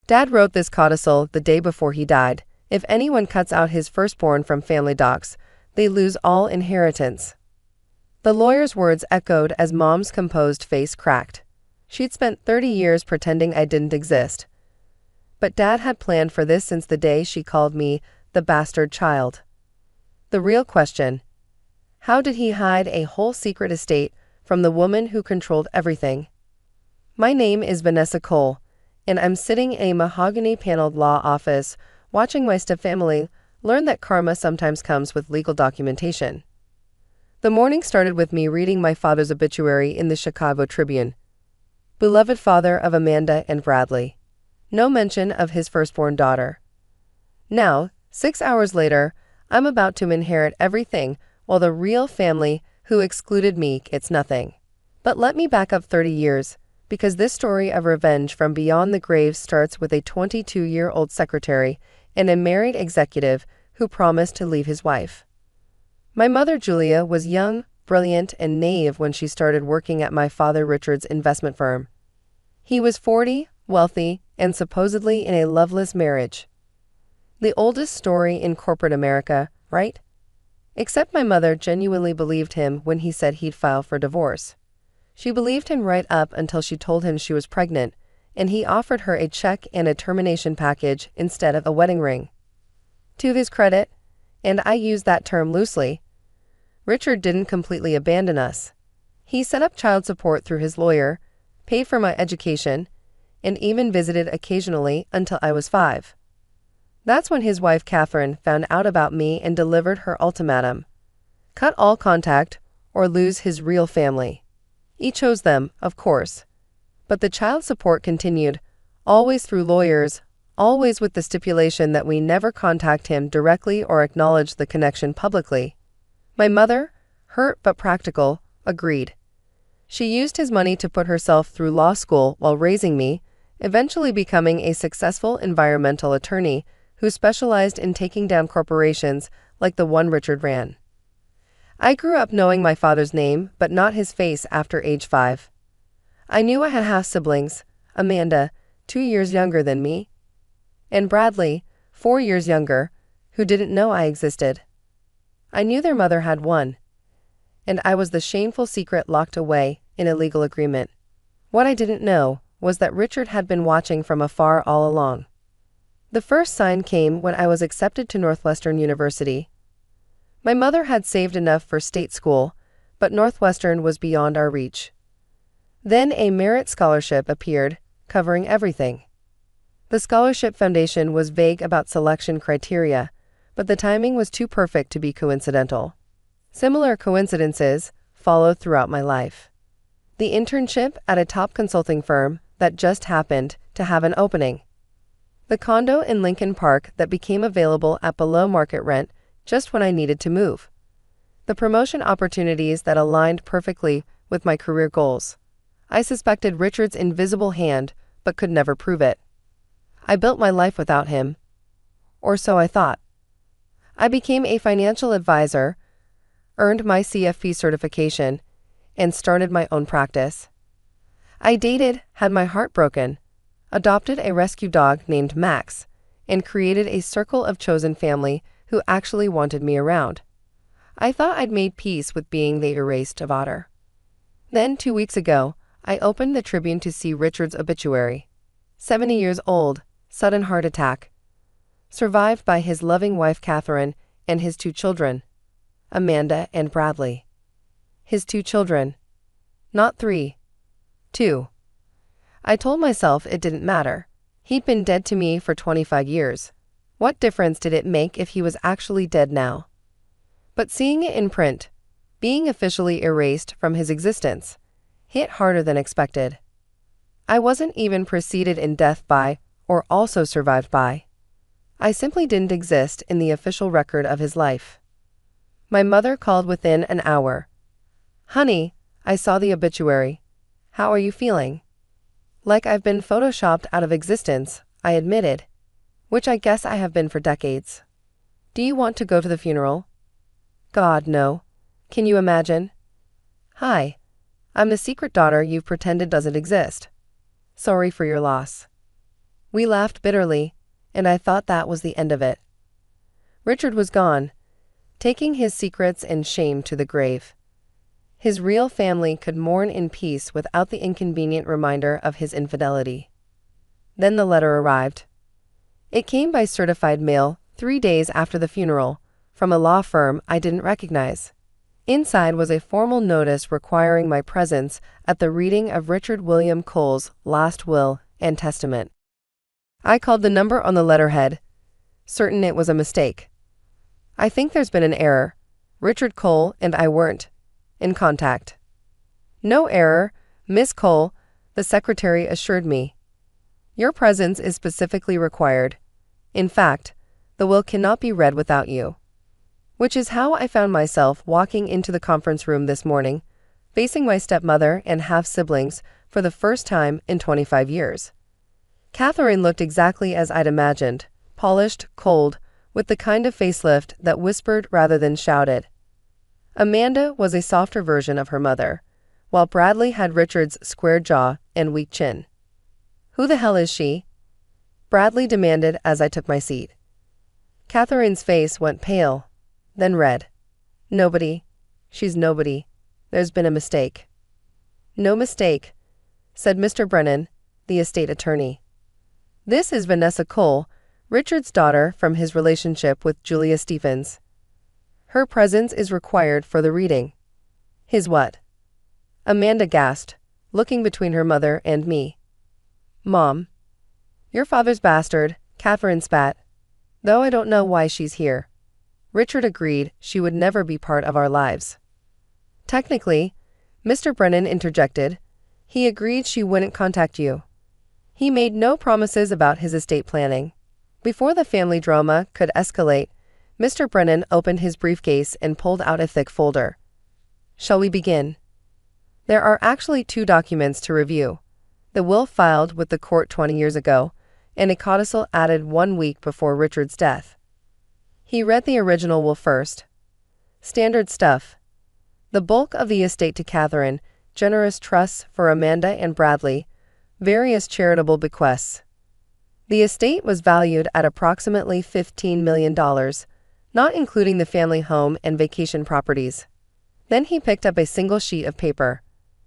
Dad wrote this codicil the day before he died. If anyone cuts out his firstborn from family docs, they lose all inheritance. The lawyer's words echoed as Mom's composed face cracked. She'd spent 30 years pretending I didn't exist. But Dad had planned for this since the day she called me the bastard child. The real question: how did he hide a whole secret estate from the woman who controlled everything? My name is Vanessa Cole, and I'm sitting in a mahogany-paneled law office watching my stepfamily learn that karma sometimes comes with legal documentation. The morning started with me reading my father's obituary in the Chicago Tribune. Beloved father of Amanda and Bradley. No mention of his firstborn daughter. Now, 6 hours later, I'm about to inherit everything while the real family who excluded me gets nothing. But let me back up 30 years, because this story of revenge from beyond the grave starts with a 22-year-old secretary and a married executive who promised to leave his wife. My mother, Julia, was young, brilliant, and naive when she started working at my father Richard's investment firm. He was 40, wealthy, and supposedly in a loveless marriage. The oldest story in corporate America, right? Except my mother genuinely believed him when he said he'd file for divorce. She believed him right up until she told him she was pregnant, and he offered her a check and a termination package instead of a wedding ring. To his credit, and I use that term loosely, Richard didn't completely abandon us. He set up child support through his lawyer, paid for my education, and even visited occasionally until I was 5. That's when his wife Catherine found out about me and delivered her ultimatum: cut all contact or lose his real family. He chose them, of course. But the child support continued, always through lawyers, always with the stipulation that we never contact him directly or acknowledge the connection publicly. My mother, hurt but practical, agreed. She used his money to put herself through law school while raising me, eventually becoming a successful environmental attorney who specialized in taking down corporations like the one Richard ran. I grew up knowing my father's name, but not his face after age 5. I knew I had half-siblings, Amanda, 2 years younger than me, and Bradley, 4 years younger, who didn't know I existed. I knew their mother had one, and I was the shameful secret locked away in a legal agreement. What I didn't know was that Richard had been watching from afar all along. The first sign came when I was accepted to Northwestern University. My mother had saved enough for state school, but Northwestern was beyond our reach. Then a merit scholarship appeared, covering everything. The scholarship foundation was vague about selection criteria, but the timing was too perfect to be coincidental. Similar coincidences followed throughout my life. The internship at a top consulting firm that just happened to have an opening. The condo in Lincoln Park that became available at below market rent just when I needed to move. The promotion opportunities that aligned perfectly with my career goals. I suspected Richard's invisible hand, but could never prove it. I built my life without him. Or so I thought. I became a financial advisor, earned my CFP certification, and started my own practice. I dated, had my heart broken, adopted a rescue dog named Max, and created a circle of chosen family who actually wanted me around. I thought I'd made peace with being the erased otter. Then 2 weeks ago, I opened the Tribune to see Richard's obituary. 70 years old, sudden heart attack. Survived by his loving wife Catherine and his 2 children, Amanda and Bradley. His 2 children. Not 3. 2. I told myself it didn't matter. He'd been dead to me for 25 years. What difference did it make if he was actually dead now? But seeing it in print, being officially erased from his existence, hit harder than expected. I wasn't even preceded in death by, or also survived by. I simply didn't exist in the official record of his life. My mother called within an hour. "Honey, I saw the obituary. How are you feeling?" Like I've been photoshopped out of existence, I admitted, which I guess I have been for decades. "Do you want to go to the funeral?" "God, no. Can you imagine?" "Hi. I'm the secret daughter you've pretended doesn't exist. Sorry for your loss." We laughed bitterly, and I thought that was the end of it. Richard was gone, taking his secrets and shame to the grave. His real family could mourn in peace without the inconvenient reminder of his infidelity. Then the letter arrived. It came by certified mail 3 days after the funeral, from a law firm I didn't recognize. Inside was a formal notice requiring my presence at the reading of Richard William Cole's last will and testament. I called the number on the letterhead, certain it was a mistake. I think there's been an error. Richard Cole and I weren't in contact. No error, Miss Cole, the secretary assured me. Your presence is specifically required. In fact, the will cannot be read without you. Which is how I found myself walking into the conference room this morning, facing my stepmother and half-siblings for the first time in 25 years. Catherine looked exactly as I'd imagined, polished, cold, with the kind of facelift that whispered rather than shouted. Amanda was a softer version of her mother, while Bradley had Richard's square jaw and weak chin. Who the hell is she? Bradley demanded as I took my seat. Catherine's face went pale, then red. Nobody. She's nobody. There's been a mistake. No mistake, said Mr. Brennan, the estate attorney. This is Vanessa Cole, Richard's daughter from his relationship with Julia Stephens. Her presence is required for the reading. His what? Amanda gasped, looking between her mother and me. Mom. Your father's bastard, Catherine spat. Though I don't know why she's here. Richard agreed she would never be part of our lives. Technically, Mr. Brennan interjected, he agreed she wouldn't contact you. He made no promises about his estate planning. Before the family drama could escalate, Mr. Brennan opened his briefcase and pulled out a thick folder. Shall we begin? There are actually 2 documents to review. The will filed with the court 20 years ago, and a codicil added 1 week before Richard's death. He read the original will first. Standard stuff. The bulk of the estate to Catherine, generous trusts for Amanda and Bradley, various charitable bequests. The estate was valued at approximately $15 million, not including the family home and vacation properties. Then he picked up a single sheet of paper.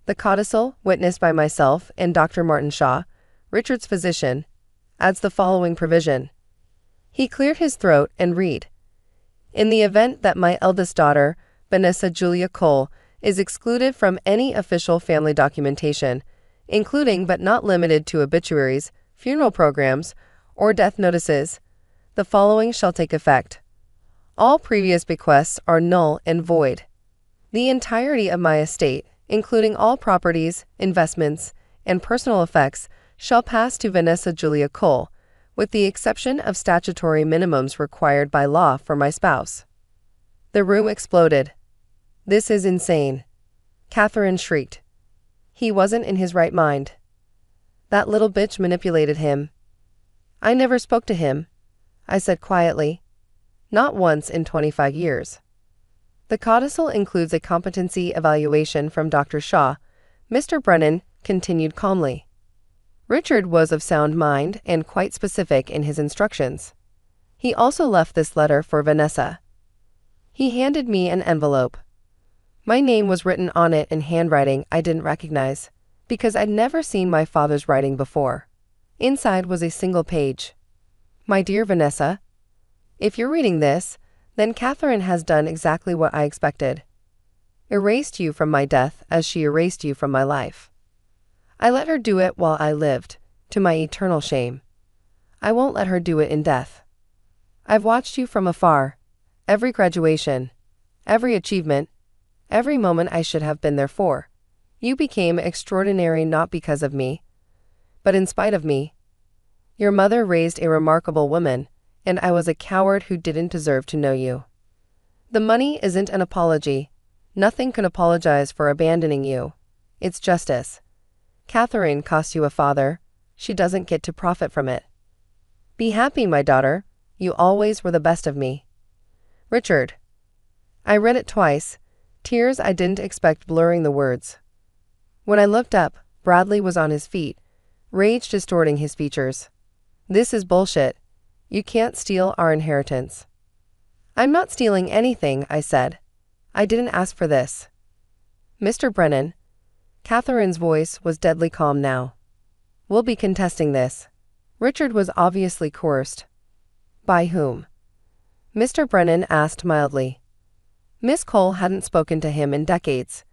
The codicil, witnessed by myself and Dr. Martin Shaw, Richard's physician, adds the following provision. He cleared his throat and read. In the event that my eldest daughter, Vanessa Julia Cole, is excluded from any official family documentation, including but not limited to obituaries, funeral programs, or death notices, the following shall take effect. All previous bequests are null and void. The entirety of my estate, including all properties, investments, and personal effects, shall pass to Vanessa Julia Cole, with the exception of statutory minimums required by law for my spouse. The room exploded. This is insane. Catherine shrieked. He wasn't in his right mind. That little bitch manipulated him. I never spoke to him, I said quietly. Not once in 25 years. The codicil includes a competency evaluation from Dr. Shaw. Mr. Brennan continued calmly. Richard was of sound mind and quite specific in his instructions. He also left this letter for Vanessa. He handed me an envelope. My name was written on it in handwriting I didn't recognize, because I'd never seen my father's writing before. Inside was a single page. My dear Vanessa, if you're reading this, then Catherine has done exactly what I expected. Erased you from my death as she erased you from my life. I let her do it while I lived, to my eternal shame. I won't let her do it in death. I've watched you from afar, every graduation, every achievement, every moment I should have been there for. You became extraordinary not because of me, but in spite of me. Your mother raised a remarkable woman, and I was a coward who didn't deserve to know you. The money isn't an apology. Nothing can apologize for abandoning you. It's justice. Catherine cost you a father. She doesn't get to profit from it. Be happy, my daughter. You always were the best of me. Richard. I read it twice, tears I didn't expect blurring the words. When I looked up, Bradley was on his feet, rage distorting his features. This is bullshit. You can't steal our inheritance. I'm not stealing anything, I said. I didn't ask for this. Mr. Brennan. Catherine's voice was deadly calm now. We'll be contesting this. Richard was obviously coerced. By whom? Mr. Brennan asked mildly. Miss Cole hadn't spoken to him in decades.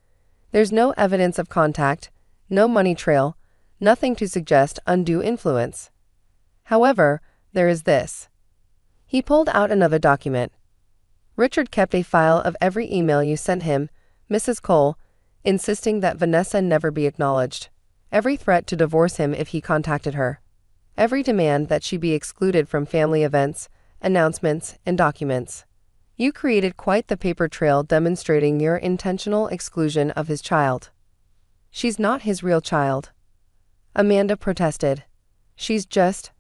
There's no evidence of contact, no money trail, nothing to suggest undue influence. However, there is this. He pulled out another document. Richard kept a file of every email you sent him, Mrs. Cole, insisting that Vanessa never be acknowledged. Every threat to divorce him if he contacted her. Every demand that she be excluded from family events, announcements, and documents. You created quite the paper trail demonstrating your intentional exclusion of his child. She's not his real child. Amanda protested. She's just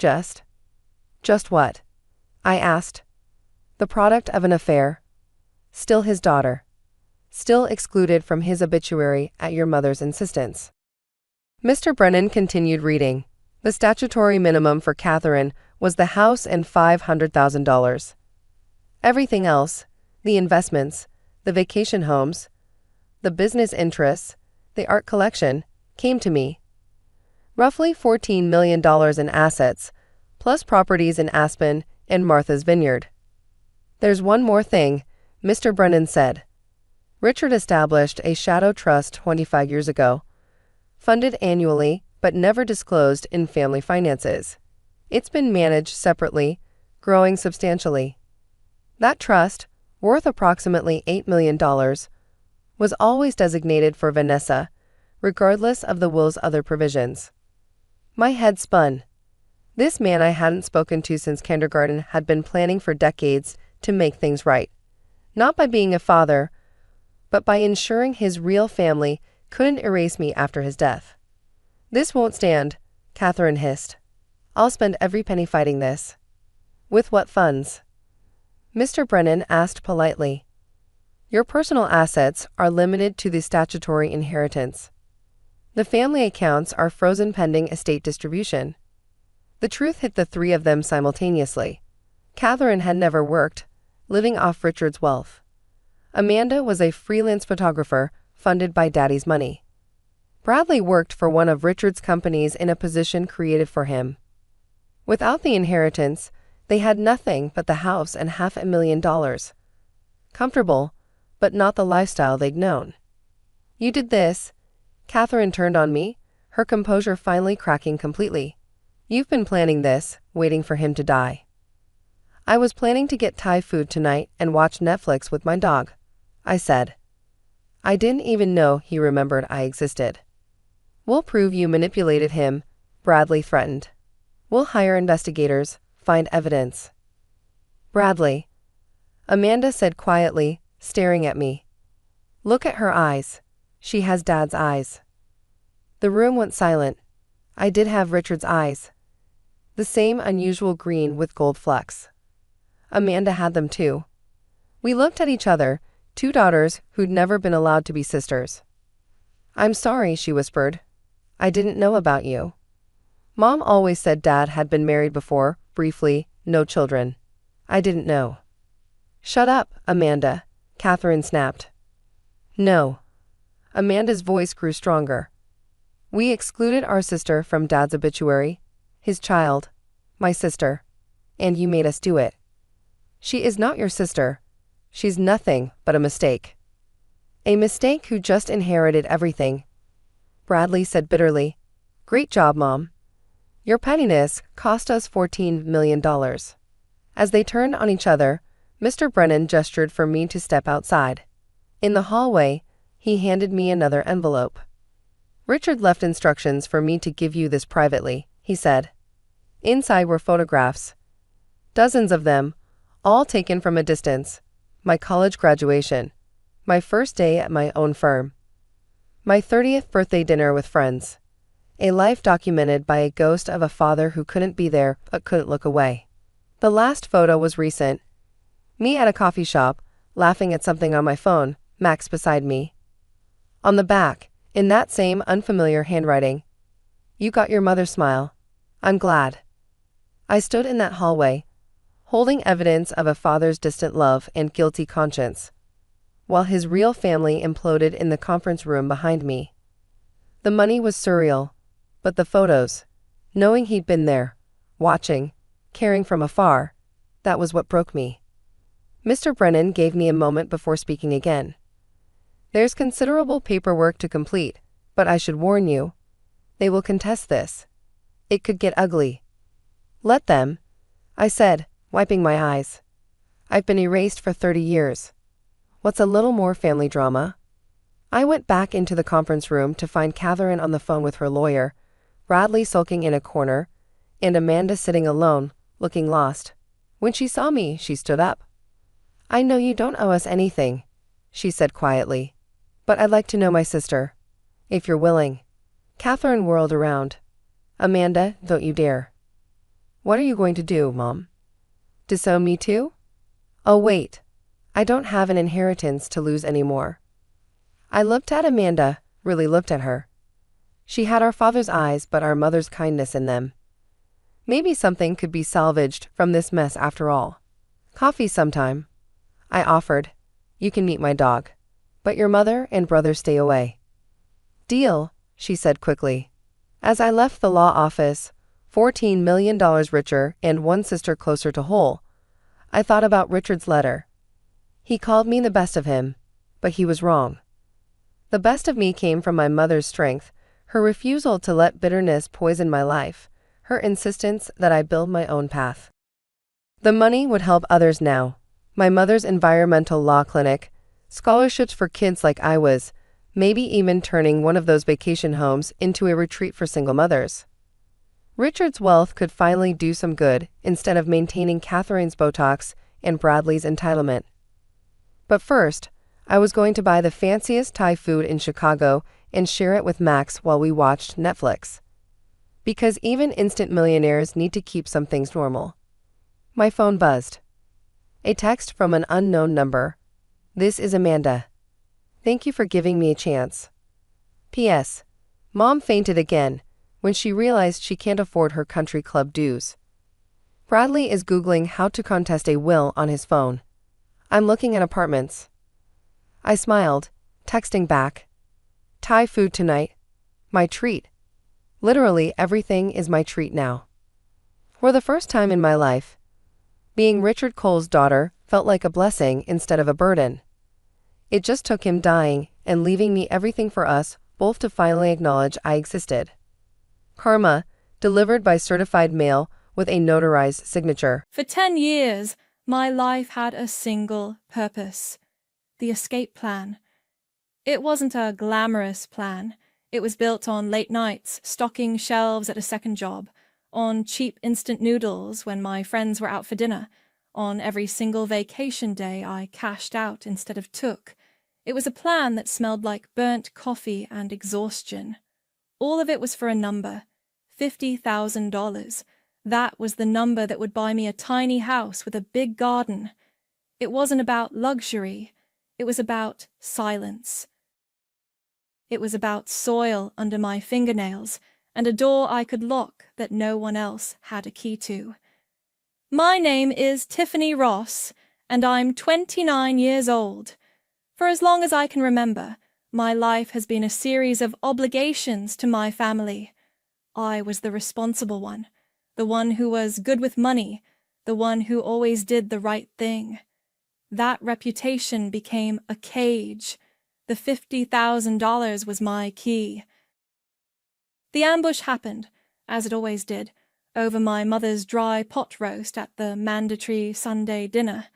what? I asked. The product of an affair. Still his daughter. Still excluded from his obituary at your mother's insistence. Mr. Brennan continued reading. The statutory minimum for Catherine was the house and $500,000. Everything else, the investments, the vacation homes, the business interests, the art collection, came to me. Roughly $14 million in assets, plus properties in Aspen and Martha's Vineyard. There's one more thing, Mr. Brennan said. Richard established a shadow trust 25 years ago, funded annually but never disclosed in family finances. It's been managed separately, growing substantially. That trust, worth approximately $8 million, was always designated for Vanessa, regardless of the will's other provisions. My head spun. This man I hadn't spoken to since kindergarten had been planning for decades to make things right. Not by being a father, but by ensuring his real family couldn't erase me after his death. This won't stand, Catherine hissed. I'll spend every penny fighting this. With what funds? Mr. Brennan asked politely. Your personal assets are limited to the statutory inheritance. The family accounts are frozen pending estate distribution. The truth hit the three of them simultaneously. Catherine had never worked, living off Richard's wealth. Amanda was a freelance photographer funded by Daddy's money. Bradley worked for one of Richard's companies in a position created for him. Without the inheritance, they had nothing but the house and $500,000. Comfortable, but not the lifestyle they'd known. You did this. Catherine turned on me, her composure finally cracking completely. You've been planning this, waiting for him to die. I was planning to get Thai food tonight and watch Netflix with my dog, I said. I didn't even know he remembered I existed. We'll prove you manipulated him, Bradley threatened. We'll hire investigators, find evidence. Bradley, Amanda said quietly, staring at me. Look at her eyes. She has Dad's eyes. The room went silent. I did have Richard's eyes. The same unusual green with gold flecks. Amanda had them too. We looked at each other, two daughters who'd never been allowed to be sisters. I'm sorry, she whispered. I didn't know about you. Mom always said Dad had been married before, briefly, no children. I didn't know. Shut up, Amanda, Catherine snapped. No. Amanda's voice grew stronger. We excluded our sister from Dad's obituary, his child, my sister, and you made us do it. She is not your sister. She's nothing but a mistake. A mistake who just inherited everything. Bradley said bitterly. Great job, Mom. Your pettiness cost us $14 million. As they turned on each other, Mr. Brennan gestured for me to step outside. In the hallway, he handed me another envelope. Richard left instructions for me to give you this privately, he said. Inside were photographs. Dozens of them, all taken from a distance. My college graduation. My first day at my own firm. My 30th birthday dinner with friends. A life documented by a ghost of a father who couldn't be there but couldn't look away. The last photo was recent. Me at a coffee shop, laughing at something on my phone, Max beside me. On the back, in that same unfamiliar handwriting. You got your mother's smile. I'm glad. I stood in that hallway, holding evidence of a father's distant love and guilty conscience, while his real family imploded in the conference room behind me. The money was surreal, but the photos, knowing he'd been there, watching, caring from afar, that was what broke me. Mr. Brennan gave me a moment before speaking again. There's considerable paperwork to complete, but I should warn you, they will contest this. It could get ugly. Let them, I said, wiping my eyes. I've been erased for 30 years. What's a little more family drama? I went back into the conference room to find Catherine on the phone with her lawyer, Bradley sulking in a corner, and Amanda sitting alone, looking lost. When she saw me, she stood up. I know you don't owe us anything, she said quietly, but I'd like to know my sister, if you're willing. Catherine whirled around. Amanda, don't you dare. What are you going to do, Mom? Disown me too? Oh wait, I don't have an inheritance to lose anymore. I looked at Amanda, really looked at her. She had our father's eyes but our mother's kindness in them. Maybe something could be salvaged from this mess after all. Coffee sometime, I offered. You can meet my dog, but your mother and brother stay away. Deal, she said quickly. As I left the law office, $14 million richer and one sister closer to whole, I thought about Richard's letter. He called me the best of him, but he was wrong. The best of me came from my mother's strength, her refusal to let bitterness poison my life, her insistence that I build my own path. The money would help others now. My mother's environmental law clinic, scholarships for kids like I was, maybe even turning one of those vacation homes into a retreat for single mothers. Richard's wealth could finally do some good instead of maintaining Catherine's Botox and Bradley's entitlement. But first, I was going to buy the fanciest Thai food in Chicago and share it with Max while we watched Netflix. Because even instant millionaires need to keep some things normal. My phone buzzed. A text from an unknown number. This is Amanda. Thank you for giving me a chance. P.S. Mom fainted again when she realized she can't afford her country club dues. Bradley is Googling how to contest a will on his phone. I'm looking at apartments. I smiled, texting back. Thai food tonight. My treat. Literally everything is my treat now. For the first time in my life, being Richard Cole's daughter felt like a blessing instead of a burden. It just took him dying and leaving me everything for us both to finally acknowledge I existed. Karma, delivered by certified mail with a notarized signature. For 10 years, my life had a single purpose: the escape plan. It wasn't a glamorous plan. It was built on late nights, stocking shelves at a second job, on cheap instant noodles when my friends were out for dinner, on every single vacation day I cashed out instead of took. It was a plan that smelled like burnt coffee and exhaustion. All of it was for a number, $50,000. That was the number that would buy me a tiny house with a big garden. It wasn't about luxury. It was about silence. It was about soil under my fingernails and a door I could lock that no one else had a key to. My name is Tiffany Ross, and I'm 29 years old. For as long as I can remember, my life has been a series of obligations to my family. I was the responsible one, the one who was good with money, the one who always did the right thing. That reputation became a cage. The $50,000 was my key. The ambush happened, as it always did, over my mother's dry pot roast at the mandatory Sunday dinner.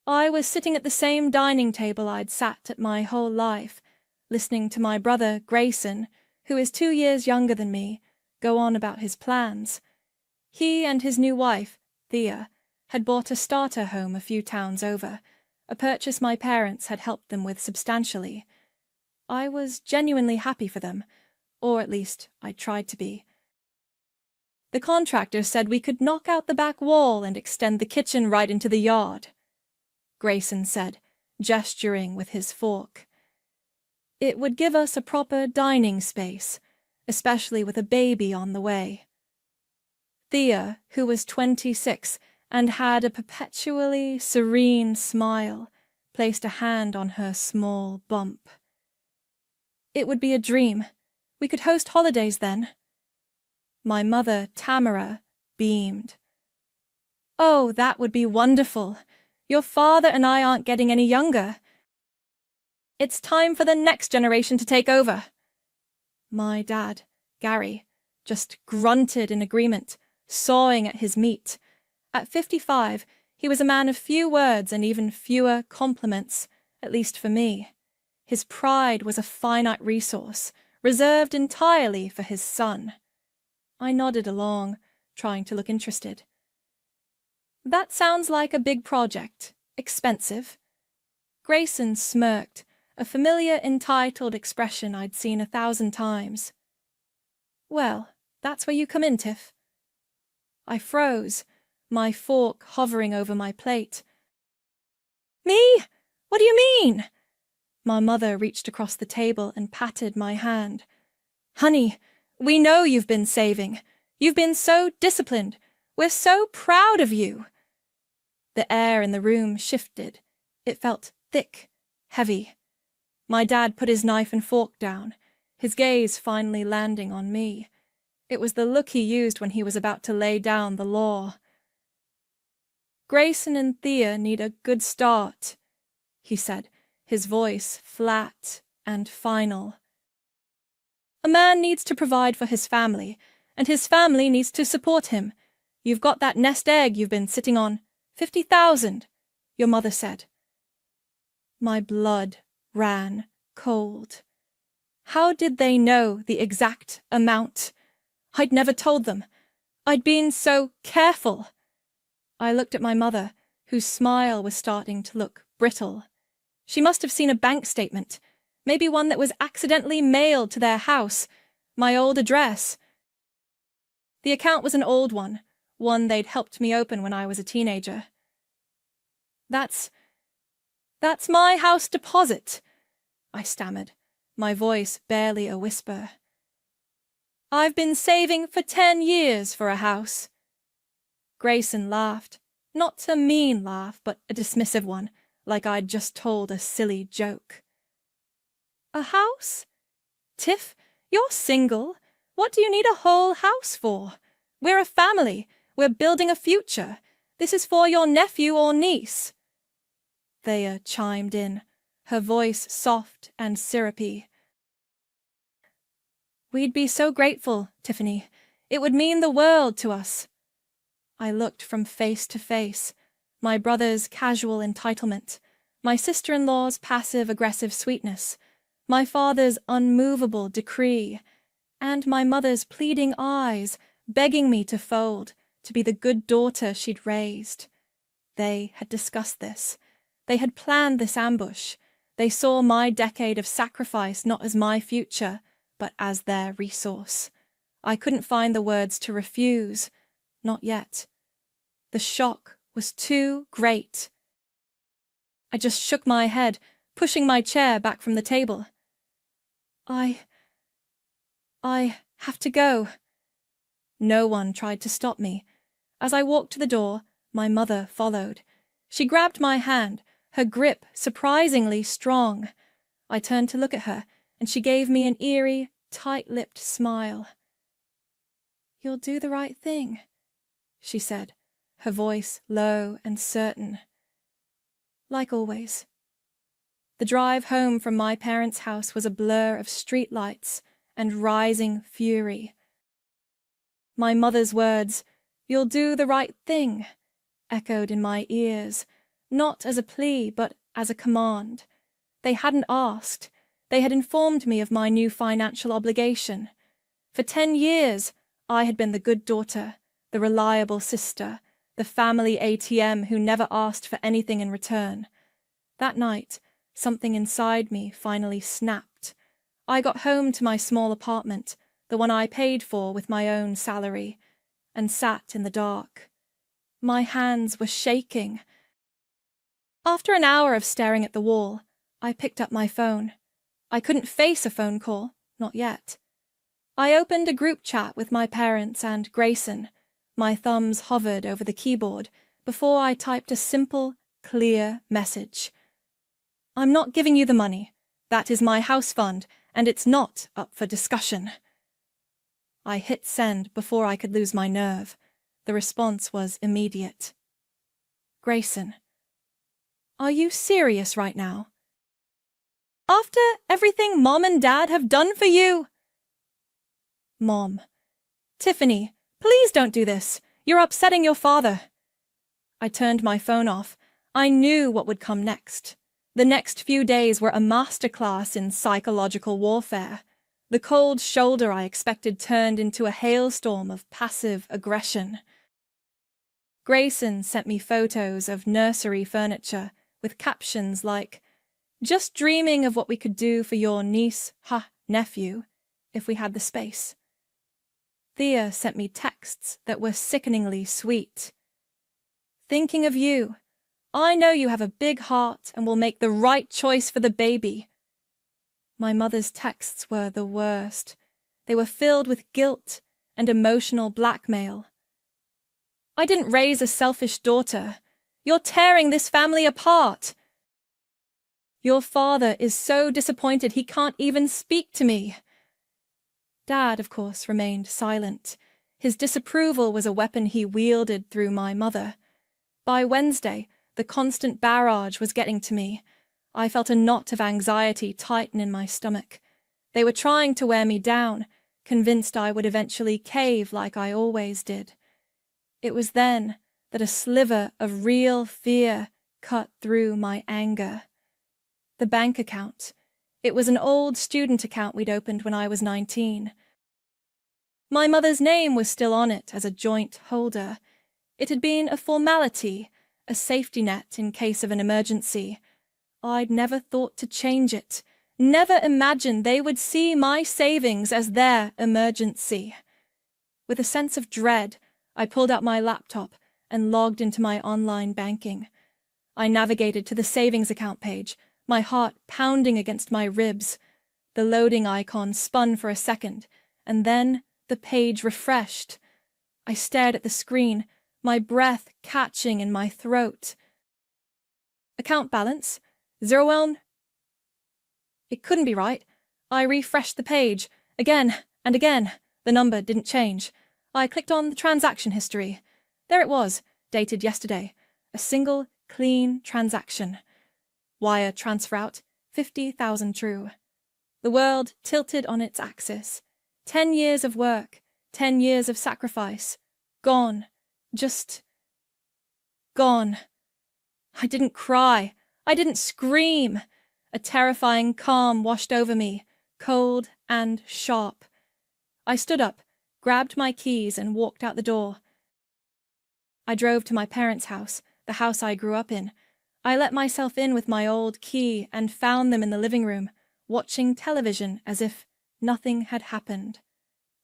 I was sitting at the same dining table I'd sat at my whole life, listening to my brother Grayson, who is 2 years younger than me, go on about his plans. He and his new wife, Thea, had bought a starter home a few towns over, a purchase my parents had helped them with substantially. I was genuinely happy for them, or at least I tried to be. The contractor said we could knock out the back wall and extend the kitchen right into the yard, Grayson said, gesturing with his fork. It would give us a proper dining space, especially with a baby on the way. Thea, who was 26 and had a perpetually serene smile, placed a hand on her small bump. It would be a dream. We could host holidays then. My mother, Tamara, beamed. Oh, that would be wonderful. Your father and I aren't getting any younger. It's time for the next generation to take over. My dad, Gary, just grunted in agreement, sawing at his meat. At 55, he was a man of few words and even fewer compliments, at least for me. His pride was a finite resource, reserved entirely for his son. I nodded along, trying to look interested. That sounds like a big project. Expensive. Grayson smirked, a familiar entitled expression I'd seen 1,000 times. Well, that's where you come in, Tiff. I froze, my fork hovering over my plate. Me? What do you mean? My mother reached across the table and patted my hand. Honey, we know you've been saving. You've been so disciplined. We're so proud of you. The air in the room shifted. It felt thick, heavy. My dad put his knife and fork down, his gaze finally landing on me. It was the look he used when he was about to lay down the law. Grayson and Thea need a good start, he said, his voice flat and final. A man needs to provide for his family, and his family needs to support him. You've got that nest egg you've been sitting on. 50,000, your mother said. My blood ran cold. How did they know the exact amount? I'd never told them. I'd been so careful. I looked at my mother, whose smile was starting to look brittle. She must have seen a bank statement, maybe one that was accidentally mailed to their house, my old address. The account was an old one they'd helped me open when I was a teenager. That's my house deposit, I stammered, my voice barely a whisper. I've been saving for 10 years for a house. Grayson laughed, not a mean laugh, but a dismissive one, like I'd just told a silly joke. A house? Tiff, you're single. What do you need a whole house for? We're a family. We're building a future. This is for your nephew or niece. Thea chimed in, her voice soft and syrupy. We'd be so grateful, Tiffany. It would mean the world to us. I looked from face to face, my brother's casual entitlement, my sister-in-law's passive-aggressive sweetness, my father's unmovable decree, and my mother's pleading eyes begging me to fold, to be the good daughter she'd raised. They had discussed this. They had planned this ambush. They saw my decade of sacrifice not as my future, but as their resource. I couldn't find the words to refuse. Not yet. The shock was too great. I just shook my head, pushing my chair back from the table. I have to go. No one tried to stop me. As I walked to the door, my mother followed. She grabbed my hand, her grip surprisingly strong. I turned to look at her, and she gave me an eerie, tight-lipped smile. You'll do the right thing, she said, her voice low and certain. Like always. The drive home from my parents' house was a blur of streetlights and rising fury. My mother's words, "You'll do the right thing," echoed in my ears, not as a plea but as a command. They hadn't asked. They had informed me of my new financial obligation. For 10 years, I had been the good daughter, the reliable sister, the family ATM who never asked for anything in return. That night, something inside me finally snapped. I got home to my small apartment, the one I paid for with my own salary, and sat in the dark. My hands were shaking. After an hour of staring at the wall, I picked up my phone. I couldn't face a phone call, not yet. I opened a group chat with my parents and Grayson. My thumbs hovered over the keyboard before I typed a simple, clear message. I'm not giving you the money. That is my house fund, and it's not up for discussion. I hit send before I could lose my nerve. The response was immediate. Grayson, are you serious right now? After everything Mom and Dad have done for you? Mom, Tiffany, please don't do this. You're upsetting your father. I turned my phone off. I knew what would come next. The next few days were a masterclass in psychological warfare. The cold shoulder I expected turned into a hailstorm of passive aggression. Grayson sent me photos of nursery furniture with captions like, "Just dreaming of what we could do for your niece, nephew, if we had the space." Thea sent me texts that were sickeningly sweet. "Thinking of you. I know you have a big heart and will make the right choice for the baby." My mother's texts were the worst. They were filled with guilt and emotional blackmail. "I didn't raise a selfish daughter. You're tearing this family apart. Your father is so disappointed he can't even speak to me." Dad, of course, remained silent. His disapproval was a weapon he wielded through my mother. By Wednesday, the constant barrage was getting to me. I felt a knot of anxiety tighten in my stomach. They were trying to wear me down, convinced I would eventually cave like I always did. It was then that a sliver of real fear cut through my anger. The bank account. It was an old student account we'd opened when I was 19. My mother's name was still on it as a joint holder. It had been a formality, a safety net in case of an emergency. I'd never thought to change it, never imagined they would see my savings as their emergency. With a sense of dread, I pulled out my laptop and logged into my online banking. I navigated to the savings account page, my heart pounding against my ribs. The loading icon spun for a second, and then the page refreshed. I stared at the screen, my breath catching in my throat. Account balance, 0 won. It couldn't be right. I refreshed the page, again and again. The number didn't change. I clicked on the transaction history. There it was, dated yesterday. A single, clean transaction. Wire transfer out, 50,000 true. The world tilted on its axis. 10 years of work, 10 years of sacrifice. Gone. Just gone. I didn't cry. I didn't scream. A terrifying calm washed over me, cold and sharp. I stood up, grabbed my keys and walked out the door. I drove to my parents' house, the house I grew up in. I let myself in with my old key and found them in the living room, watching television as if nothing had happened.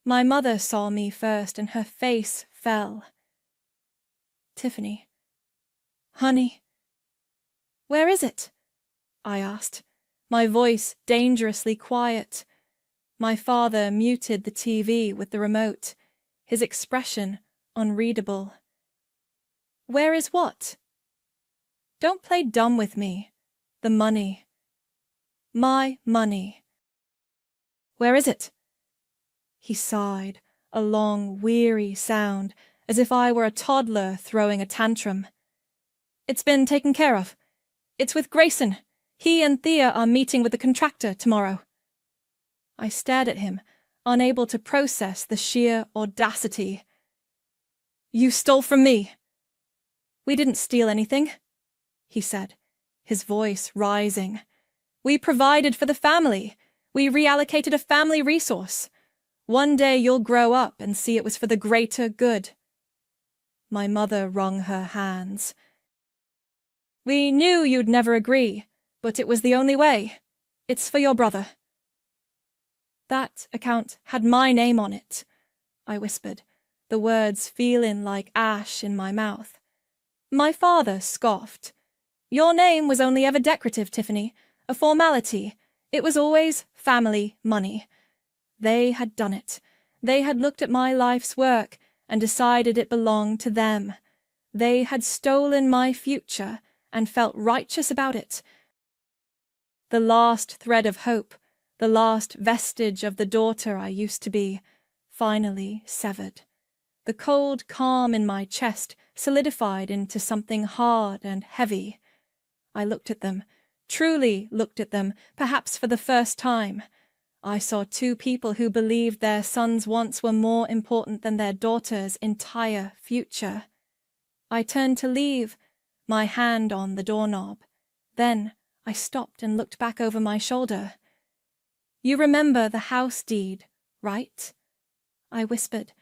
My mother saw me first and her face fell. "Tiffany. Honey. Where is it?" I asked, my voice dangerously quiet. My father muted the TV with the remote, his expression unreadable. "Where is what?" "Don't play dumb with me. The money. My money." "Where is it?" He sighed, a long, weary sound, as if I were a toddler throwing a tantrum. "It's been taken care of. It's with Grayson. He and Thea are meeting with the contractor tomorrow." I stared at him, unable to process the sheer audacity. "You stole from me." "We didn't steal anything," he said, his voice rising. "We provided for the family. We reallocated a family resource. One day you'll grow up and see it was for the greater good." My mother wrung her hands. "We knew you'd never agree, but it was the only way. It's for your brother." "That account had my name on it," I whispered, the words feeling like ash in my mouth. My father scoffed. "Your name was only ever decorative, Tiffany, a formality. It was always family money." They had done it. They had looked at my life's work and decided it belonged to them. They had stolen my future and felt righteous about it. The last thread of hope, the last vestige of the daughter I used to be, finally severed. The cold calm in my chest solidified into something hard and heavy. I looked at them, truly looked at them, perhaps for the first time. I saw two people who believed their sons' wants were more important than their daughter's entire future. I turned to leave, my hand on the doorknob. Then I stopped and looked back over my shoulder. "You remember the house deed, right?" I whispered.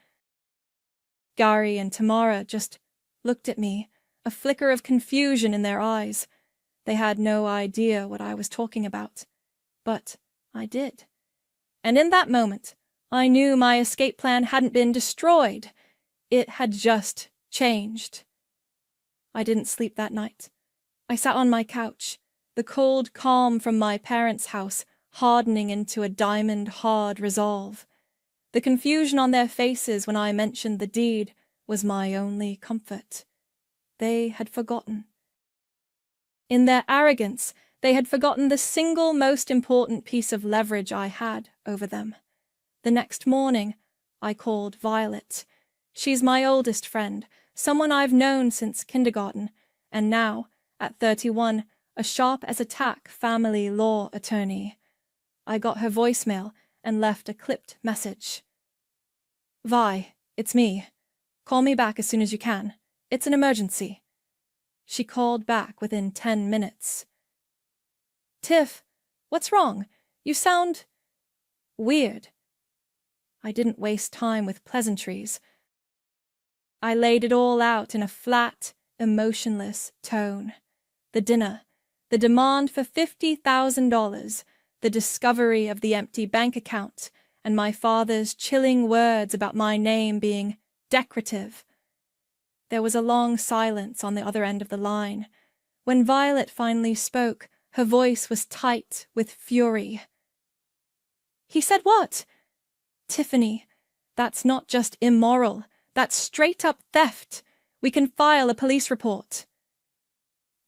Gary and Tamara just looked at me, a flicker of confusion in their eyes. They had no idea what I was talking about. But I did. And in that moment, I knew my escape plan hadn't been destroyed. It had just changed. I didn't sleep that night. I sat on my couch, the cold calm from my parents' house hardening into a diamond-hard resolve. The confusion on their faces when I mentioned the deed was my only comfort. They had forgotten. In their arrogance, they had forgotten the single most important piece of leverage I had over them. The next morning, I called Violet. She's my oldest friend, someone I've known since kindergarten, and now, at 31, a sharp-as-a-tack family law attorney. I got her voicemail and left a clipped message. "Vi, it's me. Call me back as soon as you can. It's an emergency." She called back within 10 minutes. "Tiff, what's wrong? You sound weird." I didn't waste time with pleasantries. I laid it all out in a flat, emotionless tone. The dinner, the demand for $50,000, the discovery of the empty bank account, and my father's chilling words about my name being decorative. There was a long silence on the other end of the line. When Violet finally spoke, her voice was tight with fury. "He said what?" "Tiffany, that's not just immoral. That's straight-up theft. We can file a police report."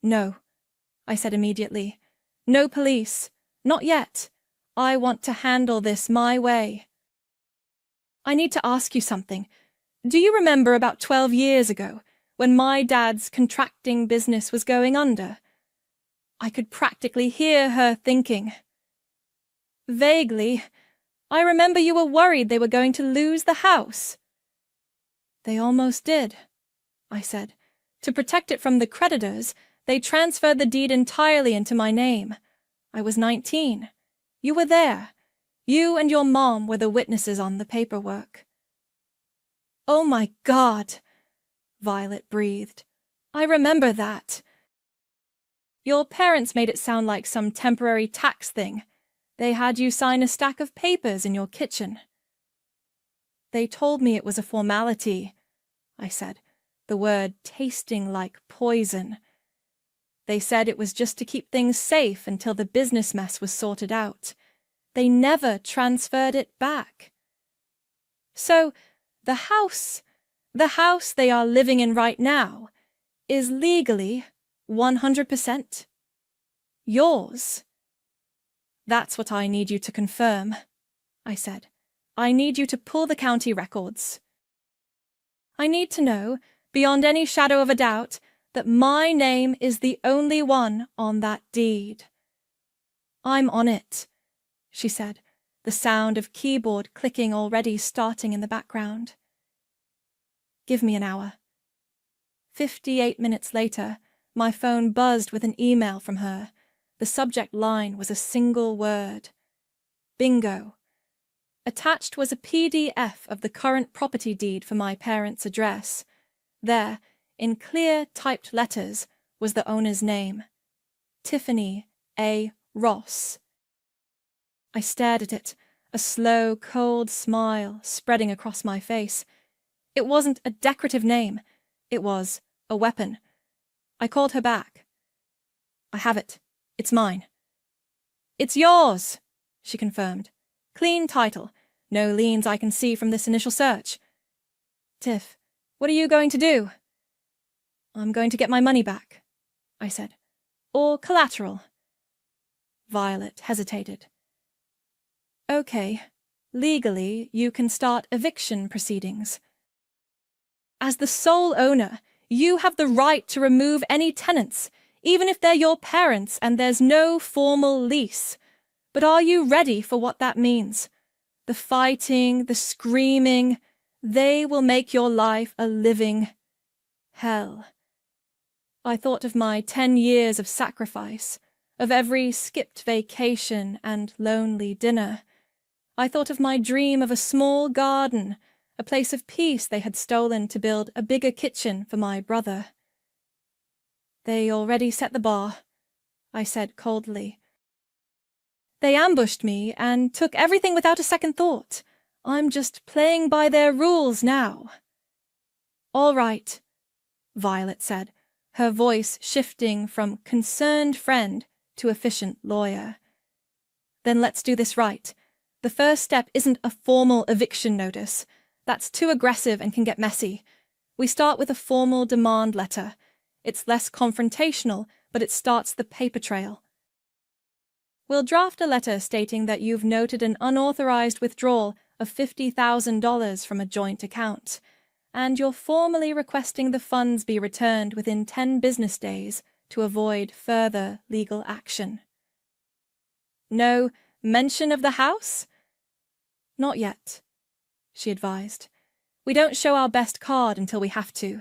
"No," I said immediately. "No police. Not yet. I want to handle this my way." "I need to ask you something. Do you remember about 12 years ago, when my dad's contracting business was going under?" I could practically hear her thinking. "Vaguely. I remember you were worried they were going to lose the house." "They almost did," I said. "To protect it from the creditors, they transferred the deed entirely into my name. I was 19. You were there. You and your mom were the witnesses on the paperwork." "Oh my God," Violet breathed. "I remember that." "Your parents made it sound like some temporary tax thing. They had you sign a stack of papers in your kitchen." "They told me it was a formality," I said, the word tasting like poison. "They said it was just to keep things safe until the business mess was sorted out. They never transferred it back." "So, the house they are living in right now is legally 100% yours?" "That's what I need you to confirm," I said. "I need you to pull the county records. I need to know, beyond any shadow of a doubt, that my name is the only one on that deed." "I'm on it," she said, the sound of keyboard clicking already starting in the background. "Give me an hour." 58 minutes later, my phone buzzed with an email from her. The subject line was a single word. Bingo. Attached was a PDF of the current property deed for my parents' address. There, in clear typed letters, was the owner's name. Tiffany A. Ross. I stared at it, a slow, cold smile spreading across my face. It wasn't a decorative name. It was a weapon. I called her back. "I have it. It's mine." "It's yours," she confirmed. "Clean title. No liens I can see from this initial search." Tiff, what are you going to do? I'm going to get my money back, I said. Or collateral. Violet hesitated. Okay, legally, you can start eviction proceedings. As the sole owner, you have the right to remove any tenants, even if they're your parents and there's no formal lease. But are you ready for what that means? The fighting, the screaming, they will make your life a living hell. I thought of my 10 years of sacrifice, of every skipped vacation and lonely dinner. I thought of my dream of a small garden, a place of peace they had stolen to build a bigger kitchen for my brother. They already set the bar, I said coldly. They ambushed me and took everything without a second thought. I'm just playing by their rules now. All right, Violet said, her voice shifting from concerned friend to efficient lawyer. Then let's do this right. The first step isn't a formal eviction notice. That's too aggressive and can get messy. We start with a formal demand letter. It's less confrontational, but it starts the paper trail. We'll draft a letter stating that you've noted an unauthorized withdrawal of $50,000 from a joint account, and you're formally requesting the funds be returned within 10 business days to avoid further legal action. No mention of the house? Not yet, she advised. We don't show our best card until we have to.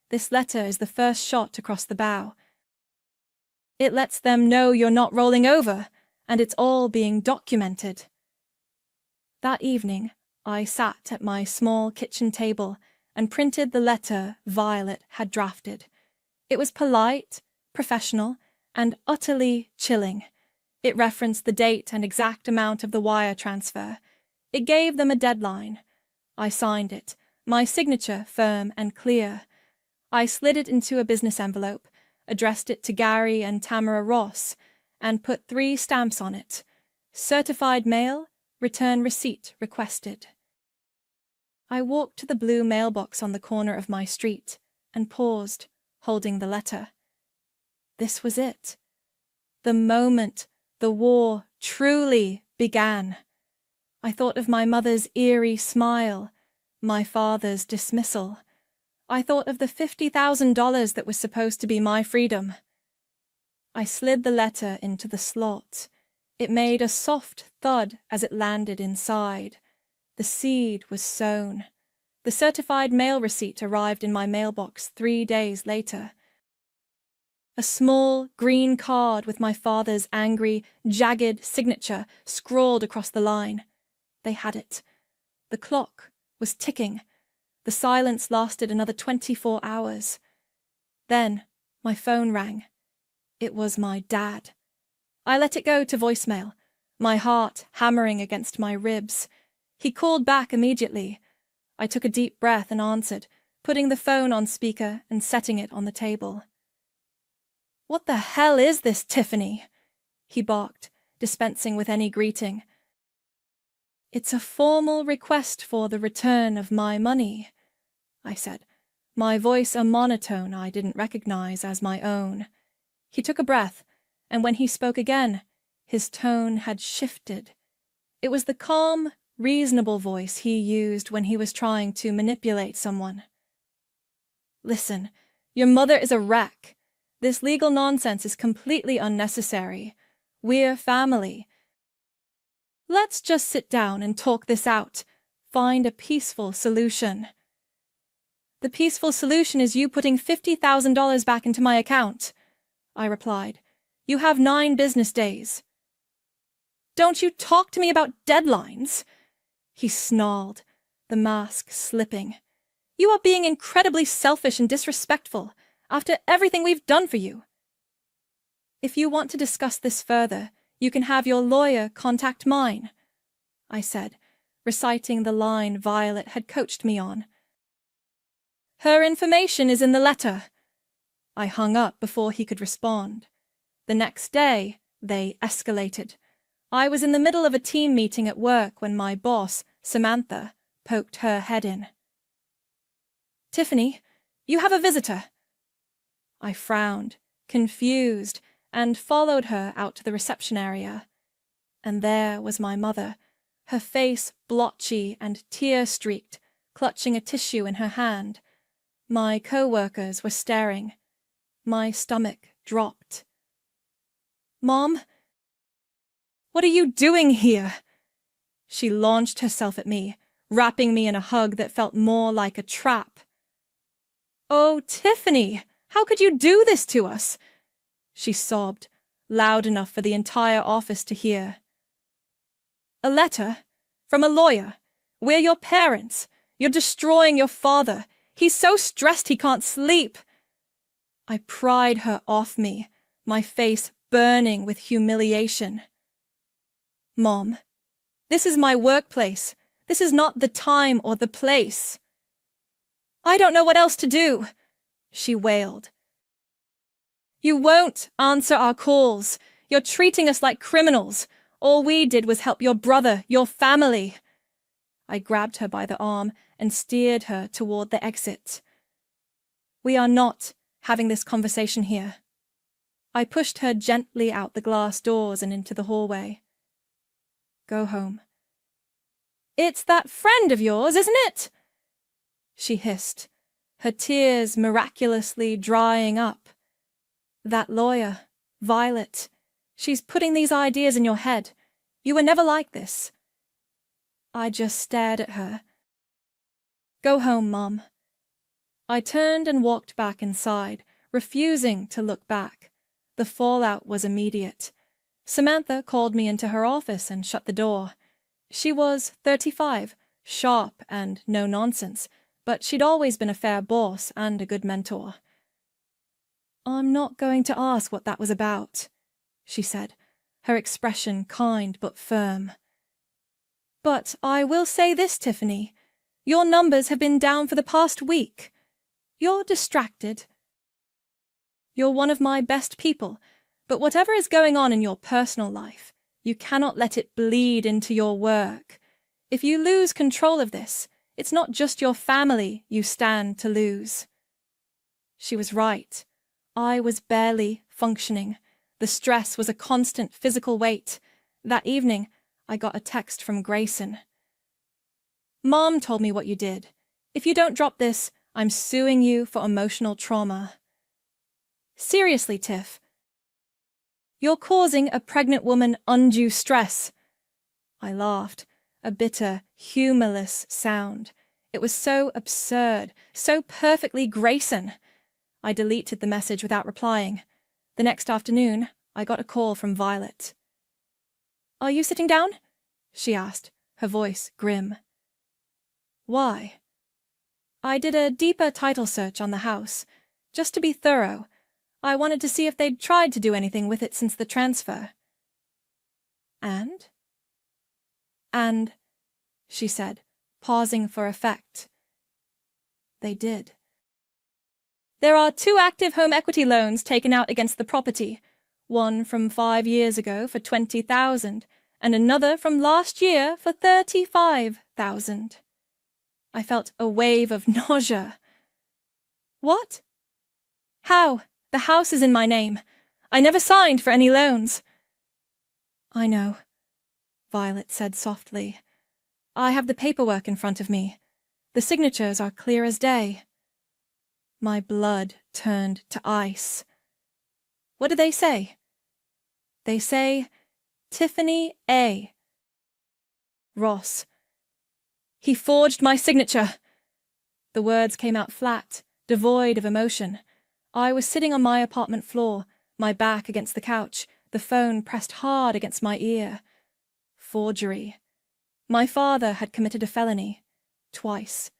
This letter is the first shot across the bow. It lets them know you're not rolling over, and it's all being documented. That evening, I sat at my small kitchen table and printed the letter Violet had drafted. It was polite, professional, and utterly chilling. It referenced the date and exact amount of the wire transfer. It gave them a deadline. I signed it, my signature firm and clear. I slid it into a business envelope, addressed it to Gary and Tamara Ross, and put 3 stamps on it. Certified mail, return receipt requested. I walked to the blue mailbox on the corner of my street and paused, holding the letter. This was it. The moment the war truly began. I thought of my mother's eerie smile, my father's dismissal. I thought of the $50,000 that was supposed to be my freedom. I slid the letter into the slot. It made a soft thud as it landed inside. The seed was sown. The certified mail receipt arrived in my mailbox 3 days later. A small green card with my father's angry, jagged signature scrawled across the line. They had it. The clock was ticking. The silence lasted another 24 hours. Then my phone rang. It was my dad. I let it go to voicemail, my heart hammering against my ribs. He called back immediately. I took a deep breath and answered, putting the phone on speaker and setting it on the table. "What the hell is this, Tiffany?" he barked, dispensing with any greeting. "It's a formal request for the return of my money," I said, my voice a monotone I didn't recognize as my own. He took a breath, and when he spoke again, his tone had shifted. It was the calm, reasonable voice he used when he was trying to manipulate someone. "Listen, your mother is a wreck. This legal nonsense is completely unnecessary. We're family. Let's just sit down and talk this out. Find a peaceful solution." "The peaceful solution is you putting $50,000 back into my account," I replied. "You have 9 business days." "Don't you talk to me about deadlines," he snarled, the mask slipping. "You are being incredibly selfish and disrespectful after everything we've done for you." "If you want to discuss this further, you can have your lawyer contact mine," I said, reciting the line Violet had coached me on. "Her information is in the letter." I hung up before he could respond. The next day, they escalated. I was in the middle of a team meeting at work when my boss, Samantha, poked her head in. Tiffany, you have a visitor. I frowned, confused, and followed her out to the reception area. And there was my mother, her face blotchy and tear-streaked, clutching a tissue in her hand. My co-workers were staring. My stomach dropped. Mom? What are you doing here? She launched herself at me, wrapping me in a hug that felt more like a trap. Oh, Tiffany, how could you do this to us? She sobbed, loud enough for the entire office to hear. A letter? From a lawyer? We're your parents. You're destroying your father. He's so stressed he can't sleep. I pried her off me, my face burning with humiliation. Mom, this is my workplace. This is not the time or the place. I don't know what else to do, she wailed. You won't answer our calls. You're treating us like criminals. All we did was help your brother, your family. I grabbed her by the arm and steered her toward the exit. We are not having this conversation here. I pushed her gently out the glass doors and into the hallway. Go home. It's that friend of yours, isn't it? She hissed, her tears miraculously drying up. That lawyer, Violet, she's putting these ideas in your head. You were never like this. I just stared at her. Go home, Mom. I turned and walked back inside, refusing to look back. The fallout was immediate. Samantha called me into her office and shut the door. She was 35, sharp and no nonsense, but she'd always been a fair boss and a good mentor. I'm not going to ask what that was about, she said, her expression kind but firm. But I will say this, Tiffany. Your numbers have been down for the past week. You're distracted. You're one of my best people, but whatever is going on in your personal life, you cannot let it bleed into your work. If you lose control of this, it's not just your family you stand to lose. She was right. I was barely functioning. The stress was a constant physical weight. That evening, I got a text from Grayson. Mom told me what you did. If you don't drop this, I'm suing you for emotional trauma. Seriously, Tiff. You're causing a pregnant woman undue stress. I laughed, a bitter, humorless sound. It was so absurd, so perfectly Grayson. I deleted the message without replying. The next afternoon, I got a call from Violet. Are you sitting down? She asked, her voice grim. Why? I did a deeper title search on the house, just to be thorough. I wanted to see if they'd tried to do anything with it since the transfer. And? And, she said, pausing for effect. They did. There are 2 active home equity loans taken out against the property, one from 5 years ago for $20,000 and another from last year for $35,000. I felt a wave of nausea. What? How? The house is in my name. I never signed for any loans. I know, Violet said softly. I have the paperwork in front of me. The signatures are clear as day. My blood turned to ice. What do they say? They say, Tiffany A. Ross. He forged my signature. The words came out flat, devoid of emotion. I was sitting on my apartment floor, my back against the couch, the phone pressed hard against my ear. Forgery. My father had committed a felony. Twice.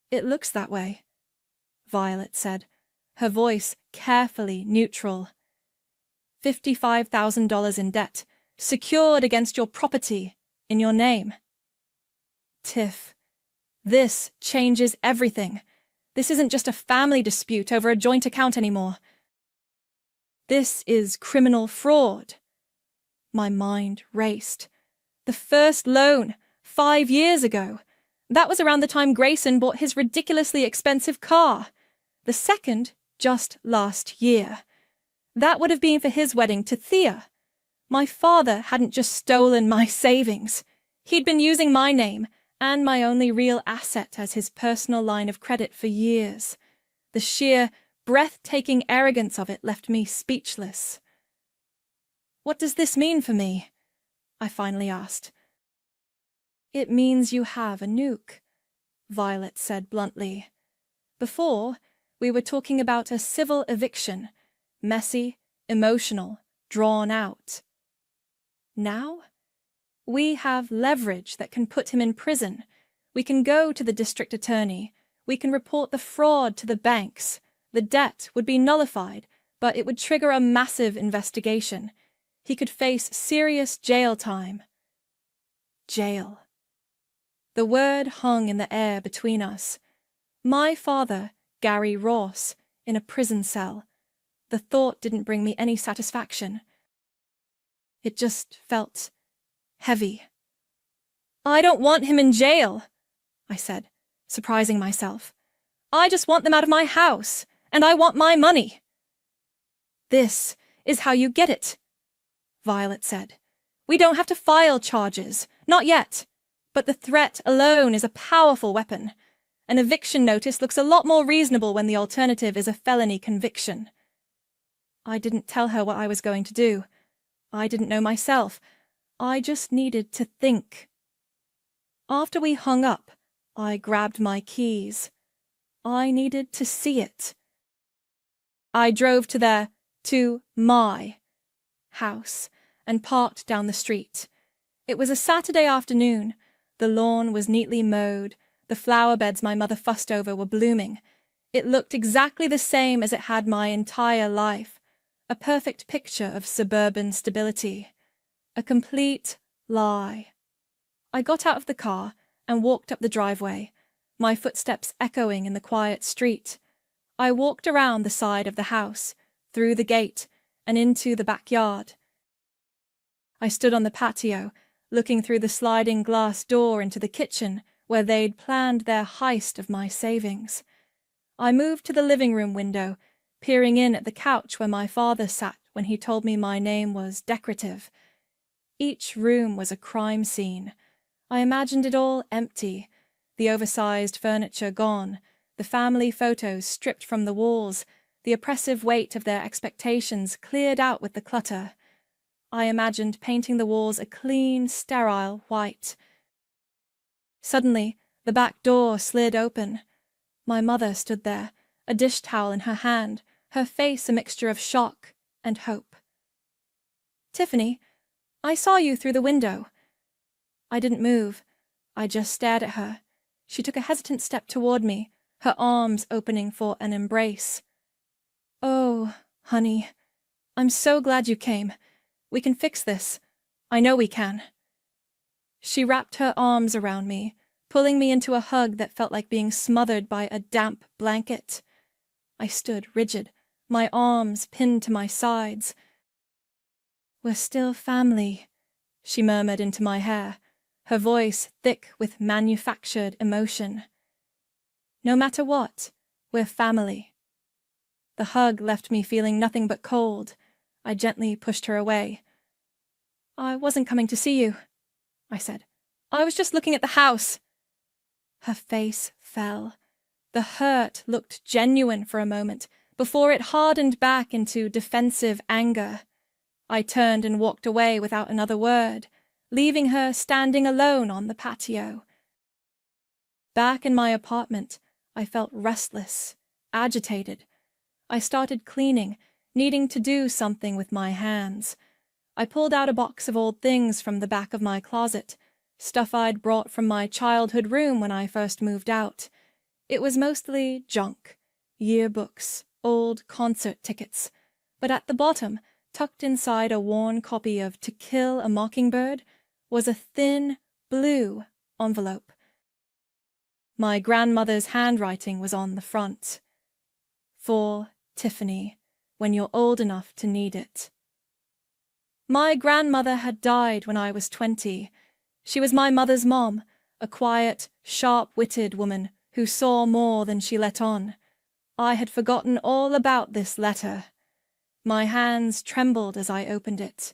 It looks that way, Violet said, her voice carefully neutral. $55,000 in debt, secured against your property, in your name. Tiff, this changes everything. This isn't just a family dispute over a joint account anymore. This is criminal fraud. My mind raced. The first loan, 5 years ago. That was around the time Grayson bought his ridiculously expensive car. The second, just last year. That would have been for his wedding to Thea. My father hadn't just stolen my savings. He'd been using my name and my only real asset as his personal line of credit for years. The sheer, breathtaking arrogance of it left me speechless. "What does this mean for me?" I finally asked. "It means you have a nuke," Violet said bluntly. "Before, we were talking about a civil eviction, messy, emotional, drawn out. Now, we have leverage that can put him in prison. We can go to the district attorney. We can report the fraud to the banks. The debt would be nullified, but it would trigger a massive investigation. He could face serious jail time." Jail. The word hung in the air between us. My father, Gary Ross, in a prison cell. The thought didn't bring me any satisfaction. It just felt heavy. "I don't want him in jail," I said, surprising myself. "I just want them out of my house, and I want my money." "This is how you get it," Violet said. "We don't have to file charges, not yet. But the threat alone is a powerful weapon. An eviction notice looks a lot more reasonable when the alternative is a felony conviction." I didn't tell her what I was going to do. I didn't know myself. I just needed to think. After we hung up, I grabbed my keys. I needed to see it. I drove to my house and parked down the street. It was a Saturday afternoon. The lawn was neatly mowed. The flower beds my mother fussed over were blooming. It looked exactly the same as it had my entire life. A perfect picture of suburban stability. A complete lie. I got out of the car and walked up the driveway, my footsteps echoing in the quiet street. I walked around the side of the house, through the gate, and into the backyard. I stood on the patio, looking through the sliding glass door into the kitchen where they'd planned their heist of my savings. I moved to the living room window, peering in at the couch where my father sat when he told me my name was decorative. Each room was a crime scene. I imagined it all empty, the oversized furniture gone, the family photos stripped from the walls, the oppressive weight of their expectations cleared out with the clutter. I imagined painting the walls a clean, sterile white. Suddenly, the back door slid open. My mother stood there, a dish towel in her hand, her face a mixture of shock and hope. "Tiffany, I saw you through the window." I didn't move. I just stared at her. She took a hesitant step toward me, her arms opening for an embrace. "Oh, honey, I'm so glad you came. We can fix this. I know we can." She wrapped her arms around me, pulling me into a hug that felt like being smothered by a damp blanket. I stood rigid, my arms pinned to my sides. "We're still family," she murmured into my hair, her voice thick with manufactured emotion. "No matter what, we're family." The hug left me feeling nothing but cold. I gently pushed her away. "I wasn't coming to see you," I said. "I was just looking at the house." Her face fell. The hurt looked genuine for a moment, before it hardened back into defensive anger. I turned and walked away without another word, leaving her standing alone on the patio. Back in my apartment, I felt restless, agitated. I started cleaning, needing to do something with my hands. I pulled out a box of old things from the back of my closet, stuff I'd brought from my childhood room when I first moved out. It was mostly junk, yearbooks, old concert tickets, but at the bottom, tucked inside a worn copy of To Kill a Mockingbird, was a thin, blue envelope. My grandmother's handwriting was on the front. "For Tiffany, when you're old enough to need it." My grandmother had died when I was 20. She was my mother's mom, a quiet, sharp-witted woman who saw more than she let on. I had forgotten all about this letter. My hands trembled as I opened it.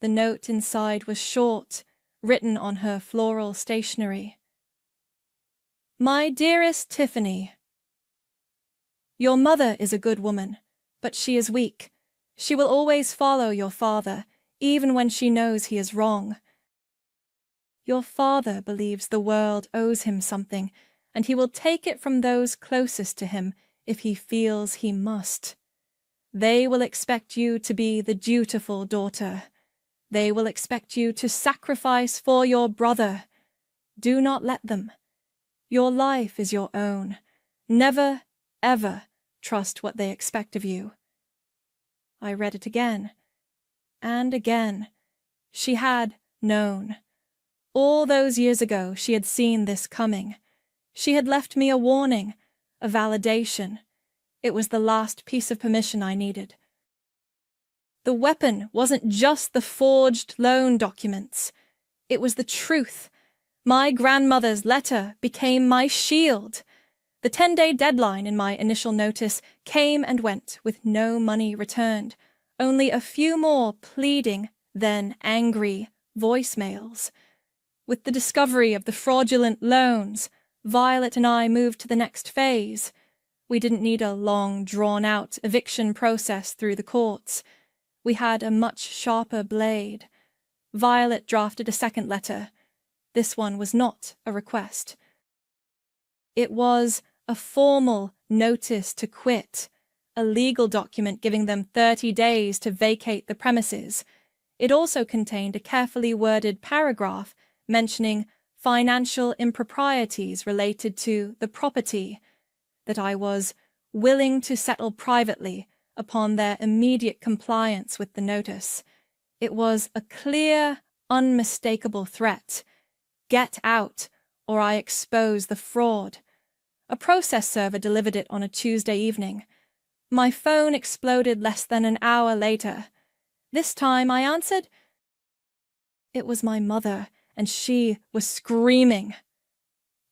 The note inside was short, written on her floral stationery. My dearest Tiffany, your mother is a good woman, but she is weak. She will always follow your father, even when she knows he is wrong. Your father believes the world owes him something, and he will take it from those closest to him if he feels he must. They will expect you to be the dutiful daughter. They will expect you to sacrifice for your brother. Do not let them. Your life is your own. Never, ever trust what they expect of you. I read it again, and again. She had known. All those years ago she had seen this coming. She had left me a warning, a validation. It was the last piece of permission I needed. The weapon wasn't just the forged loan documents. It was the truth. My grandmother's letter became my shield. The 10-day deadline in my initial notice came and went with no money returned, only a few more pleading, then angry voicemails. With the discovery of the fraudulent loans, Violet and I moved to the next phase. We didn't need a long, drawn-out eviction process through the courts. We had a much sharper blade. Violet drafted a second letter. This one was not a request. It was a formal notice to quit, a legal document giving them 30 days to vacate the premises. It also contained a carefully worded paragraph mentioning financial improprieties related to the property, that I was willing to settle privately upon their immediate compliance with the notice. It was a clear, unmistakable threat. Get out, or I expose the fraud. A process server delivered it on a Tuesday evening. My phone exploded less than an hour later. This time I answered. It was my mother, and she was screaming.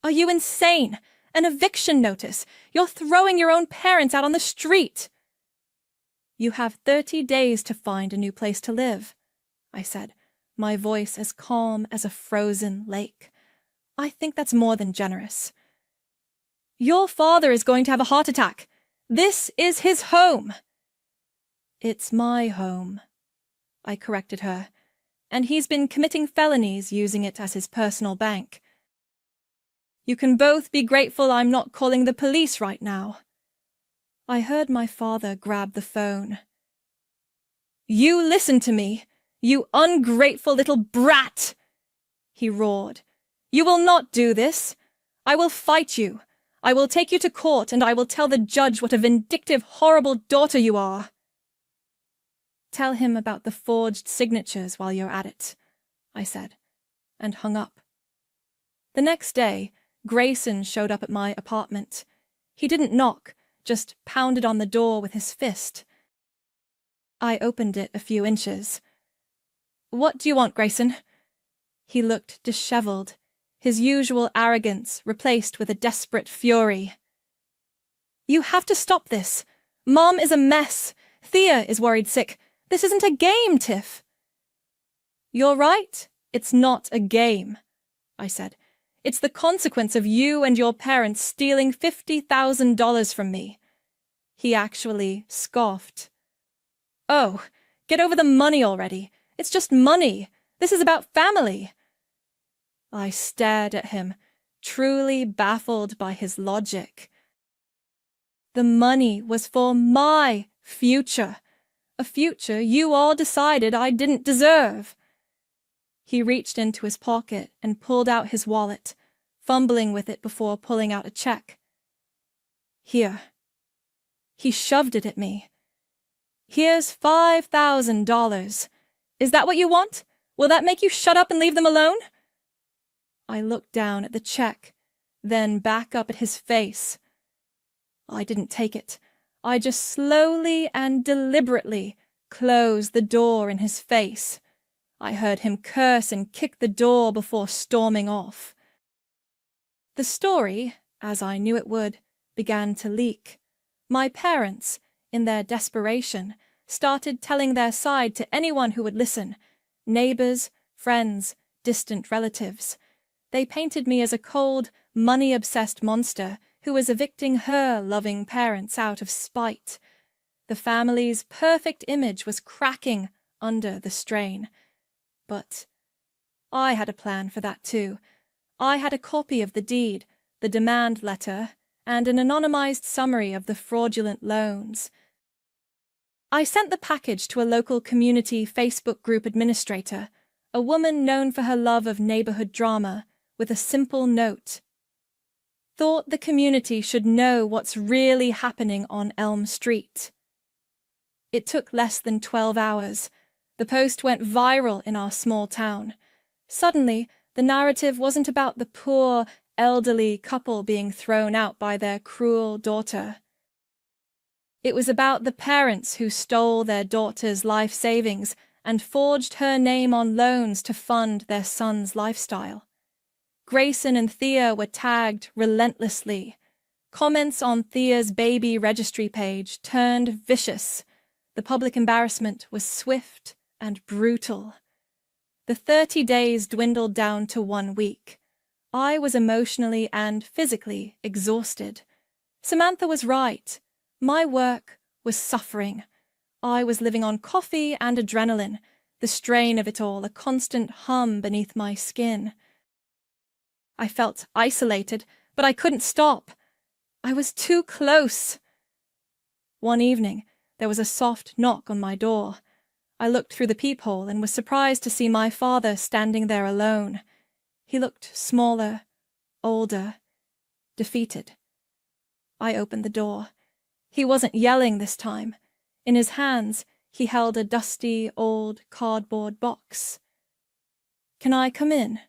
Are you insane? An eviction notice! You're throwing your own parents out on the street! You have 30 days to find a new place to live, I said, my voice as calm as a frozen lake. I think that's more than generous. Your father is going to have a heart attack. This is his home. It's my home, I corrected her, and he's been committing felonies using it as his personal bank. You can both be grateful I'm not calling the police right now. I heard my father grab the phone. You listen to me, you ungrateful little brat! He roared. You will not do this. I will fight you. I will take you to court, and I will tell the judge what a vindictive, horrible daughter you are. Tell him about the forged signatures while you're at it, I said, and hung up. The next day, Grayson showed up at my apartment. He didn't knock, just pounded on the door with his fist. I opened it a few inches. What do you want, Grayson? He looked disheveled, his usual arrogance replaced with a desperate fury. You have to stop this. Mom is a mess. Thea is worried sick. This isn't a game, Tiff. You're right. It's not a game, I said. It's the consequence of you and your parents stealing $50,000 from me. He actually scoffed. Oh, get over the money already. It's just money. This is about family. I stared at him, truly baffled by his logic. The money was for my future, a future you all decided I didn't deserve. He reached into his pocket and pulled out his wallet, fumbling with it before pulling out a check. Here. He shoved it at me. Here's $5,000. Is that what you want? Will that make you shut up and leave them alone? I looked down at the check, then back up at his face. I didn't take it. I just slowly and deliberately closed the door in his face. I heard him curse and kick the door before storming off. The story, as I knew it would, began to leak. My parents, in their desperation, started telling their side to anyone who would listen. Neighbors, friends, distant relatives. They painted me as a cold, money-obsessed monster who was evicting her loving parents out of spite. The family's perfect image was cracking under the strain. But I had a plan for that too. I had a copy of the deed, the demand letter, and an anonymized summary of the fraudulent loans. I sent the package to a local community Facebook group administrator, a woman known for her love of neighborhood drama, with a simple note. Thought the community should know what's really happening on Elm Street. It took less than 12 hours. The post went viral in our small town. Suddenly, the narrative wasn't about the poor, elderly couple being thrown out by their cruel daughter. It was about the parents who stole their daughter's life savings and forged her name on loans to fund their son's lifestyle. Grayson and Thea were tagged relentlessly. Comments on Thea's baby registry page turned vicious. The public embarrassment was swift and brutal. The 30 days dwindled down to 1 week. I was emotionally and physically exhausted. Samantha was right. My work was suffering. I was living on coffee and adrenaline, the strain of it all a constant hum beneath my skin. I felt isolated, but I couldn't stop. I was too close. One evening, there was a soft knock on my door. I looked through the peephole and was surprised to see my father standing there alone. He looked smaller, older, defeated. I opened the door. He wasn't yelling this time. In his hands, he held a dusty, old cardboard box. "Can I come in?"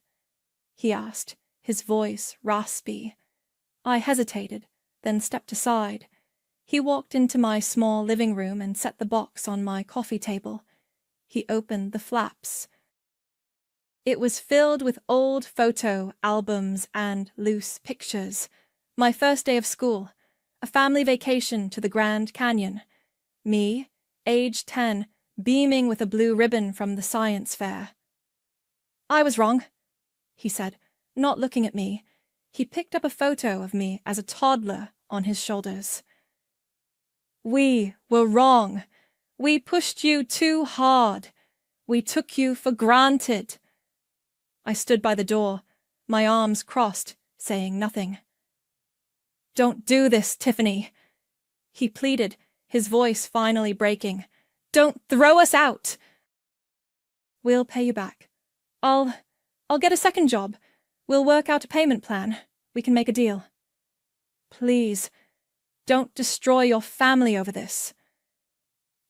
he asked, his voice raspy. I hesitated, then stepped aside. He walked into my small living room and set the box on my coffee table. He opened the flaps. It was filled with old photo albums and loose pictures. My first day of school, a family vacation to the Grand Canyon. Me, age 10, beaming with a blue ribbon from the science fair. "I was wrong," he said, not looking at me. He picked up a photo of me as a toddler on his shoulders. "We were wrong. We pushed you too hard. We took you for granted." I stood by the door, my arms crossed, saying nothing. "Don't do this, Tiffany," he pleaded, his voice finally breaking. "Don't throw us out." "We'll pay you back. I'll get a second job. We'll work out a payment plan. We can make a deal. Please, don't destroy your family over this."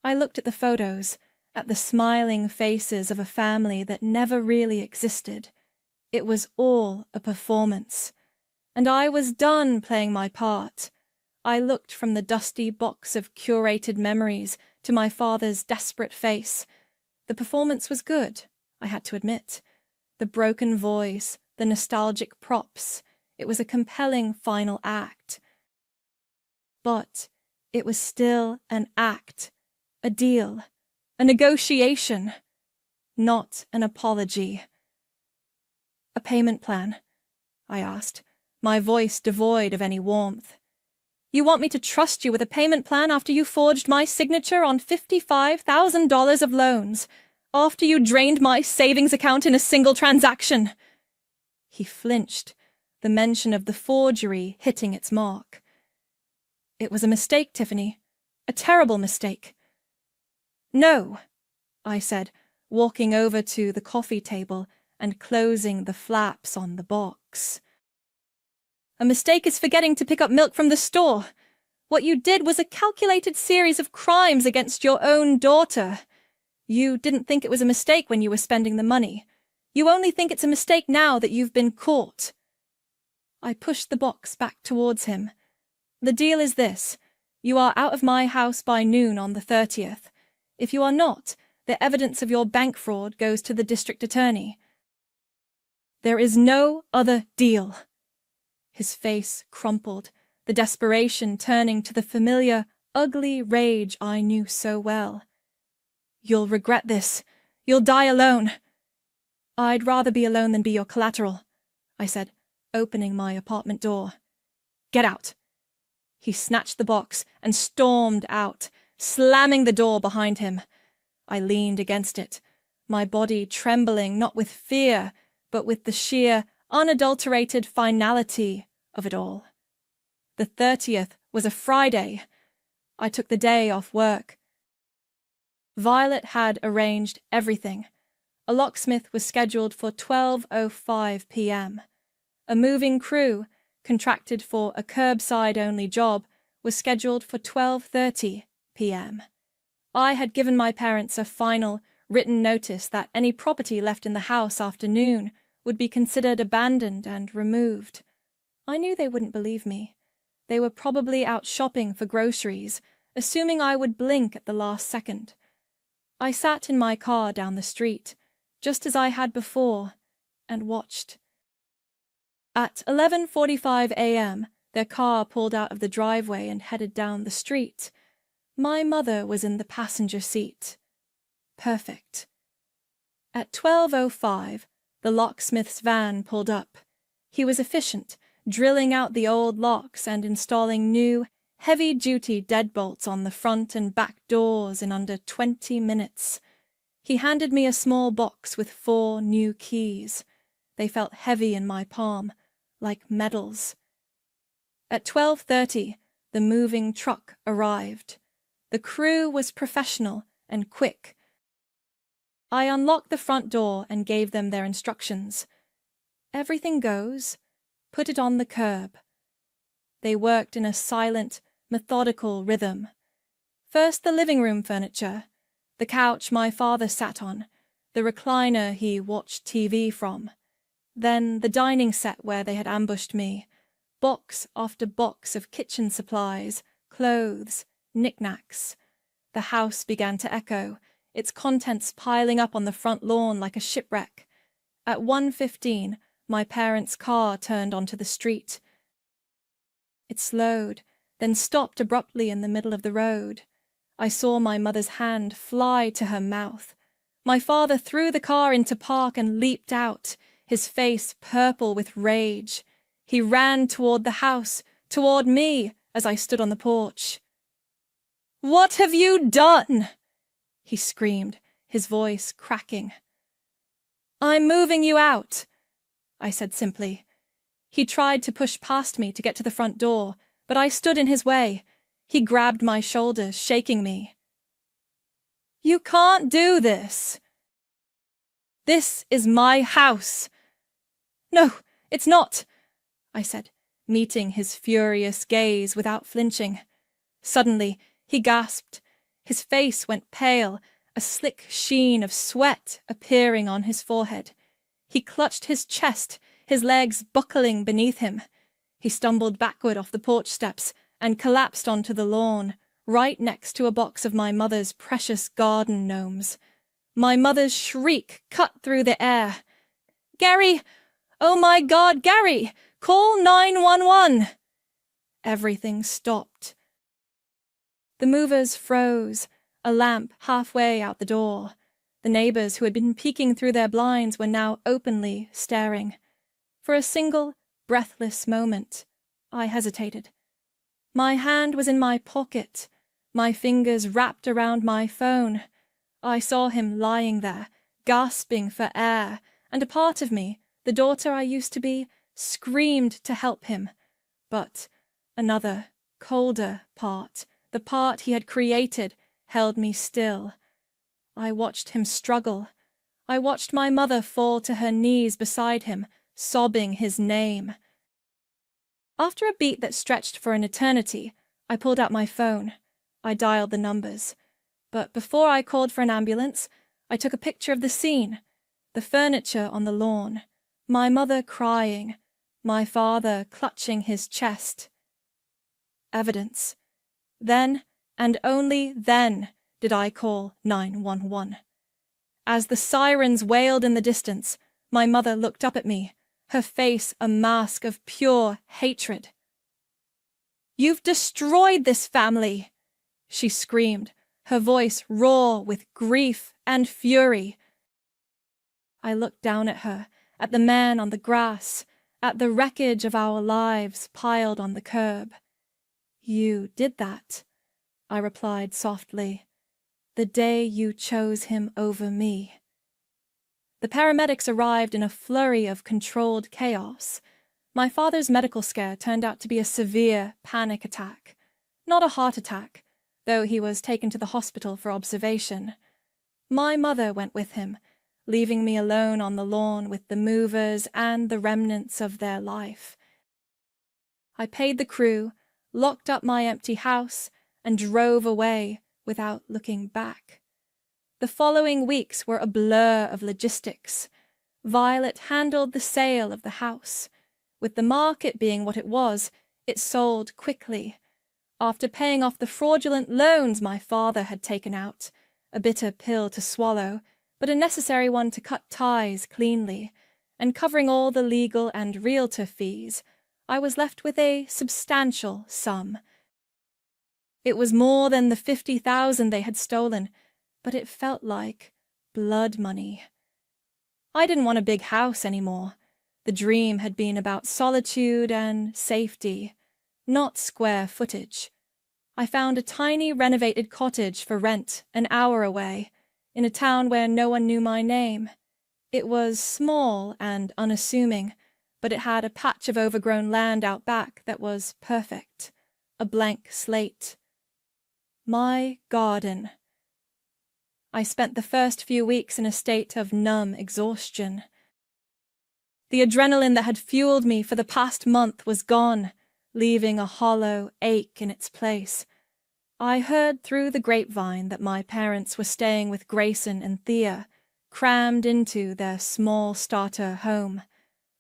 I looked at the photos, at the smiling faces of a family that never really existed. It was all a performance. And I was done playing my part. I looked from the dusty box of curated memories to my father's desperate face. The performance was good, I had to admit. The broken voice, the nostalgic props. It was a compelling final act. But it was still an act, a deal, a negotiation, not an apology. "A payment plan?" I asked, my voice devoid of any warmth. "You want me to trust you with a payment plan after you forged my signature on $55,000 of loans, after you drained my savings account in a single transaction?" He flinched, the mention of the forgery hitting its mark. "It was a mistake, Tiffany. A terrible mistake." "No," I said, walking over to the coffee table and closing the flaps on the box. "A mistake is forgetting to pick up milk from the store. What you did was a calculated series of crimes against your own daughter. You didn't think it was a mistake when you were spending the money. You only think it's a mistake now that you've been caught." I pushed the box back towards him. "The deal is this. You are out of my house by noon on the 30th. If you are not, the evidence of your bank fraud goes to the district attorney. There is no other deal." His face crumpled, the desperation turning to the familiar, ugly rage I knew so well. "You'll regret this. You'll die alone." "I'd rather be alone than be your collateral," I said, opening my apartment door. "Get out." He snatched the box and stormed out, slamming the door behind him. I leaned against it, my body trembling not with fear, but with the sheer, unadulterated finality of it all. The 30th was a Friday. I took the day off work. Violet had arranged everything. A locksmith was scheduled for 12:05 p.m. A moving crew, contracted for a curbside-only job, was scheduled for 12:30 p.m. I had given my parents a final, written notice that any property left in the house after noon would be considered abandoned and removed. I knew they wouldn't believe me. They were probably out shopping for groceries, assuming I would blink at the last second. I sat in my car down the street, just as I had before, and watched. At 11:45 a.m., their car pulled out of the driveway and headed down the street. My mother was in the passenger seat. Perfect. At 12:05, the locksmith's van pulled up. He was efficient, drilling out the old locks and installing new, heavy-duty deadbolts on the front and back doors in under 20 minutes. He handed me a small box with 4 new keys. They felt heavy in my palm, like medals. At 12:30, the moving truck arrived. The crew was professional and quick. I unlocked the front door and gave them their instructions. "Everything goes. Put it on the curb." They worked in a silent, methodical rhythm. First the living room furniture, the couch my father sat on, the recliner he watched TV from. Then the dining set where they had ambushed me, box after box of kitchen supplies, clothes, knickknacks. The house began to echo, its contents piling up on the front lawn like a shipwreck. At 1:15, my parents' car turned onto the street. It slowed, then stopped abruptly in the middle of the road. I saw my mother's hand fly to her mouth. My father threw the car into park and leaped out, his face purple with rage. He ran toward the house, toward me, as I stood on the porch. "What have you done?" he screamed, his voice cracking. "I'm moving you out," I said simply. He tried to push past me to get to the front door, but I stood in his way. He grabbed my shoulders, shaking me. "You can't do this. This is my house." "No, it's not," I said, meeting his furious gaze without flinching. Suddenly, he gasped. His face went pale, a slick sheen of sweat appearing on his forehead. He clutched his chest, his legs buckling beneath him. He stumbled backward off the porch steps and collapsed onto the lawn, right next to a box of my mother's precious garden gnomes. My mother's shriek cut through the air. "Gary! Oh my God, Gary! Call 911! Everything stopped. The movers froze, a lamp halfway out the door. The neighbors who had been peeking through their blinds were now openly staring. For a single, breathless moment, I hesitated. My hand was in my pocket, my fingers wrapped around my phone. I saw him lying there, gasping for air, and a part of me, the daughter I used to be, screamed to help him. But another, colder part, the part he had created, held me still. I watched him struggle. I watched my mother fall to her knees beside him, sobbing his name. After a beat that stretched for an eternity, I pulled out my phone. I dialed the numbers. But before I called for an ambulance, I took a picture of the scene. The furniture on the lawn, my mother crying, my father clutching his chest. Evidence. Then, and only then, did I call 911. As the sirens wailed in the distance, my mother looked up at me, her face a mask of pure hatred. "You've destroyed this family," she screamed, her voice raw with grief and fury. I looked down at her, at the man on the grass, at the wreckage of our lives piled on the curb. "You did that," I replied softly, "the day you chose him over me." The paramedics arrived in a flurry of controlled chaos. My father's medical scare turned out to be a severe panic attack. Not a heart attack, though he was taken to the hospital for observation. My mother went with him, leaving me alone on the lawn with the movers and the remnants of their life. I paid the crew, locked up my empty house, and drove away without looking back. The following weeks were a blur of logistics. Violet handled the sale of the house. With the market being what it was, it sold quickly. After paying off the fraudulent loans my father had taken out, a bitter pill to swallow, but a necessary one to cut ties cleanly, and covering all the legal and realtor fees, I was left with a substantial sum. It was more than the 50,000 they had stolen, but it felt like blood money. I didn't want a big house anymore. The dream had been about solitude and safety, not square footage. I found a tiny renovated cottage for rent an hour away, in a town where no one knew my name. It was small and unassuming, but it had a patch of overgrown land out back that was perfect, a blank slate. My garden. I spent the first few weeks in a state of numb exhaustion. The adrenaline that had fueled me for the past month was gone, leaving a hollow ache in its place. I heard through the grapevine that my parents were staying with Grayson and Thea, crammed into their small starter home,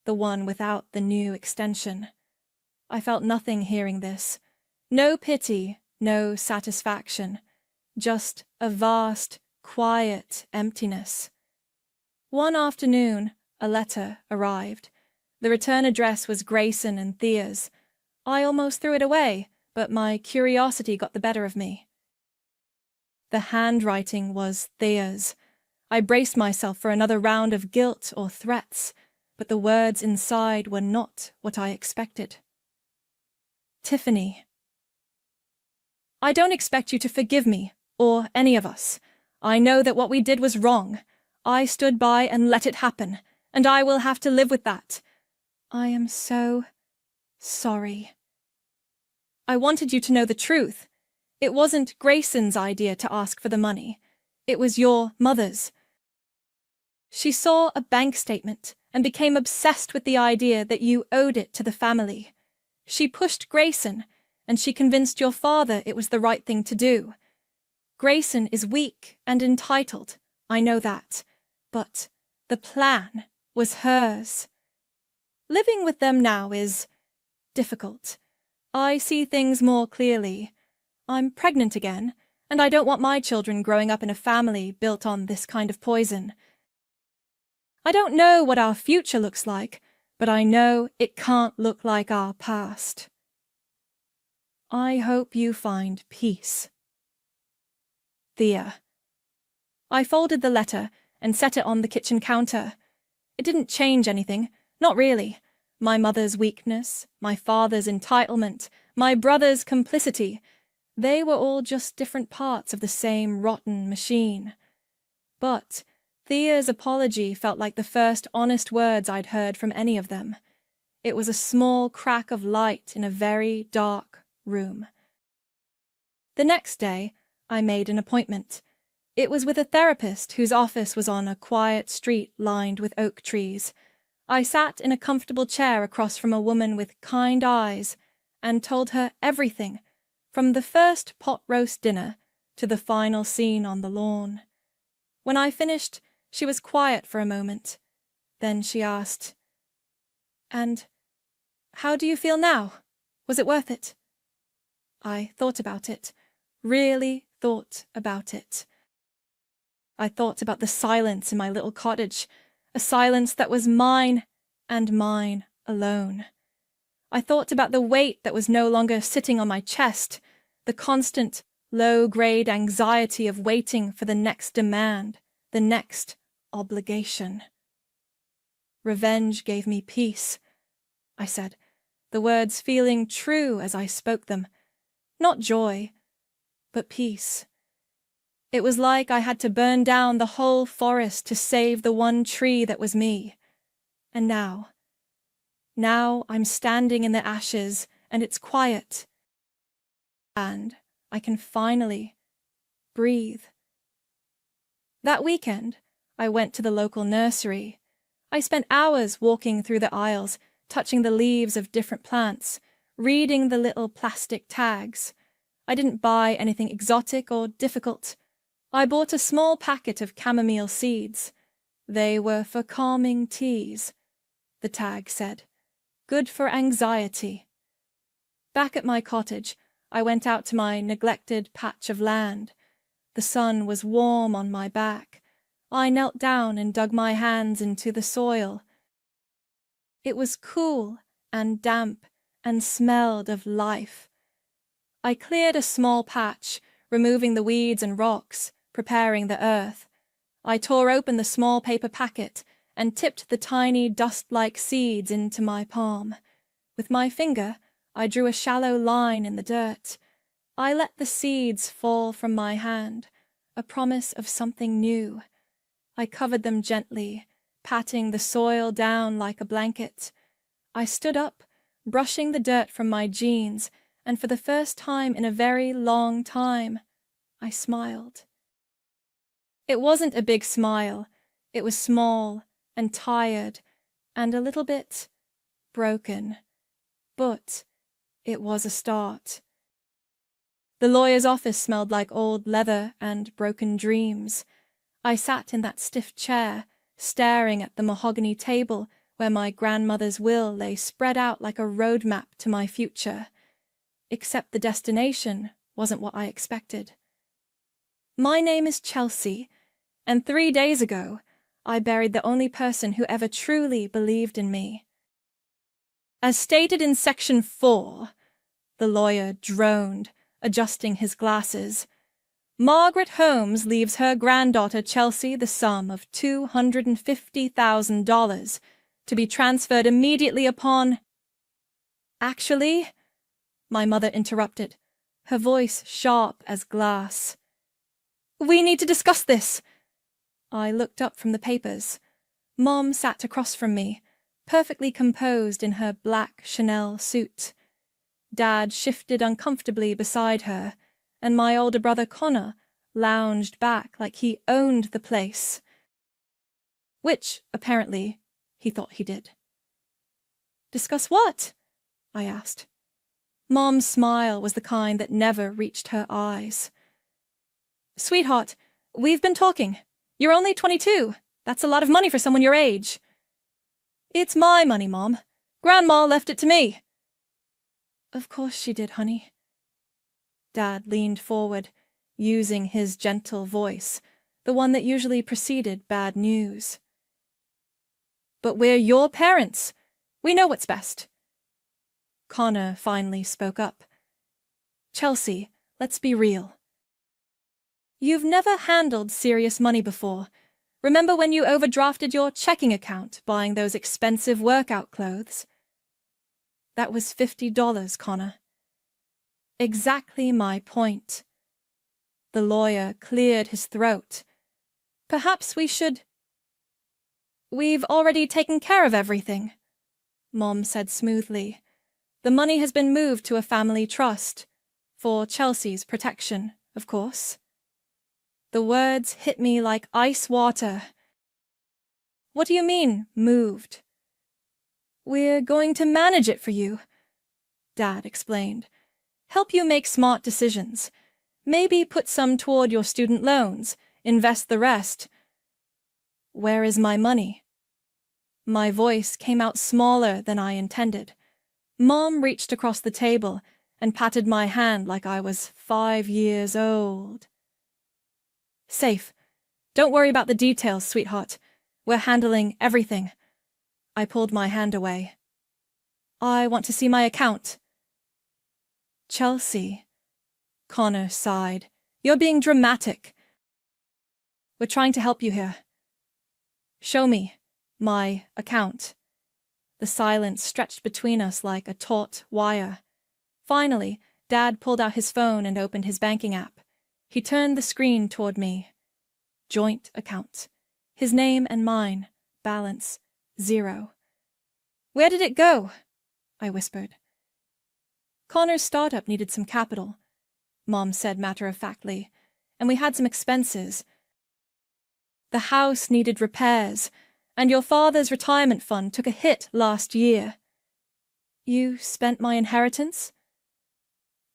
the one without the new extension. I felt nothing hearing this. No pity, no satisfaction, just a vast, quiet emptiness. One afternoon, a letter arrived. The return address was Grayson and Thea's. I almost threw it away, but my curiosity got the better of me. The handwriting was Thea's. I braced myself for another round of guilt or threats, but the words inside were not what I expected. Tiffany. I don't expect you to forgive me, or any of us. I know that what we did was wrong. I stood by and let it happen, and I will have to live with that. I am so sorry. I wanted you to know the truth. It wasn't Grayson's idea to ask for the money. It was your mother's. She saw a bank statement and became obsessed with the idea that you owed it to the family. She pushed Grayson, and she convinced your father it was the right thing to do. Grayson is weak and entitled, I know that, but the plan was hers. Living with them now is difficult. I see things more clearly. I'm pregnant again, and I don't want my children growing up in a family built on this kind of poison. I don't know what our future looks like, but I know it can't look like our past. I hope you find peace. Thea. I folded the letter and set it on the kitchen counter. It didn't change anything, not really. My mother's weakness, my father's entitlement, my brother's complicity, they were all just different parts of the same rotten machine. But Thea's apology felt like the first honest words I'd heard from any of them. It was a small crack of light in a very dark room. The next day, I made an appointment. It was with a therapist whose office was on a quiet street lined with oak trees. I sat in a comfortable chair across from a woman with kind eyes and told her everything, from the first pot roast dinner to the final scene on the lawn. When I finished, she was quiet for a moment. Then she asked, "And how do you feel now? Was it worth it?" I thought about it, really thought about it. I thought about the silence in my little cottage, a silence that was mine and mine alone. I thought about the weight that was no longer sitting on my chest, the constant, low-grade anxiety of waiting for the next demand, the next obligation. Revenge gave me peace, I said, the words feeling true as I spoke them. Not joy, but peace. It was like I had to burn down the whole forest to save the one tree that was me. And now I'm standing in the ashes, and it's quiet. And I can finally breathe. That weekend, I went to the local nursery. I spent hours walking through the aisles, touching the leaves of different plants, reading the little plastic tags. I didn't buy anything exotic or difficult. I bought a small packet of chamomile seeds. They were for calming teas, the tag said. Good for anxiety. Back at my cottage, I went out to my neglected patch of land. The sun was warm on my back. I knelt down and dug my hands into the soil. It was cool and damp and smelled of life. I cleared a small patch, removing the weeds and rocks, preparing the earth. I tore open the small paper packet and tipped the tiny dust-like seeds into my palm. With my finger, I drew a shallow line in the dirt. I let the seeds fall from my hand, a promise of something new. I covered them gently, patting the soil down like a blanket. I stood up, brushing the dirt from my jeans, and for the first time in a very long time, I smiled. It wasn't a big smile. It was small and tired and a little bit broken. But it was a start. The lawyer's office smelled like old leather and broken dreams. I sat in that stiff chair, staring at the mahogany table where my grandmother's will lay spread out like a road map to my future. Except the destination wasn't what I expected. My name is Chelsea, and 3 days ago, I buried the only person who ever truly believed in me. As stated in Section 4, the lawyer droned, adjusting his glasses, Margaret Holmes leaves her granddaughter Chelsea the sum of $250,000 to be transferred immediately upon— Actually, my mother interrupted, her voice sharp as glass. We need to discuss this. I looked up from the papers. Mom sat across from me, perfectly composed in her black Chanel suit. Dad shifted uncomfortably beside her, and my older brother Connor lounged back like he owned the place. Which, apparently, he thought he did. Discuss what? I asked. Mom's smile was the kind that never reached her eyes. Sweetheart, we've been talking. You're only 22. That's a lot of money for someone your age. It's my money, Mom. Grandma left it to me. Of course she did, honey. Dad leaned forward, using his gentle voice, the one that usually preceded bad news. But we're your parents. We know what's best. Connor finally spoke up. Chelsea, let's be real. You've never handled serious money before. Remember when you overdrafted your checking account buying those expensive workout clothes? That was $50, Connor. Exactly my point. The lawyer cleared his throat. Perhaps we should— We've already taken care of everything, Mom said smoothly. The money has been moved to a family trust. For Chelsea's protection, of course. The words hit me like ice water. What do you mean, moved? We're going to manage it for you, Dad explained. Help you make smart decisions. Maybe put some toward your student loans, invest the rest. Where is my money? My voice came out smaller than I intended. Mom reached across the table and patted my hand like I was 5 years old. Safe. Don't worry about the details, sweetheart. We're handling everything. I pulled my hand away. I want to see my account. Chelsea. Connor sighed. You're being dramatic. We're trying to help you here. Show me my account. The silence stretched between us like a taut wire. Finally, Dad pulled out his phone and opened his banking app. He turned the screen toward me. Joint account. His name and mine. Balance 0. Where did it go? I whispered. Connor's startup needed some capital, Mom said matter-of-factly, and we had some expenses. The house needed repairs, and your father's retirement fund took a hit last year. You spent my inheritance?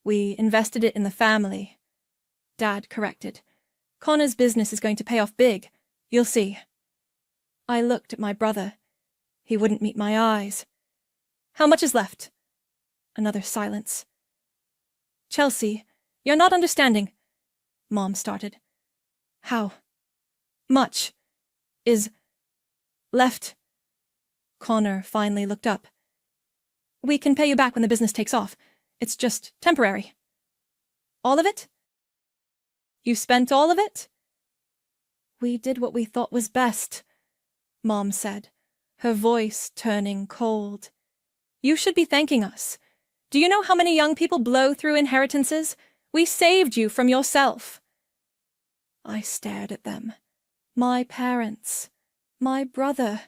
We invested it in the family, Dad corrected. Connor's business is going to pay off big. You'll see. I looked at my brother. He wouldn't meet my eyes. How much is left? Another silence. Chelsea, you're not understanding, Mom started. How much is left? Connor finally looked up. We can pay you back when the business takes off. It's just temporary. All of it? You spent all of it? We did what we thought was best, Mom said, her voice turning cold. You should be thanking us. Do you know how many young people blow through inheritances? We saved you from yourself. I stared at them. My parents. My brother.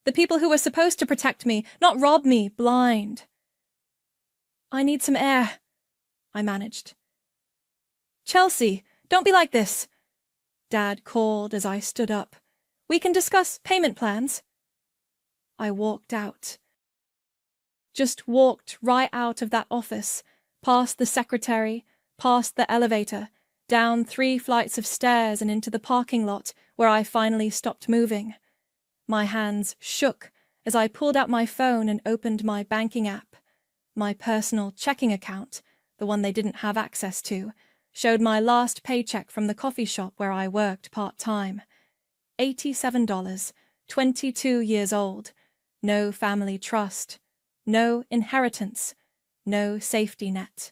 The people who were supposed to protect me, not rob me blind. I need some air, I managed. Chelsea, don't be like this, Dad called as I stood up. We can discuss payment plans. I walked out. Just walked right out of that office, past the secretary, past the elevator, down 3 flights of stairs and into the parking lot where I finally stopped moving. My hands shook as I pulled out my phone and opened my banking app. My personal checking account, the one they didn't have access to, showed my last paycheck from the coffee shop where I worked part-time. $87, 22 years old, no family trust, no inheritance, no safety net.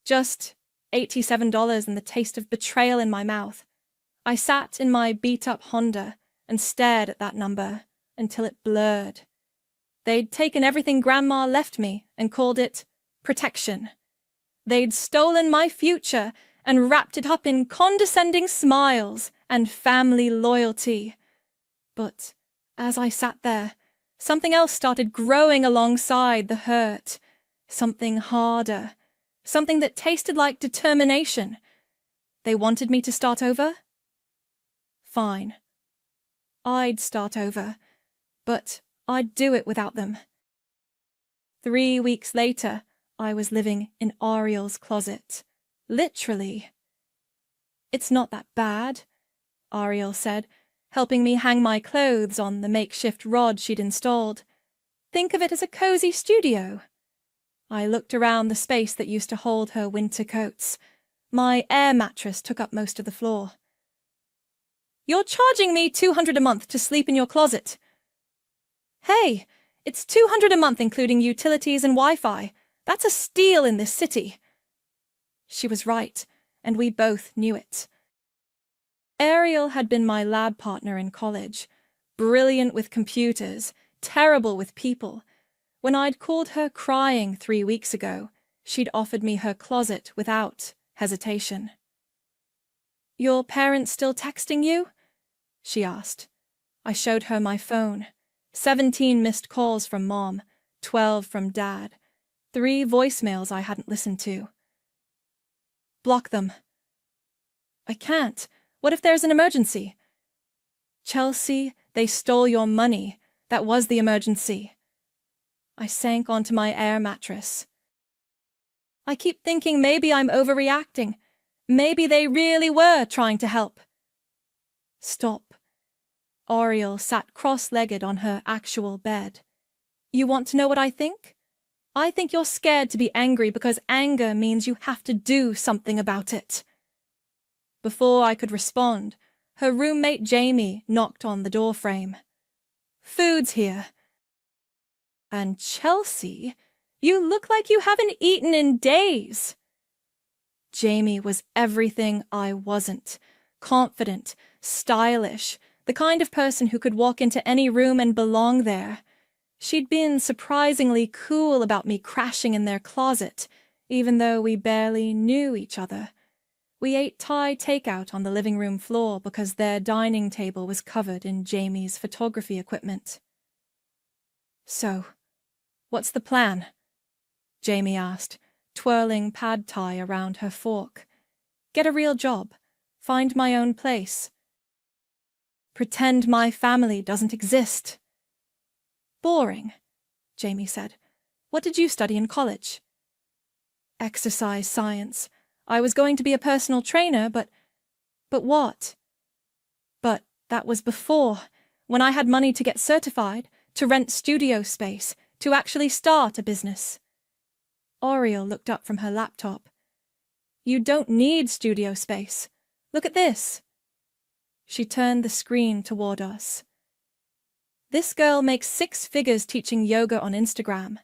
Just $87 and the taste of betrayal in my mouth. I sat in my beat-up Honda and stared at that number until it blurred. They'd taken everything Grandma left me and called it protection. They'd stolen my future and wrapped it up in condescending smiles and family loyalty. But as I sat there, something else started growing alongside the hurt. Something harder. Something that tasted like determination. They wanted me to start over? Fine. I'd start over, but I'd do it without them. 3 weeks later, I was living in Ariel's closet. Literally. It's not that bad, Ariel said, helping me hang my clothes on the makeshift rod she'd installed. Think of it as a cozy studio. I looked around the space that used to hold her winter coats. My air mattress took up most of the floor. You're charging me $200 a month to sleep in your closet. Hey, it's $200 a month including utilities and Wi-Fi. That's a steal in this city. She was right, and we both knew it. Ariel had been my lab partner in college, brilliant with computers, terrible with people. When I'd called her crying 3 weeks ago, she'd offered me her closet without hesitation. Your parents still texting you? She asked. I showed her my phone. 17 missed calls from Mom, 12 from Dad, 3 voicemails I hadn't listened to. Block them. I can't. What if there's an emergency? Chelsea, they stole your money. That was the emergency. I sank onto my air mattress. I keep thinking maybe I'm overreacting. Maybe they really were trying to help. Stop. Ariel sat cross-legged on her actual bed. You want to know what I think? I think you're scared to be angry because anger means you have to do something about it. Before I could respond, her roommate Jamie knocked on the doorframe. Food's here. And Chelsea, you look like you haven't eaten in days. Jamie was everything I wasn't. Confident, stylish, the kind of person who could walk into any room and belong there. She'd been surprisingly cool about me crashing in their closet, even though we barely knew each other. We ate Thai takeout on the living room floor because their dining table was covered in Jamie's photography equipment. So, what's the plan? Jamie asked, twirling pad thai around her fork. Get a real job. Find my own place. Pretend my family doesn't exist. Boring, Jamie said. What did you study in college? Exercise science. I was going to be a personal trainer, but what? But that was before, when I had money to get certified, to rent studio space, to actually start a business. Oriel looked up from her laptop. You don't need studio space. Look at this. She turned the screen toward us. This girl makes 6 figures teaching yoga on Instagram.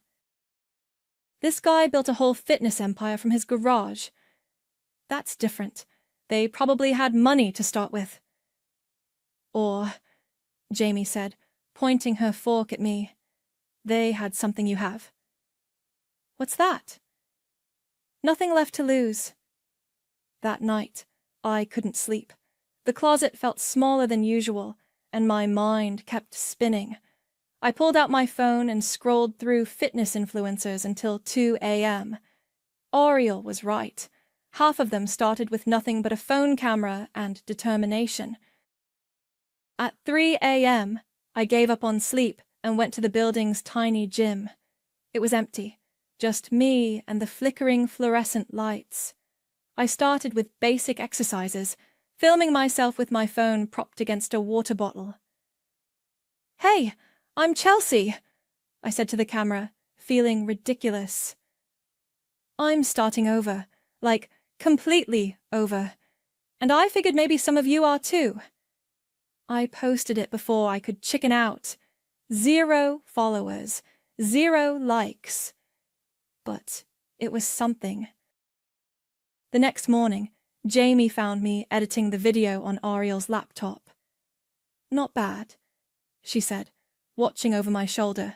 This guy built a whole fitness empire from his garage. That's different. They probably had money to start with. Or, Jamie said, pointing her fork at me, they had something you have. What's that? Nothing left to lose. That night, I couldn't sleep. The closet felt smaller than usual, and my mind kept spinning. I pulled out my phone and scrolled through fitness influencers until 2 a.m. Oriel was right. Half of them started with nothing but a phone camera and determination. At 3 a.m., I gave up on sleep and went to the building's tiny gym. It was empty, just me and the flickering fluorescent lights. I started with basic exercises, filming myself with my phone propped against a water bottle. Hey, I'm Chelsea, I said to the camera, feeling ridiculous. I'm starting over, like completely over, and I figured maybe some of you are too. I posted it before I could chicken out. 0 followers, 0 likes. But it was something. The next morning, Jamie found me editing the video on Ariel's laptop. Not bad, she said, watching over my shoulder.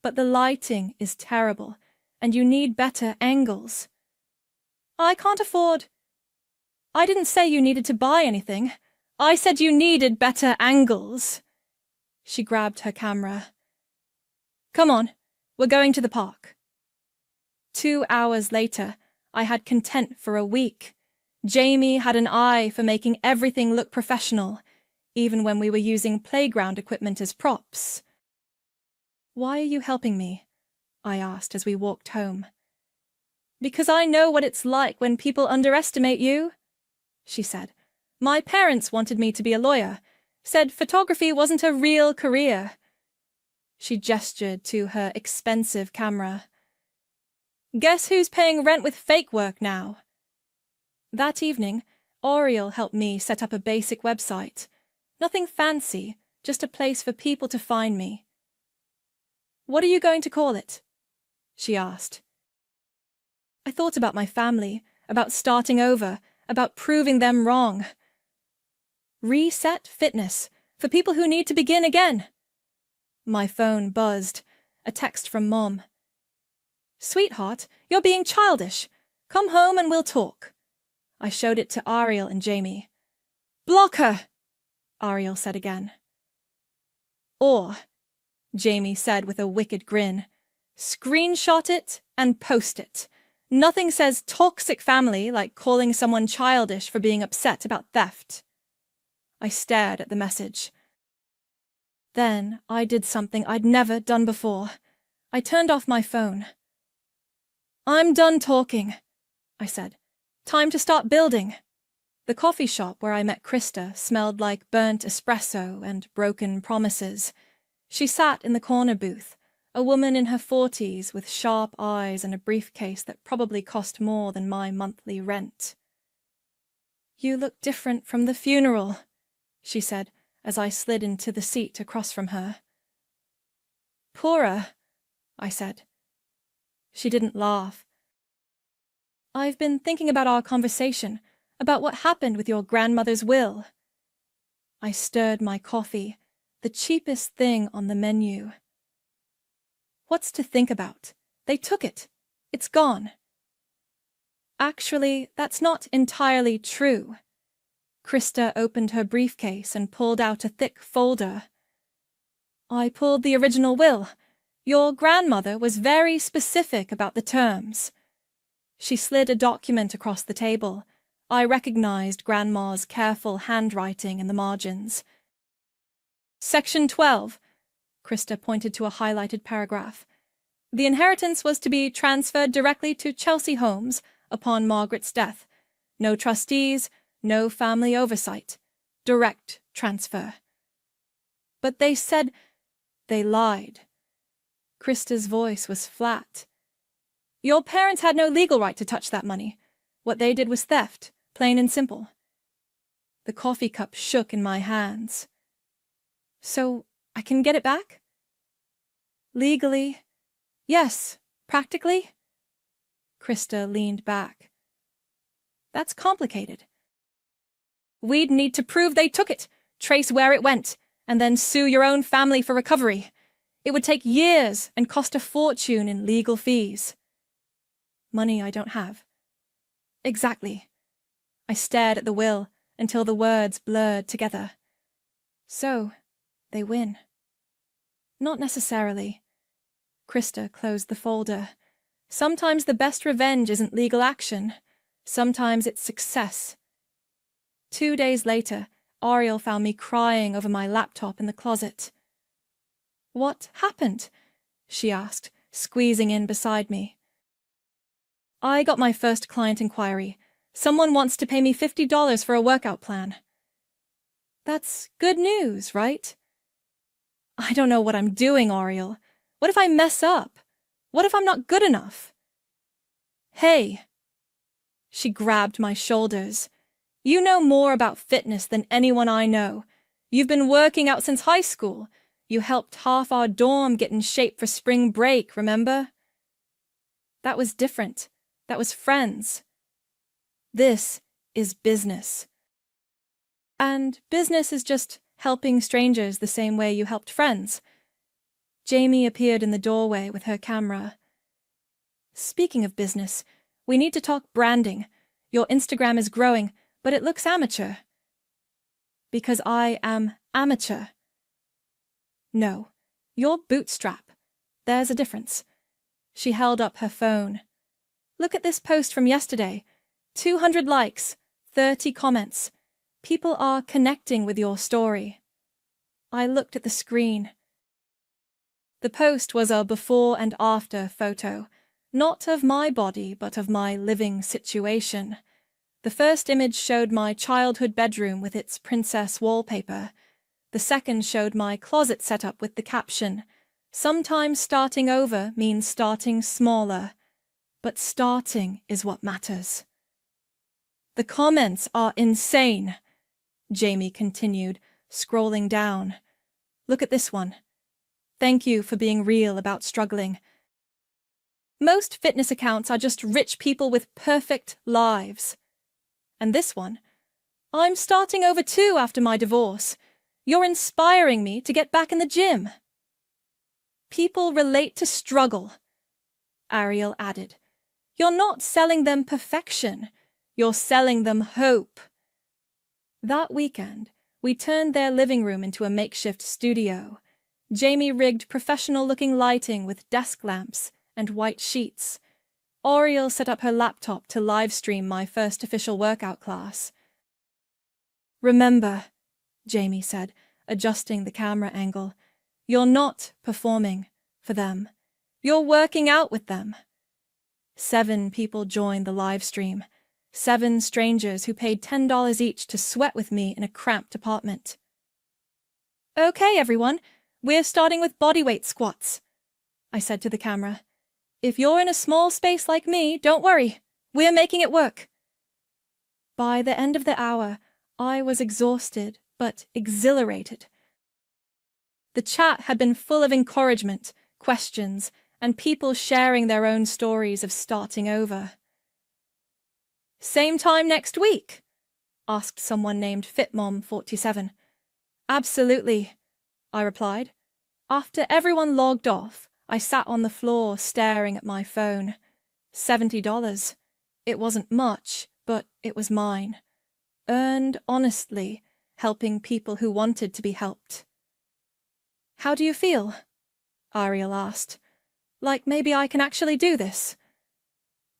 But the lighting is terrible, and you need better angles. I can't afford. I didn't say you needed to buy anything. I said you needed better angles. She grabbed her camera. Come on, we're going to the park. 2 hours later, I had content for a week. Jamie had an eye for making everything look professional, even when we were using playground equipment as props. Why are you helping me? I asked as we walked home. Because I know what it's like when people underestimate you, she said. My parents wanted me to be a lawyer, said photography wasn't a real career. She gestured to her expensive camera. Guess who's paying rent with fake work now? That evening, Oriel helped me set up a basic website. Nothing fancy, just a place for people to find me. What are you going to call it? She asked. I thought about my family, about starting over, about proving them wrong. Reset Fitness, for people who need to begin again. My phone buzzed, a text from Mom. Sweetheart, you're being childish. Come home and we'll talk. I showed it to Ariel and Jamie. Block her, Ariel said again. Or, Jamie said with a wicked grin, screenshot it and post it. Nothing says toxic family like calling someone childish for being upset about theft. I stared at the message. Then I did something I'd never done before. I turned off my phone. I'm done talking, I said. Time to start building. The coffee shop where I met Krista smelled like burnt espresso and broken promises. She sat in the corner booth, a woman in her 40s with sharp eyes and a briefcase that probably cost more than my monthly rent. You look different from the funeral, she said as I slid into the seat across from her. Poorer, I said. She didn't laugh. I've been thinking about our conversation, about what happened with your grandmother's will. I stirred my coffee, the cheapest thing on the menu. What's to think about? They took it. It's gone. Actually, that's not entirely true. Krista opened her briefcase and pulled out a thick folder. I pulled the original will. Your grandmother was very specific about the terms. She slid a document across the table. I recognized Grandma's careful handwriting in the margins. Section 12. Krista pointed to a highlighted paragraph. The inheritance was to be transferred directly to Chelsea Holmes upon Margaret's death. No trustees, no family oversight. Direct transfer. But they said they lied. Krista's voice was flat. Your parents had no legal right to touch that money. What they did was theft, plain and simple. The coffee cup shook in my hands. So I can get it back? Legally, yes. Practically? Krista leaned back. That's complicated. We'd need to prove they took it, trace where it went, and then sue your own family for recovery. It would take years and cost a fortune in legal fees. Money I don't have. Exactly. I stared at the will until the words blurred together. So, they win. Not necessarily. Krista closed the folder. Sometimes the best revenge isn't legal action. Sometimes it's success. 2 days later, Ariel found me crying over my laptop in the closet. What happened? She asked, squeezing in beside me. I got my first client inquiry. Someone wants to pay me $50 for a workout plan. That's good news, right? I don't know what I'm doing, Ariel. What if I mess up? What if I'm not good enough? Hey. She grabbed my shoulders. You know more about fitness than anyone I know. You've been working out since high school. You helped half our dorm get in shape for spring break, remember? That was different. That was friends. This is business. And business is just helping strangers the same way you helped friends. Jamie appeared in the doorway with her camera. Speaking of business, we need to talk branding. Your Instagram is growing, but it looks amateur. Because I am amateur. No, you're bootstrap. There's a difference. She held up her phone. Look at this post from yesterday. 200 likes, 30 comments. People are connecting with your story. I looked at the screen. The post was a before and after photo, not of my body, but of my living situation. The first image showed my childhood bedroom with its princess wallpaper. The second showed my closet setup with the caption, "Sometimes starting over means starting smaller, but starting is what matters." The comments are insane, Jamie continued, scrolling down. Look at this one. Thank you for being real about struggling. Most fitness accounts are just rich people with perfect lives. And this one, I'm starting over too after my divorce. You're inspiring me to get back in the gym. People relate to struggle, Ariel added. You're not selling them perfection. You're selling them hope. That weekend, we turned their living room into a makeshift studio. Jamie rigged professional-looking lighting with desk lamps and white sheets. Ariel set up her laptop to live-stream my first official workout class. Remember, Jamie said, adjusting the camera angle, you're not performing for them. You're working out with them. 7 people joined the live stream. 7 strangers who paid $10 each to sweat with me in a cramped apartment. Okay, everyone, we're starting with bodyweight squats, I said to the camera. If you're in a small space like me, don't worry. We're making it work. By the end of the hour, I was exhausted but exhilarated. The chat had been full of encouragement, questions, and people sharing their own stories of starting over. "Same time next week?" asked someone named FitMom47. "Absolutely," I replied. After everyone logged off, I sat on the floor staring at my phone. $70. It wasn't much, but it was mine. Earned honestly, helping people who wanted to be helped. "How do you feel?" Ariel asked. "Like maybe I can actually do this?"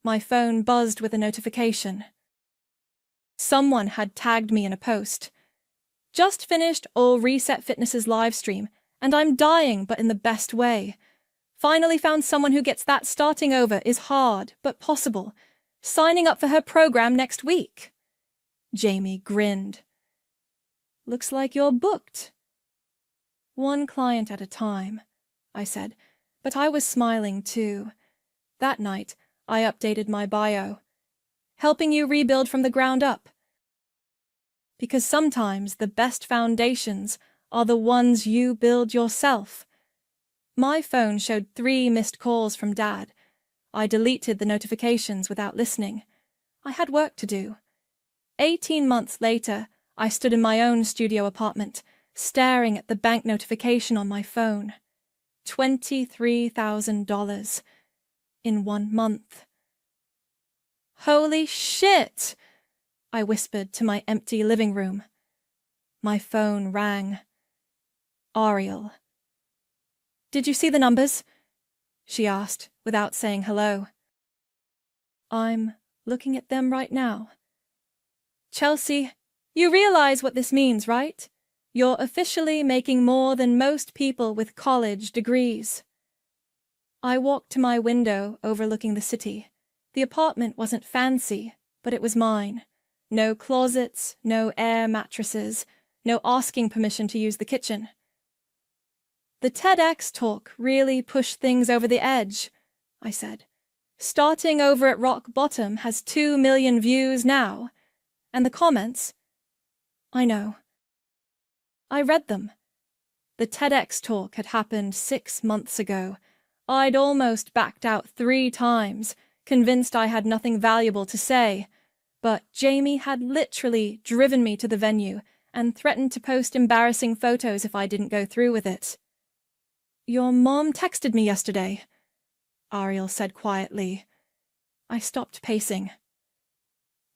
My phone buzzed with a notification. Someone had tagged me in a post. "Just finished All Reset Fitness's live stream, and I'm dying, but in the best way. Finally found someone who gets that starting over is hard, but possible. Signing up for her program next week." Jamie grinned. "Looks like you're booked." "One client at a time," I said, but I was smiling too. That night, I updated my bio. "Helping you rebuild from the ground up." Because sometimes the best foundations are the ones you build yourself. My phone showed 3 missed calls from Dad. I deleted the notifications without listening. I had work to do. 18 months later, I stood in my own studio apartment, staring at the bank notification on my phone. $23,000 in 1 month. "Holy shit!" I whispered to my empty living room. My phone rang. Ariel. "Did you see the numbers?" she asked, without saying hello. "I'm looking at them right now." "Chelsea, you realize what this means, right? You're officially making more than most people with college degrees." I walked to my window overlooking the city. The apartment wasn't fancy, but it was mine. No closets, no air mattresses, no asking permission to use the kitchen. "The TEDx talk really pushed things over the edge," I said. "Starting over at rock bottom has 2 million views now. And the comments—" "I know." I read them. The TEDx talk had happened 6 months ago. I'd almost backed out 3 times, convinced I had nothing valuable to say. But Jamie had literally driven me to the venue and threatened to post embarrassing photos if I didn't go through with it. "Your mom texted me yesterday," Ariel said quietly. I stopped pacing.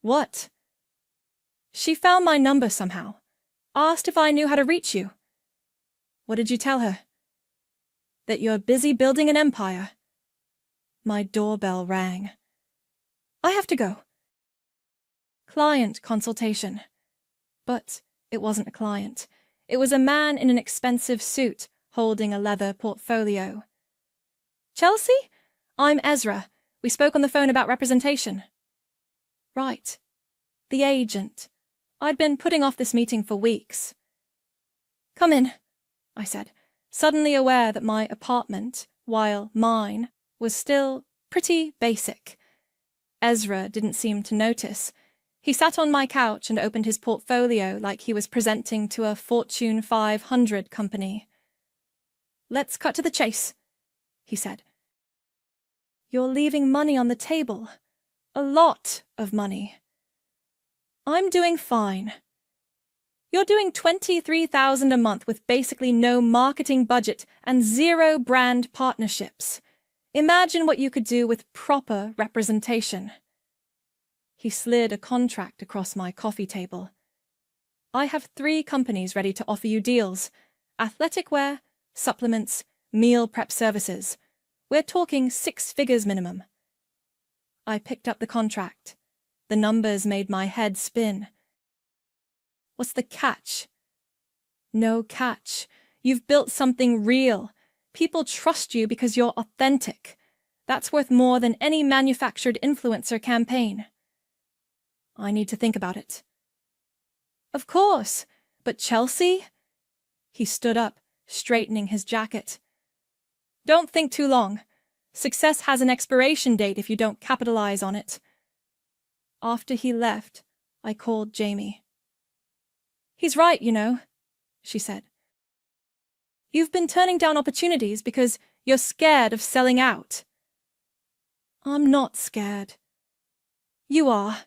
"What?" "She found my number somehow. Asked if I knew how to reach you." "What did you tell her?" "That you're busy building an empire." My doorbell rang. "I have to go." Client consultation. But it wasn't a client. It was a man in an expensive suit holding a leather portfolio. "Chelsea? I'm Ezra. We spoke on the phone about representation." "Right. The agent. I'd been putting off this meeting for weeks." "Come in," I said, suddenly aware that my apartment, while mine, was still pretty basic. Ezra didn't seem to notice. He sat on my couch and opened his portfolio like he was presenting to a Fortune 500 company. "Let's cut to the chase," he said. "You're leaving money on the table. A lot of money." "I'm doing fine." "You're doing $23,000 a month with basically no marketing budget and 0 brand partnerships. Imagine what you could do with proper representation." He slid a contract across my coffee table. "I have 3 companies ready to offer you deals: athletic wear, supplements, meal prep services. We're talking 6 figures minimum." I picked up the contract. The numbers made my head spin. "What's the catch?" "No catch. You've built something real. People trust you because you're authentic. That's worth more than any manufactured influencer campaign." "I need to think about it." "Of course, but Chelsea?" He stood up, straightening his jacket. "Don't think too long. Success has an expiration date if you don't capitalize on it." After he left, I called Jamie. "He's right, you know," she said. "You've been turning down opportunities because You're scared of selling out. I'm not scared. You are.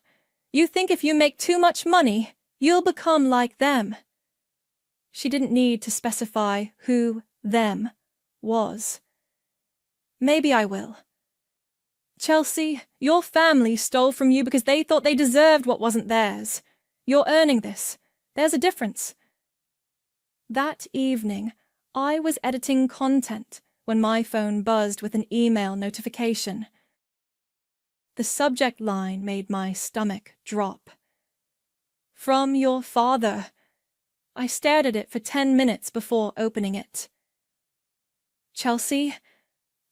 You think if you make too much money, you'll become like them. She didn't need to specify who them was. Maybe I will. Chelsea, your family stole from you because they thought they deserved what wasn't theirs. You're earning this. There's a difference. That evening, I was editing content when my phone buzzed with an email notification. The subject line made my stomach drop. From your father. I stared at it for 10 minutes before opening it. Chelsea,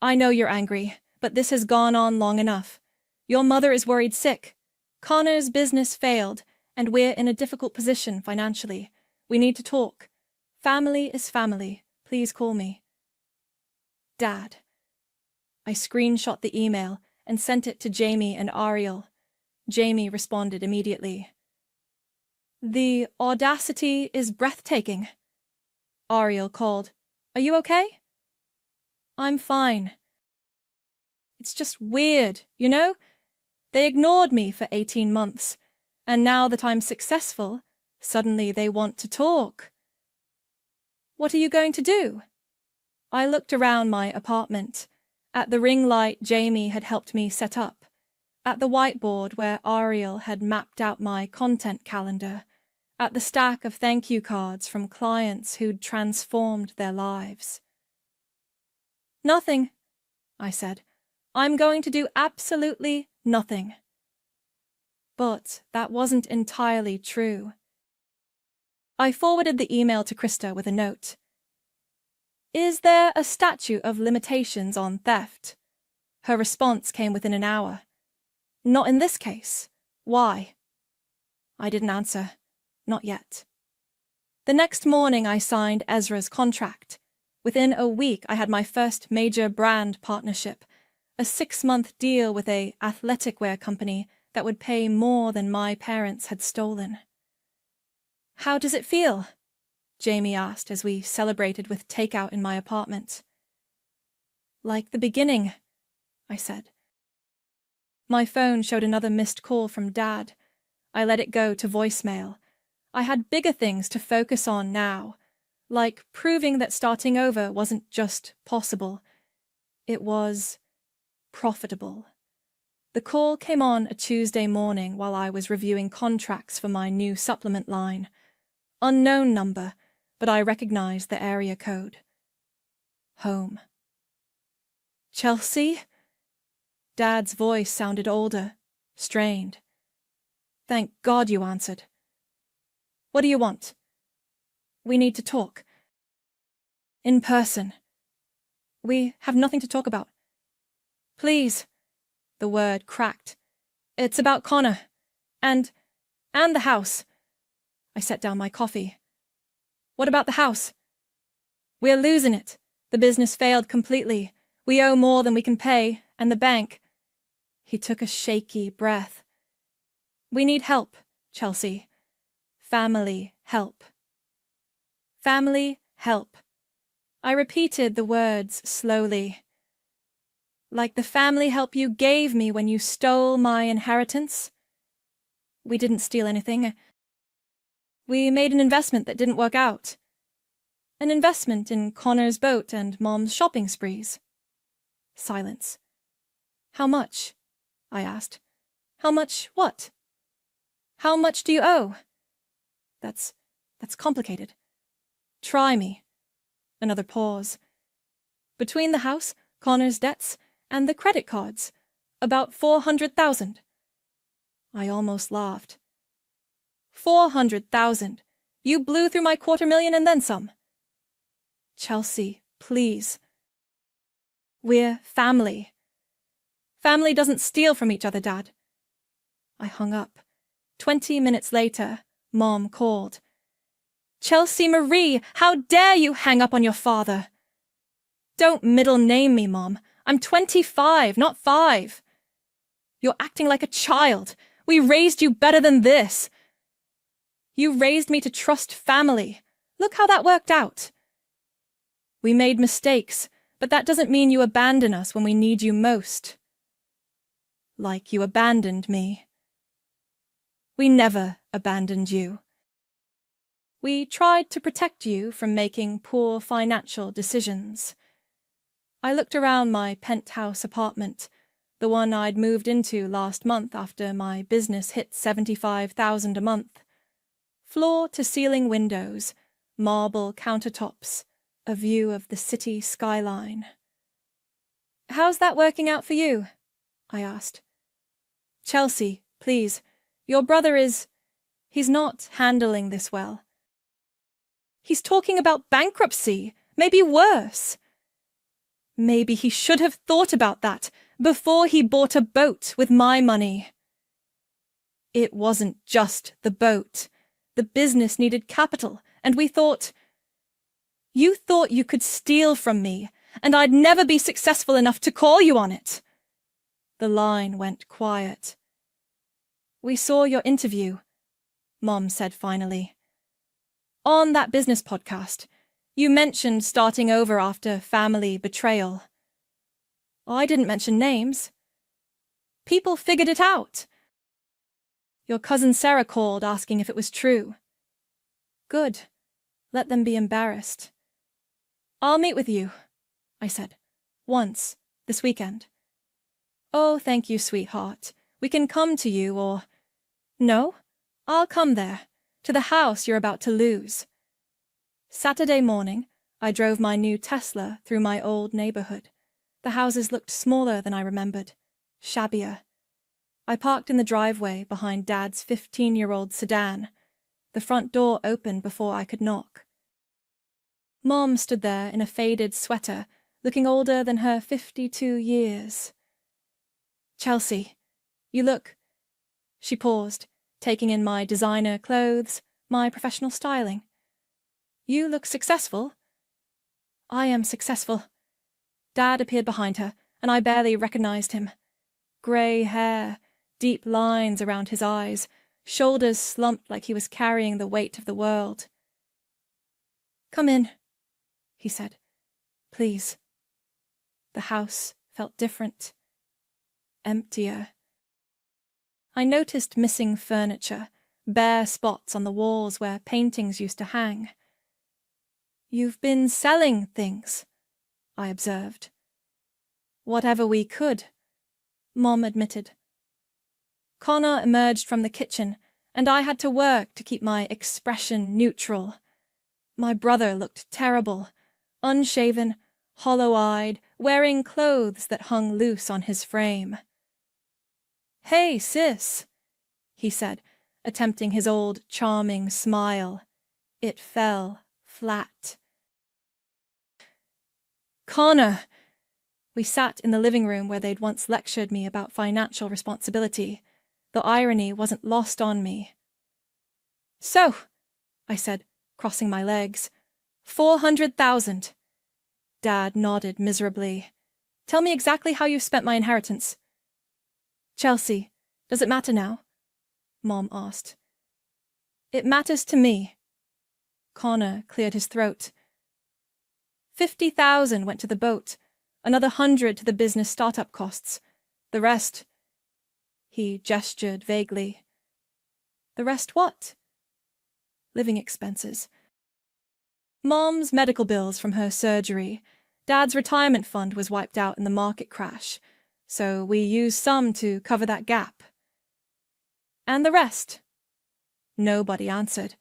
I know you're angry, but this has gone on long enough. Your mother is worried sick. Connor's business failed, and we're in a difficult position financially. We need to talk. Family is family. Please call me. Dad. I screenshot the email and sent it to Jamie and Ariel. Jamie responded immediately. The audacity is breathtaking. Ariel called. Are you okay? I'm fine. It's just weird, you know? They ignored me for 18 months, and now that I'm successful, suddenly they want to talk. What are you going to do? I looked around my apartment, at the ring light Jamie had helped me set up, at the whiteboard where Ariel had mapped out my content calendar, at the stack of thank you cards from clients who'd transformed their lives. Nothing, I said. I'm going to do absolutely nothing. But that wasn't entirely true. I forwarded the email to Krista with a note. Is there a statute of limitations on theft? Her response came within an hour. Not in this case. Why? I didn't answer. Not yet. The next morning I signed Ezra's contract. Within a week I had my first major brand partnership, a 6-month deal with an athletic wear company that would pay more than my parents had stolen. How does it feel? Jamie asked as we celebrated with takeout in my apartment. Like the beginning, I said. My phone showed another missed call from Dad. I let it go to voicemail. I had bigger things to focus on now, like proving that starting over wasn't just possible. It was profitable. The call came on a Tuesday morning while I was reviewing contracts for my new supplement line. Unknown number, but I recognized the area code. Home. Chelsea? Dad's voice sounded older, strained. Thank God you answered. What do you want? We need to talk. In person. We have nothing to talk about. Please. The word cracked. It's about Connor. And the house. I set down my coffee. What about the house? We're losing it. The business failed completely. We owe more than we can pay, and the bank. He took a shaky breath. We need help, Chelsea. Family help. Family help. I repeated the words slowly. Like the family help you gave me when you stole my inheritance? We didn't steal anything. We made an investment that didn't work out. An investment in Connor's boat and Mom's shopping sprees. Silence. How much? I asked. How much what? How much do you owe? That's complicated. Try me. Another pause. Between the house, Connor's debts, and the credit cards, about 400,000. I almost laughed. 400,000. You blew through my 250,000 and then some. Chelsea, please. We're family. Family doesn't steal from each other, Dad. I hung up. 20 minutes later, Mom called. Chelsea Marie, how dare you hang up on your father? Don't middle name me, Mom. I'm 25, not 5. You're acting like a child. We raised you better than this. You raised me to trust family. Look how that worked out. We made mistakes, but that doesn't mean you abandon us when we need you most. Like you abandoned me. We never abandoned you. We tried to protect you from making poor financial decisions. I looked around my penthouse apartment, the one I'd moved into last month after my business hit $75,000 a month. Floor-to-ceiling windows, marble countertops, a view of the city skyline. "How's that working out for you?" I asked. "Chelsea, please, your brother he's not handling this well. He's talking about bankruptcy, maybe worse. Maybe he should have thought about that before he bought a boat with my money." "It wasn't just the boat. The business needed capital, and we thought—" "You thought you could steal from me, and I'd never be successful enough to call you on it." The line went quiet. "We saw your interview," Mom said finally. "On that business podcast, you mentioned starting over after family betrayal." "I didn't mention names." "People figured it out. Your cousin Sarah called asking if it was true." "Good. Let them be embarrassed." "I'll meet with you," I said. "Once, this weekend." "Oh, thank you, sweetheart. We can come to you or—" "No, I'll come there, to the house you're about to lose." Saturday morning, I drove my new Tesla through my old neighborhood. The houses looked smaller than I remembered, shabbier. I parked in the driveway behind Dad's 15-year-old sedan. The front door opened before I could knock. Mom stood there in a faded sweater, looking older than her 52 years. "Chelsea, you look—" She paused, taking in my designer clothes, my professional styling. "You look successful." "I am successful." Dad appeared behind her, and I barely recognized him. Grey hair, deep lines around his eyes, shoulders slumped like he was carrying the weight of the world. "Come in," he said. "Please." The house felt different. Emptier. I noticed missing furniture, bare spots on the walls where paintings used to hang. "You've been selling things," I observed. "Whatever we could," Mom admitted. Connor emerged from the kitchen, and I had to work to keep my expression neutral. My brother looked terrible, unshaven, hollow-eyed, wearing clothes that hung loose on his frame. "Hey, sis," he said, attempting his old, charming smile. It fell flat. "Connor!" We sat in the living room where they'd once lectured me about financial responsibility. The irony wasn't lost on me. "So," I said, crossing my legs, 400,000. Dad nodded miserably. "Tell me exactly how you spent my inheritance." "Chelsea, does it matter now?" Mom asked. "It matters to me." Connor cleared his throat. 50,000 went to the boat, another 100 to the business startup costs. The rest— He gestured vaguely. "The rest what?" "Living expenses. Mom's medical bills from her surgery. Dad's retirement fund was wiped out in the market crash, so we used some to cover that gap." "And the rest?" Nobody answered.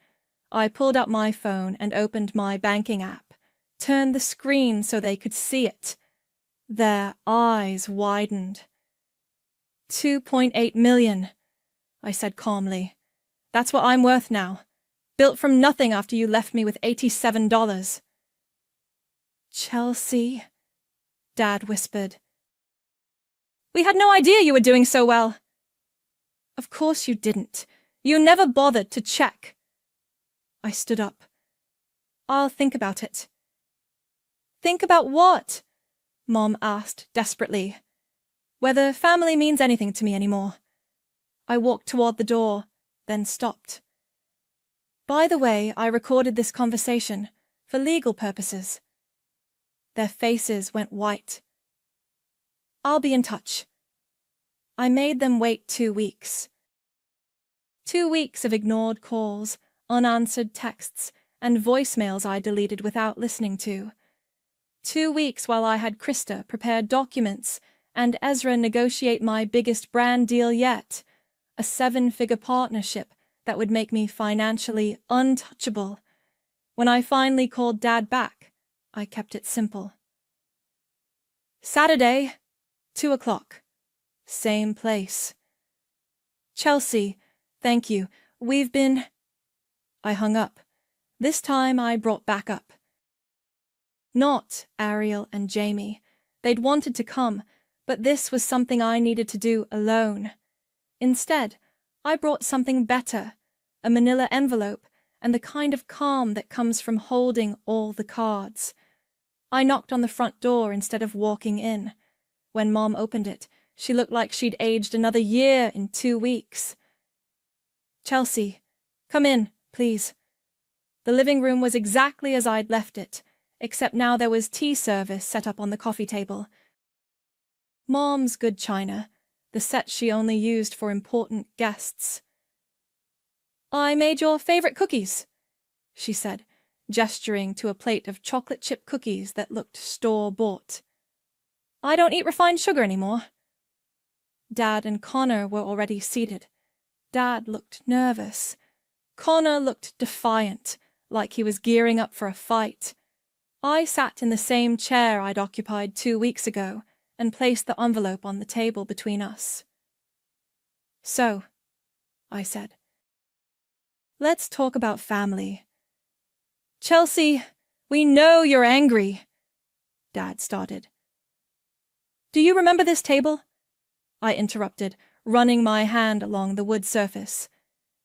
I pulled out my phone and opened my banking app, turned the screen so they could see it. Their eyes widened. 2.8 million, I said calmly. "That's what I'm worth now. Built from nothing after you left me with $87. "Chelsea," Dad whispered. "We had no idea you were doing so well." "Of course you didn't. You never bothered to check." I stood up. "I'll think about it." "Think about what?" Mom asked desperately. "Whether family means anything to me anymore." I walked toward the door, then stopped. "By the way, I recorded this conversation, for legal purposes." Their faces went white. "I'll be in touch." I made them wait 2 weeks. 2 weeks of ignored calls, unanswered texts, and voicemails I deleted without listening to. 2 weeks while I had Krista prepare documents and Ezra negotiate my biggest brand deal yet, a 7-figure partnership that would make me financially untouchable. When I finally called Dad back, I kept it simple. "Saturday, 2 o'clock. Same place." "Chelsea, thank you. We've been—" I hung up. This time I brought back up. Not Ariel and Jamie. They'd wanted to come, but this was something I needed to do alone. Instead, I brought something better, a manila envelope, and the kind of calm that comes from holding all the cards. I knocked on the front door instead of walking in. When Mom opened it, she looked like she'd aged another year in 2 weeks. "Chelsea, come in, please." The living room was exactly as I'd left it, except now there was tea service set up on the coffee table. Mom's good china, the set she only used for important guests. "I made your favorite cookies," she said, gesturing to a plate of chocolate chip cookies that looked store-bought. "I don't eat refined sugar anymore." Dad and Connor were already seated. Dad looked nervous. Connor looked defiant, like he was gearing up for a fight. I sat in the same chair I'd occupied 2 weeks ago and placed the envelope on the table between us. "So," I said, "let's talk about family." "Chelsea, we know you're angry," Dad started. "Do you remember this table?" I interrupted, running my hand along the wood surface.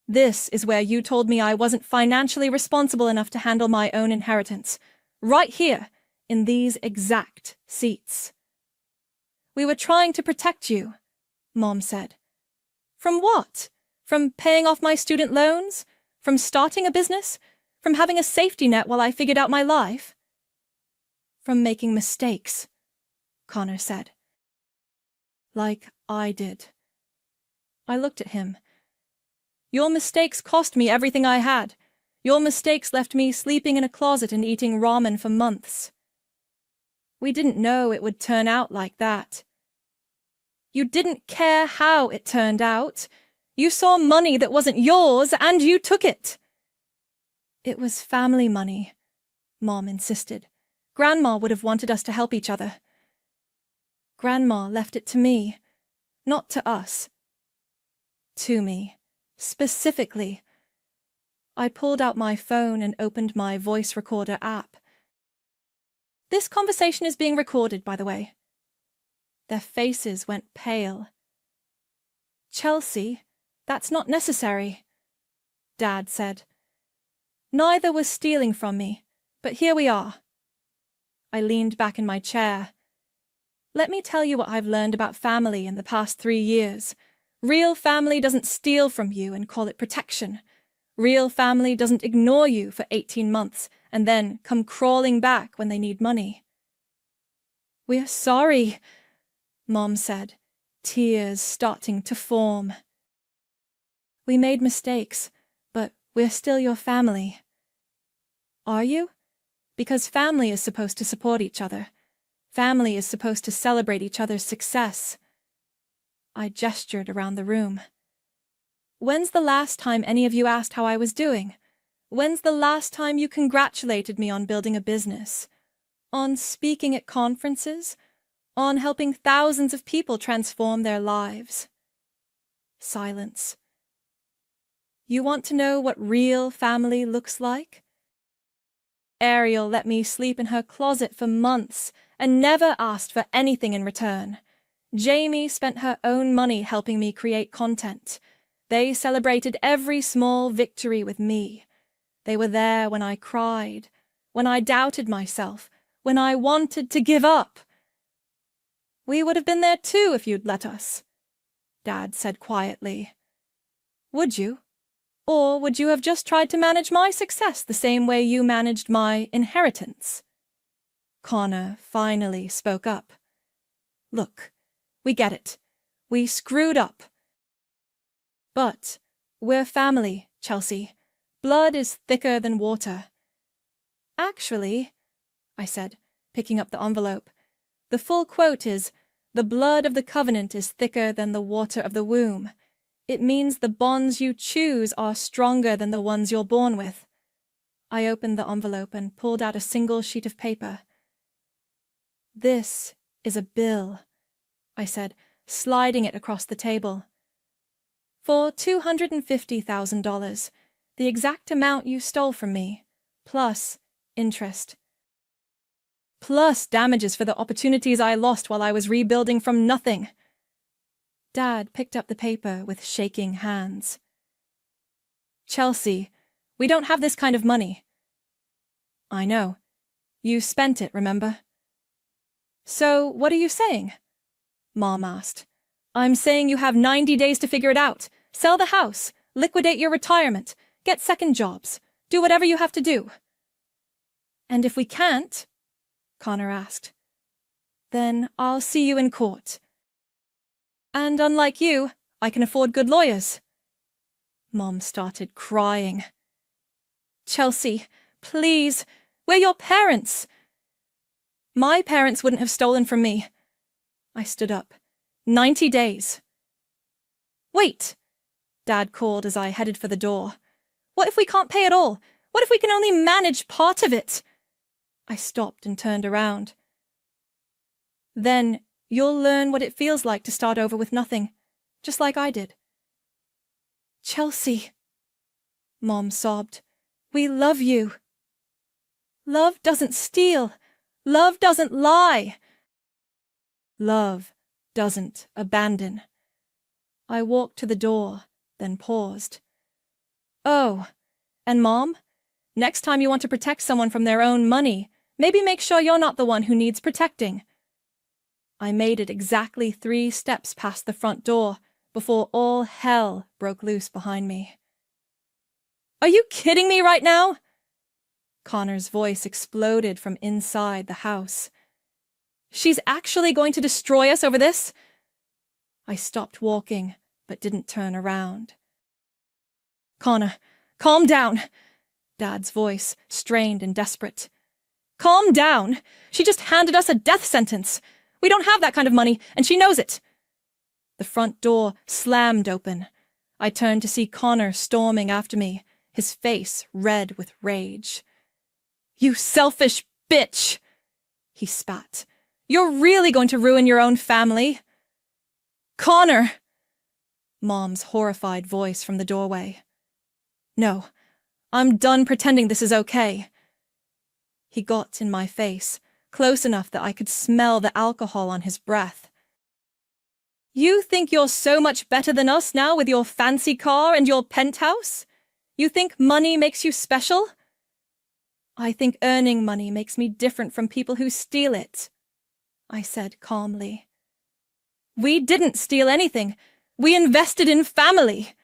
"This is where you told me I wasn't financially responsible enough to handle my own inheritance. Right here, in these exact seats." "We were trying to protect you," Mom said. "From what? From paying off my student loans? From starting a business? From having a safety net while I figured out my life?" "From making mistakes," Connor said. "Like I did." I looked at him. "Your mistakes cost me everything I had. Your mistakes left me sleeping in a closet and eating ramen for months." "We didn't know it would turn out like that." "You didn't care how it turned out. You saw money that wasn't yours and you took it." "It was family money," Mom insisted. "Grandma would have wanted us to help each other." "Grandma left it to me, not to us." "To me, specifically." I pulled out my phone and opened my voice recorder app. "This conversation is being recorded, by the way." Their faces went pale. "Chelsea, that's not necessary," Dad said. "Neither was stealing from me, but here we are." I leaned back in my chair. "Let me tell you what I've learned about family in the past 3 years. Real family doesn't steal from you and call it protection. Real family doesn't ignore you for 18 months and then come crawling back when they need money." "We're sorry," Mom said, tears starting to form. "We made mistakes, but we're still your family." "Are you? Because family is supposed to support each other. Family is supposed to celebrate each other's success." I gestured around the room. "When's the last time any of you asked how I was doing? When's the last time you congratulated me on building a business? On speaking at conferences? On helping thousands of people transform their lives?" Silence. "You want to know what real family looks like?" Ariel let me sleep in her closet for months and never asked for anything in return. Jamie spent her own money helping me create content. They celebrated every small victory with me. They were there when I cried, when I doubted myself, when I wanted to give up. "We would have been there too if you'd let us," Dad said quietly. "Would you? Or would you have just tried to manage my success the same way you managed my inheritance?" Connor finally spoke up. Look, we get it. We screwed up. But we're family, Chelsea. Blood is thicker than water. Actually, I said, picking up the envelope, the full quote is, "The blood of the covenant is thicker than the water of the womb." It means the bonds you choose are stronger than the ones you're born with. I opened the envelope and pulled out a single sheet of paper. This is a bill, I said, sliding it across the table. For $250,000, the exact amount you stole from me, plus interest. Plus damages for the opportunities I lost while I was rebuilding from nothing. Dad picked up the paper with shaking hands. Chelsea, we don't have this kind of money. I know. You spent it, remember? So, what are you saying? Mom asked. I'm saying you have 90 days to figure it out. Sell the house, liquidate your retirement, get second jobs, do whatever you have to do. And if we can't, Connor asked, then I'll see you in court. And unlike you, I can afford good lawyers. Mom started crying. Chelsea, please, we're your parents. My parents wouldn't have stolen from me. I stood up. 90 days. Wait, Dad called as I headed for the door. What if we can't pay at all? What if we can only manage part of it? I stopped and turned around. Then you'll learn what it feels like to start over with nothing, just like I did. Chelsea, Mom sobbed, we love you. Love doesn't steal. Love doesn't lie. Love doesn't abandon. I walked to the door, then paused. Oh, and Mom, next time you want to protect someone from their own money, maybe make sure you're not the one who needs protecting. I made it exactly 3 steps past the front door before all hell broke loose behind me. Are you kidding me right now? Connor's voice exploded from inside the house. She's actually going to destroy us over this? I stopped walking, but didn't turn around. Connor, calm down, Dad's voice, strained and desperate. Calm down. She just handed us a death sentence. We don't have that kind of money, and she knows it. The front door slammed open. I turned to see Connor storming after me, his face red with rage. You selfish bitch, he spat. You're really going to ruin your own family. Connor! Mom's horrified voice from the doorway. No, I'm done pretending this is okay. He got in my face, close enough that I could smell the alcohol on his breath. You think you're so much better than us now with your fancy car and your penthouse? You think money makes you special? I think earning money makes me different from people who steal it, I said calmly. We didn't steal anything. We invested in family.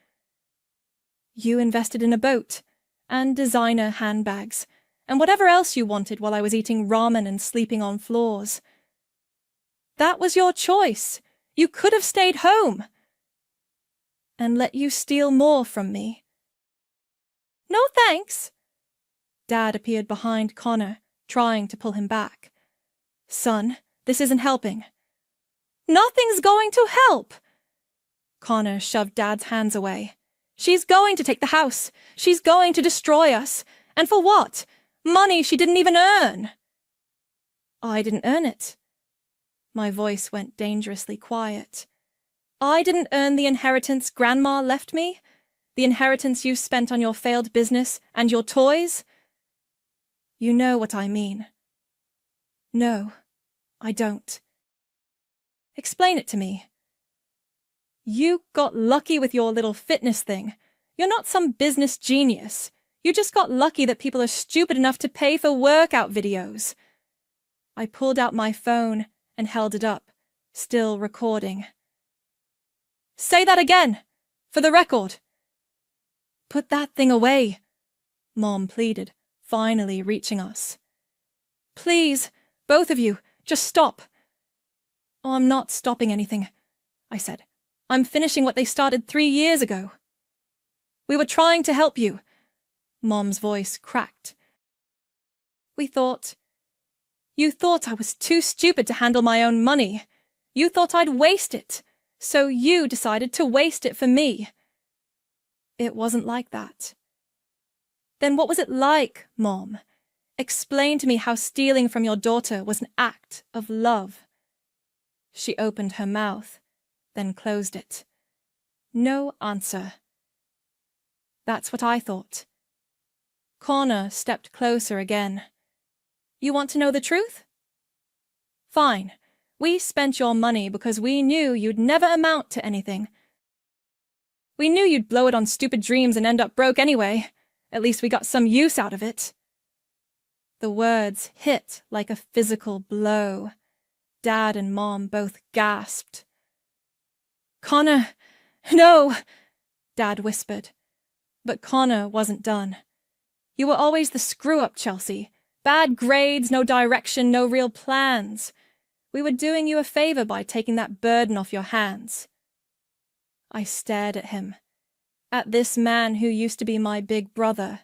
You invested in a boat, and designer handbags, and whatever else you wanted while I was eating ramen and sleeping on floors. That was your choice. You could have stayed home. And let you steal more from me. No thanks. Dad appeared behind Connor, trying to pull him back. Son, this isn't helping. Nothing's going to help. Connor shoved Dad's hands away. She's going to take the house. She's going to destroy us. And for what? Money she didn't even earn. I didn't earn it. My voice went dangerously quiet. I didn't earn the inheritance Grandma left me? The inheritance you spent on your failed business and your toys? You know what I mean. No, I don't. Explain it to me. You got lucky with your little fitness thing. You're not some business genius. You just got lucky that people are stupid enough to pay for workout videos. I pulled out my phone and held it up, still recording. Say that again, for the record. Put that thing away, Mom pleaded, finally reaching us. Please, Both of you, just stop. Oh, I'm not stopping anything, I said. I'm finishing what they started 3 years ago. We were trying to help you. Mom's voice cracked. You thought I was too stupid to handle my own money. You thought I'd waste it, so you decided to waste it for me. It wasn't like that. Then what was it like, Mom? Explain to me how stealing from your daughter was an act of love. She opened her mouth, then closed it. No answer. That's what I thought. Connor stepped closer again. You want to know the truth? Fine. We spent your money because we knew you'd never amount to anything. We knew you'd blow it on stupid dreams and end up broke anyway. At least we got some use out of it. The words hit like a physical blow. Dad and Mom both gasped. Connor, no, Dad whispered. But Connor wasn't done. You were always the screw-up, Chelsea. Bad grades, no direction, no real plans. We were doing you a favor by taking that burden off your hands. I stared at him. At this man who used to be my big brother,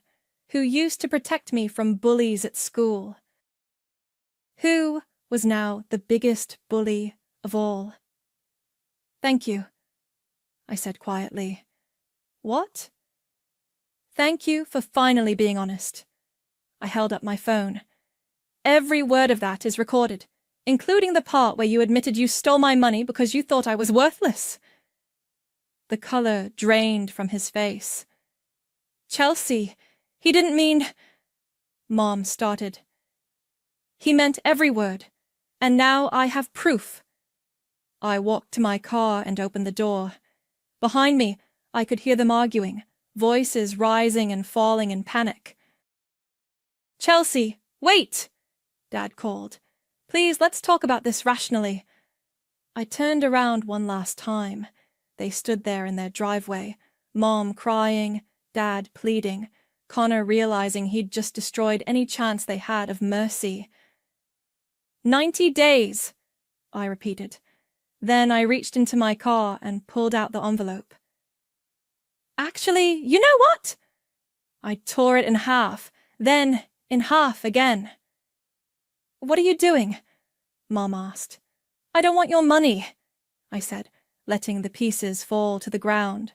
who used to protect me from bullies at school. Who was now the biggest bully of all. Thank you, I said quietly. What? Thank you for finally being honest. I held up my phone. Every word of that is recorded, including the part where you admitted you stole my money because you thought I was worthless. The color drained from his face. Chelsea, he didn't mean... Mom started. He meant every word, and now I have proof. I walked to my car and opened the door. Behind me, I could hear them arguing, voices rising and falling in panic. Chelsea, wait! Dad called. Please, let's talk about this rationally. I turned around one last time. They stood there in their driveway, Mom crying, Dad pleading, Connor realizing he'd just destroyed any chance they had of mercy. 90 days, I repeated. Then I reached into my car and pulled out the envelope. Actually, you know what? I tore it in half, then in half again. What are you doing? Mom asked. I don't want your money, I said, letting the pieces fall to the ground.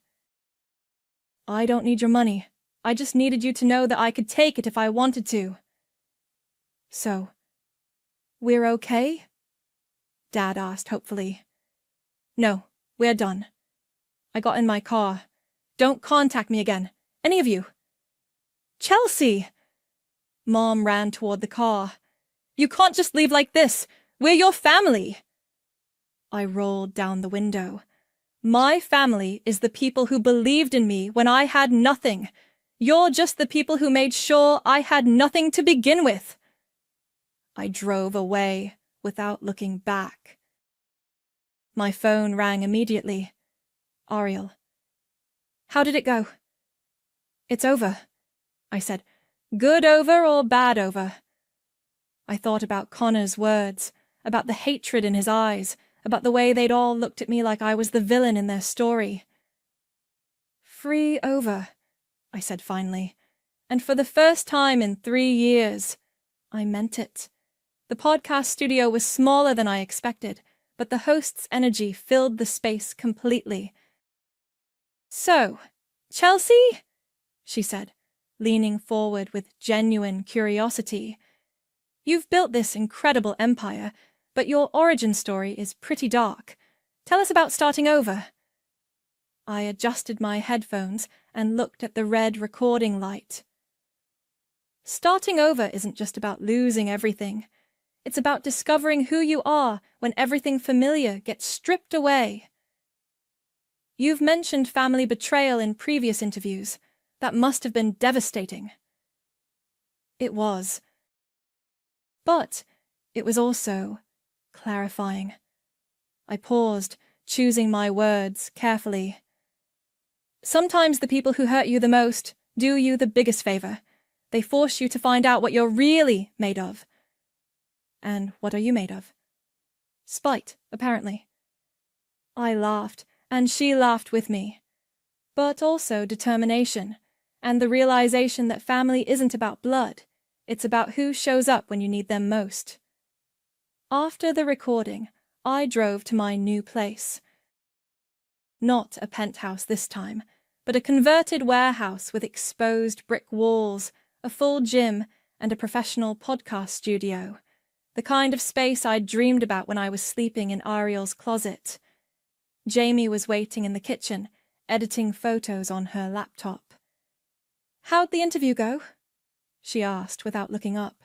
I don't need your money. I just needed you to know that I could take it if I wanted to. So, we're okay? Dad asked hopefully. No, we're done. I got in my car. Don't contact me again, any of you. Chelsea! Mom ran toward the car. You can't just leave like this. We're your family. I rolled down the window. My family is the people who believed in me when I had nothing. You're just the people who made sure I had nothing to begin with. I drove away without looking back. My phone rang immediately. Ariel. How did it go? It's over, I said. Good over or bad over? I thought about Connor's words, about the hatred in his eyes, about the way they'd all looked at me like I was the villain in their story. Free over, I said finally, and for the first time in 3 years, I meant it. The podcast studio was smaller than I expected, but the host's energy filled the space completely. So, Chelsea? She said, leaning forward with genuine curiosity. You've built this incredible empire, but your origin story is pretty dark. Tell us about starting over. I adjusted my headphones and looked at the red recording light. Starting over isn't just about losing everything. It's about discovering who you are when everything familiar gets stripped away. You've mentioned family betrayal in previous interviews. That must have been devastating. It was. But it was also clarifying. I paused, choosing my words carefully. Sometimes the people who hurt you the most do you the biggest favor. They force you to find out what you're really made of. And what are you made of? Spite, apparently. I laughed, and she laughed with me. But also determination, and the realization that family isn't about blood, it's about who shows up when you need them most. After the recording, I drove to my new place. Not a penthouse this time, but a converted warehouse with exposed brick walls, a full gym, and a professional podcast studio. The kind of space I'd dreamed about when I was sleeping in Ariel's closet. Jamie was waiting in the kitchen, editing photos on her laptop. "How'd the interview go?" she asked without looking up.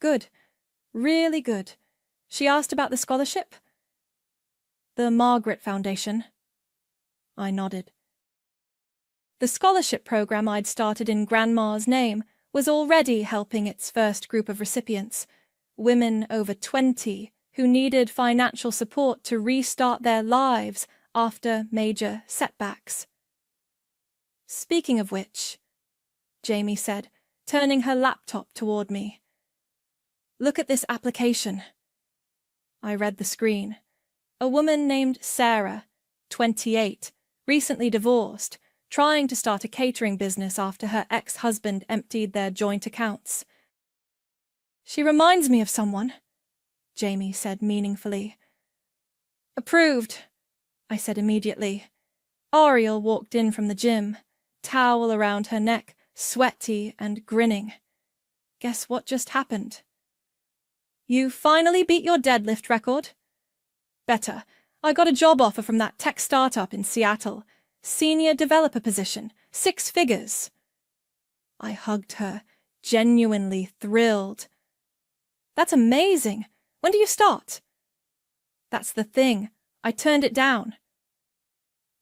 "Good. Really good. She asked about the scholarship?" "The Margaret Foundation." I nodded. The scholarship program I'd started in Grandma's name was already helping its first group of recipients, women over 20 who needed financial support to restart their lives after major setbacks. "Speaking of which," Jamie said, turning her laptop toward me, "look at this application." I read the screen. A woman named Sarah, 28, recently divorced, trying to start a catering business after her ex-husband emptied their joint accounts. "She reminds me of someone," Jamie said meaningfully. "Approved," I said immediately. Ariel walked in from the gym, towel around her neck, sweaty and grinning. Guess what just happened? "You finally beat your deadlift record?" "Better. I got a job offer from that tech startup in Seattle. Senior developer position, 6 figures. I hugged her, genuinely thrilled. "That's amazing. When do you start?" "That's the thing. I turned it down."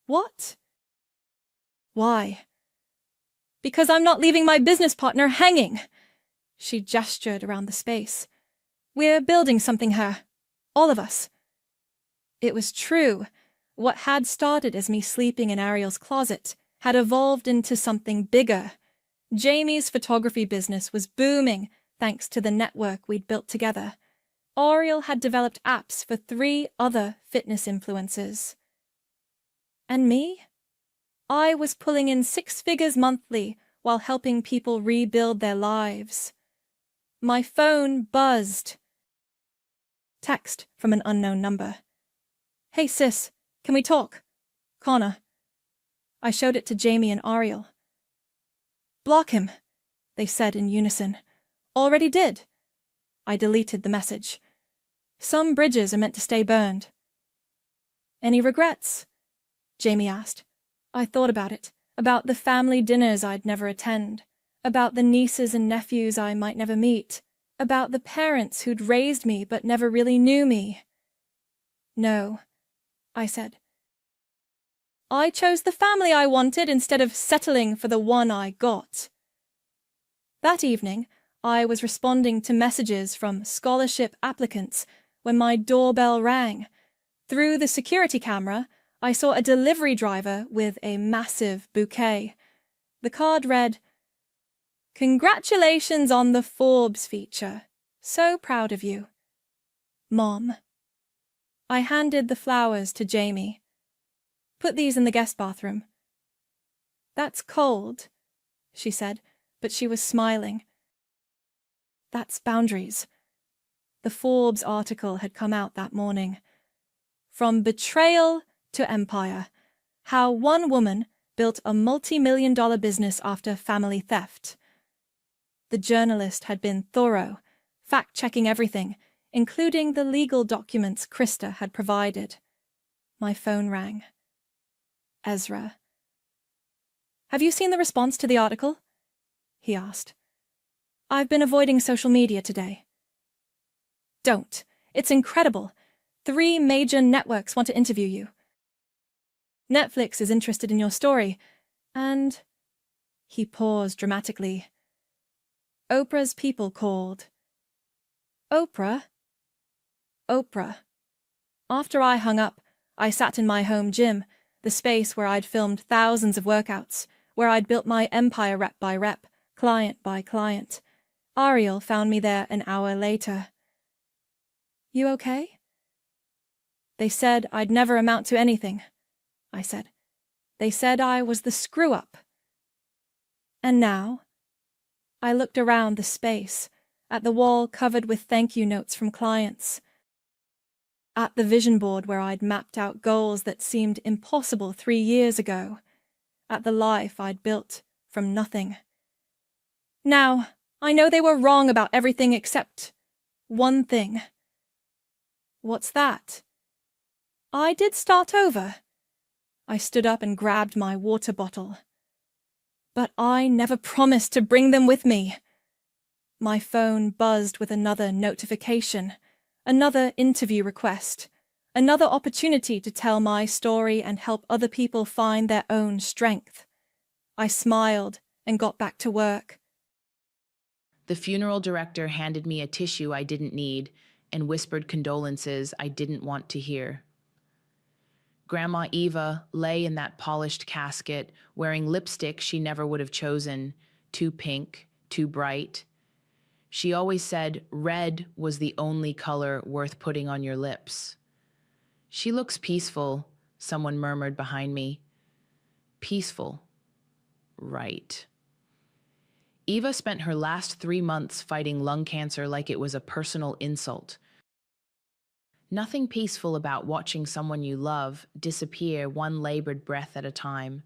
"What?" "Why?" "Because I'm not leaving my business partner hanging." She gestured around the space. "We're building something here. All of us." It was true. What had started as me sleeping in Ariel's closet had evolved into something bigger. Jamie's photography business was booming thanks to the network we'd built together. Ariel had developed apps for 3 other fitness influencers. And me? I was pulling in 6 figures monthly while helping people rebuild their lives. My phone buzzed. Text from an unknown number. "Hey sis, can we talk? Connor." I showed it to Jamie and Ariel. "Block him," they said in unison. "Already did." I deleted the message. Some bridges are meant to stay burned. "Any regrets?" Jamie asked. I thought about it, about the family dinners I'd never attend, about the nieces and nephews I might never meet, about the parents who'd raised me but never really knew me. "No," I said. "I chose the family I wanted instead of settling for the one I got." That evening, I was responding to messages from scholarship applicants when my doorbell rang. Through the security camera, I saw a delivery driver with a massive bouquet. The card read, "Congratulations on the Forbes feature. So proud of you. Mom." I handed the flowers to Jamie. "Put these in the guest bathroom." "That's cold," she said, but she was smiling. "That's boundaries." The Forbes article had come out that morning. From betrayal to empire, how one woman built a multi-million-dollar business after family theft. The journalist had been thorough, fact-checking everything, including the legal documents Krista had provided. My phone rang. Ezra. "Have you seen the response to the article?" he asked. "I've been avoiding social media today." "Don't. It's incredible. 3 major networks want to interview you. Netflix is interested in your story, and..." He paused dramatically. "Oprah's people called." "Oprah?" "Oprah." After I hung up, I sat in my home gym, the space where I'd filmed thousands of workouts, where I'd built my empire rep by rep, client by client. Ariel found me there an hour later. You okay? They said I'd never amount to anything, I said. They said I was the screw-up. And now, I looked around the space, at the wall covered with thank you notes from clients, at the vision board where I'd mapped out goals that seemed impossible 3 years ago, at the life I'd built from nothing. Now, I know they were wrong about everything except one thing. What's that? I did start over. I stood up and grabbed my water bottle. But I never promised to bring them with me. My phone buzzed with another notification, another interview request, another opportunity to tell my story and help other people find their own strength. I smiled and got back to work. The funeral director handed me a tissue I didn't need and whispered condolences I didn't want to hear. Grandma Eva lay in that polished casket, wearing lipstick she never would have chosen, too pink, too bright. She always said red was the only color worth putting on your lips. She looks peaceful, someone murmured behind me. Peaceful. Right. Eva spent her last 3 months fighting lung cancer like it was a personal insult. Nothing peaceful about watching someone you love disappear one labored breath at a time.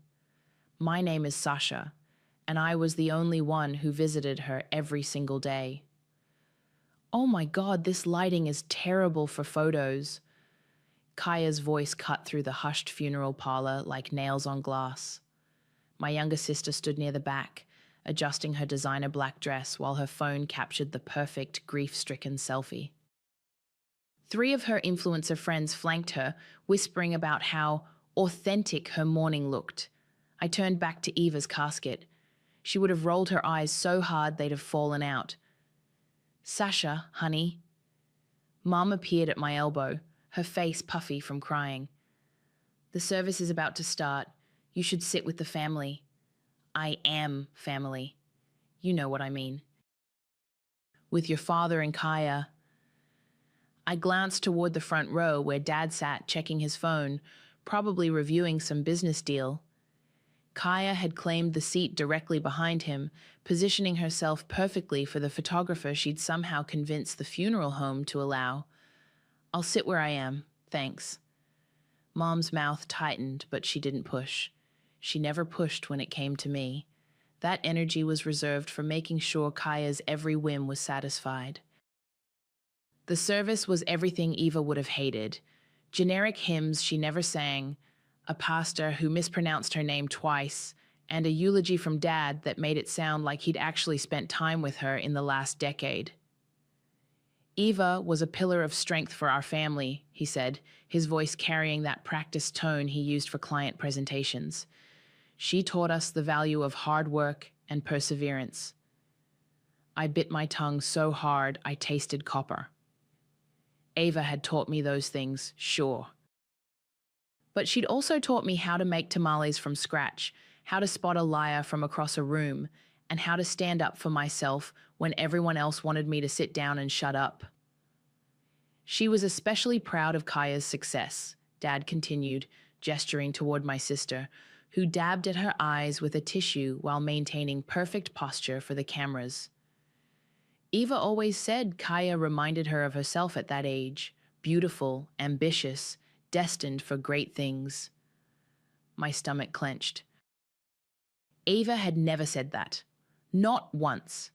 My name is Sasha, and I was the only one who visited her every single day. Oh my God, this lighting is terrible for photos. Kaya's voice cut through the hushed funeral parlor like nails on glass. My younger sister stood near the back, adjusting her designer black dress while her phone captured the perfect grief-stricken selfie. 3 of her influencer friends flanked her, whispering about how authentic her mourning looked. I turned back to Eva's casket. She would have rolled her eyes so hard they'd have fallen out. Sasha, honey. Mom appeared at my elbow, her face puffy from crying. The service is about to start. You should sit with the family. I am family. You know what I mean. With your father and Kaya. I glanced toward the front row where Dad sat checking his phone, probably reviewing some business deal. Kaya had claimed the seat directly behind him, positioning herself perfectly for the photographer she'd somehow convinced the funeral home to allow. I'll sit where I am, thanks. Mom's mouth tightened, but she didn't push. She never pushed when it came to me. That energy was reserved for making sure Kaya's every whim was satisfied. The service was everything Eva would have hated. Generic hymns she never sang, a pastor who mispronounced her name twice, and a eulogy from Dad that made it sound like he'd actually spent time with her in the last decade. Eva was a pillar of strength for our family, he said, his voice carrying that practiced tone he used for client presentations. She taught us the value of hard work and perseverance. I bit my tongue so hard I tasted copper. Eva had taught me those things, sure. But she'd also taught me how to make tamales from scratch, how to spot a liar from across a room, and how to stand up for myself when everyone else wanted me to sit down and shut up. She was especially proud of Kaya's success, Dad continued, gesturing toward my sister, who dabbed at her eyes with a tissue while maintaining perfect posture for the cameras. Eva always said Kaya reminded her of herself at that age, beautiful, ambitious, destined for great things. My stomach clenched. Eva had never said that. Not once.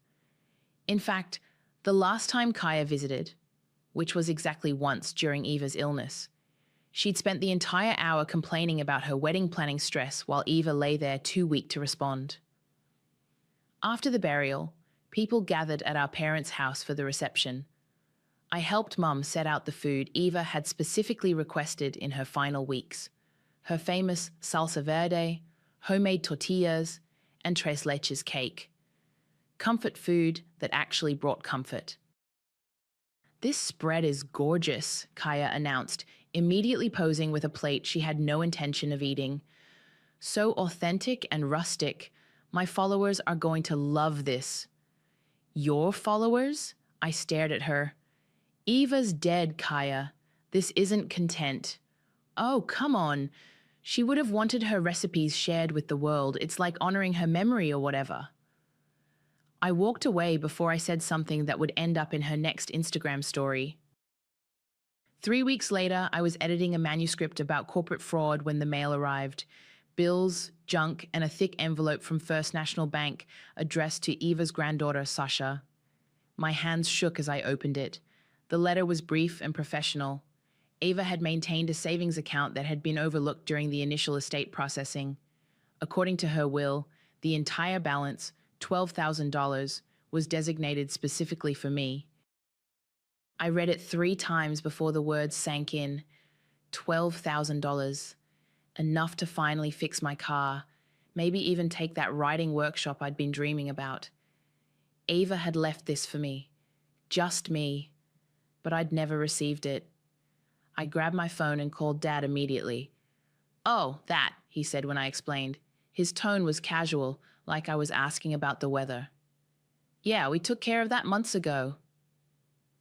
In fact, the last time Kaya visited, which was exactly once during Eva's illness, she'd spent the entire hour complaining about her wedding planning stress while Eva lay there too weak to respond. After the burial, people gathered at our parents' house for the reception. I helped Mum set out the food Eva had specifically requested in her final weeks. Her famous salsa verde, homemade tortillas, and tres leches cake. Comfort food that actually brought comfort. This spread is gorgeous, Kaya announced, immediately posing with a plate she had no intention of eating. So authentic and rustic. My followers are going to love this. Your followers? I stared at her. Eva's dead, Kaya. This isn't content. Oh, come on. She would have wanted her recipes shared with the world. It's like honoring her memory or whatever. I walked away before I said something that would end up in her next Instagram story. 3 weeks later, I was editing a manuscript about corporate fraud when the mail arrived. Bills, junk, and a thick envelope from First National Bank addressed to Eva's granddaughter, Sasha. My hands shook as I opened it. The letter was brief and professional. Eva had maintained a savings account that had been overlooked during the initial estate processing. According to her will, the entire balance, $12,000, was designated specifically for me. I read it 3 times before the words sank in. $12,000. Enough to finally fix my car, maybe even take that writing workshop I'd been dreaming about. Eva had left this for me. Just me. But I'd never received it. I grabbed my phone and called Dad immediately. "Oh, that," he said when I explained. His tone was casual, like I was asking about the weather. "Yeah, we took care of that months ago."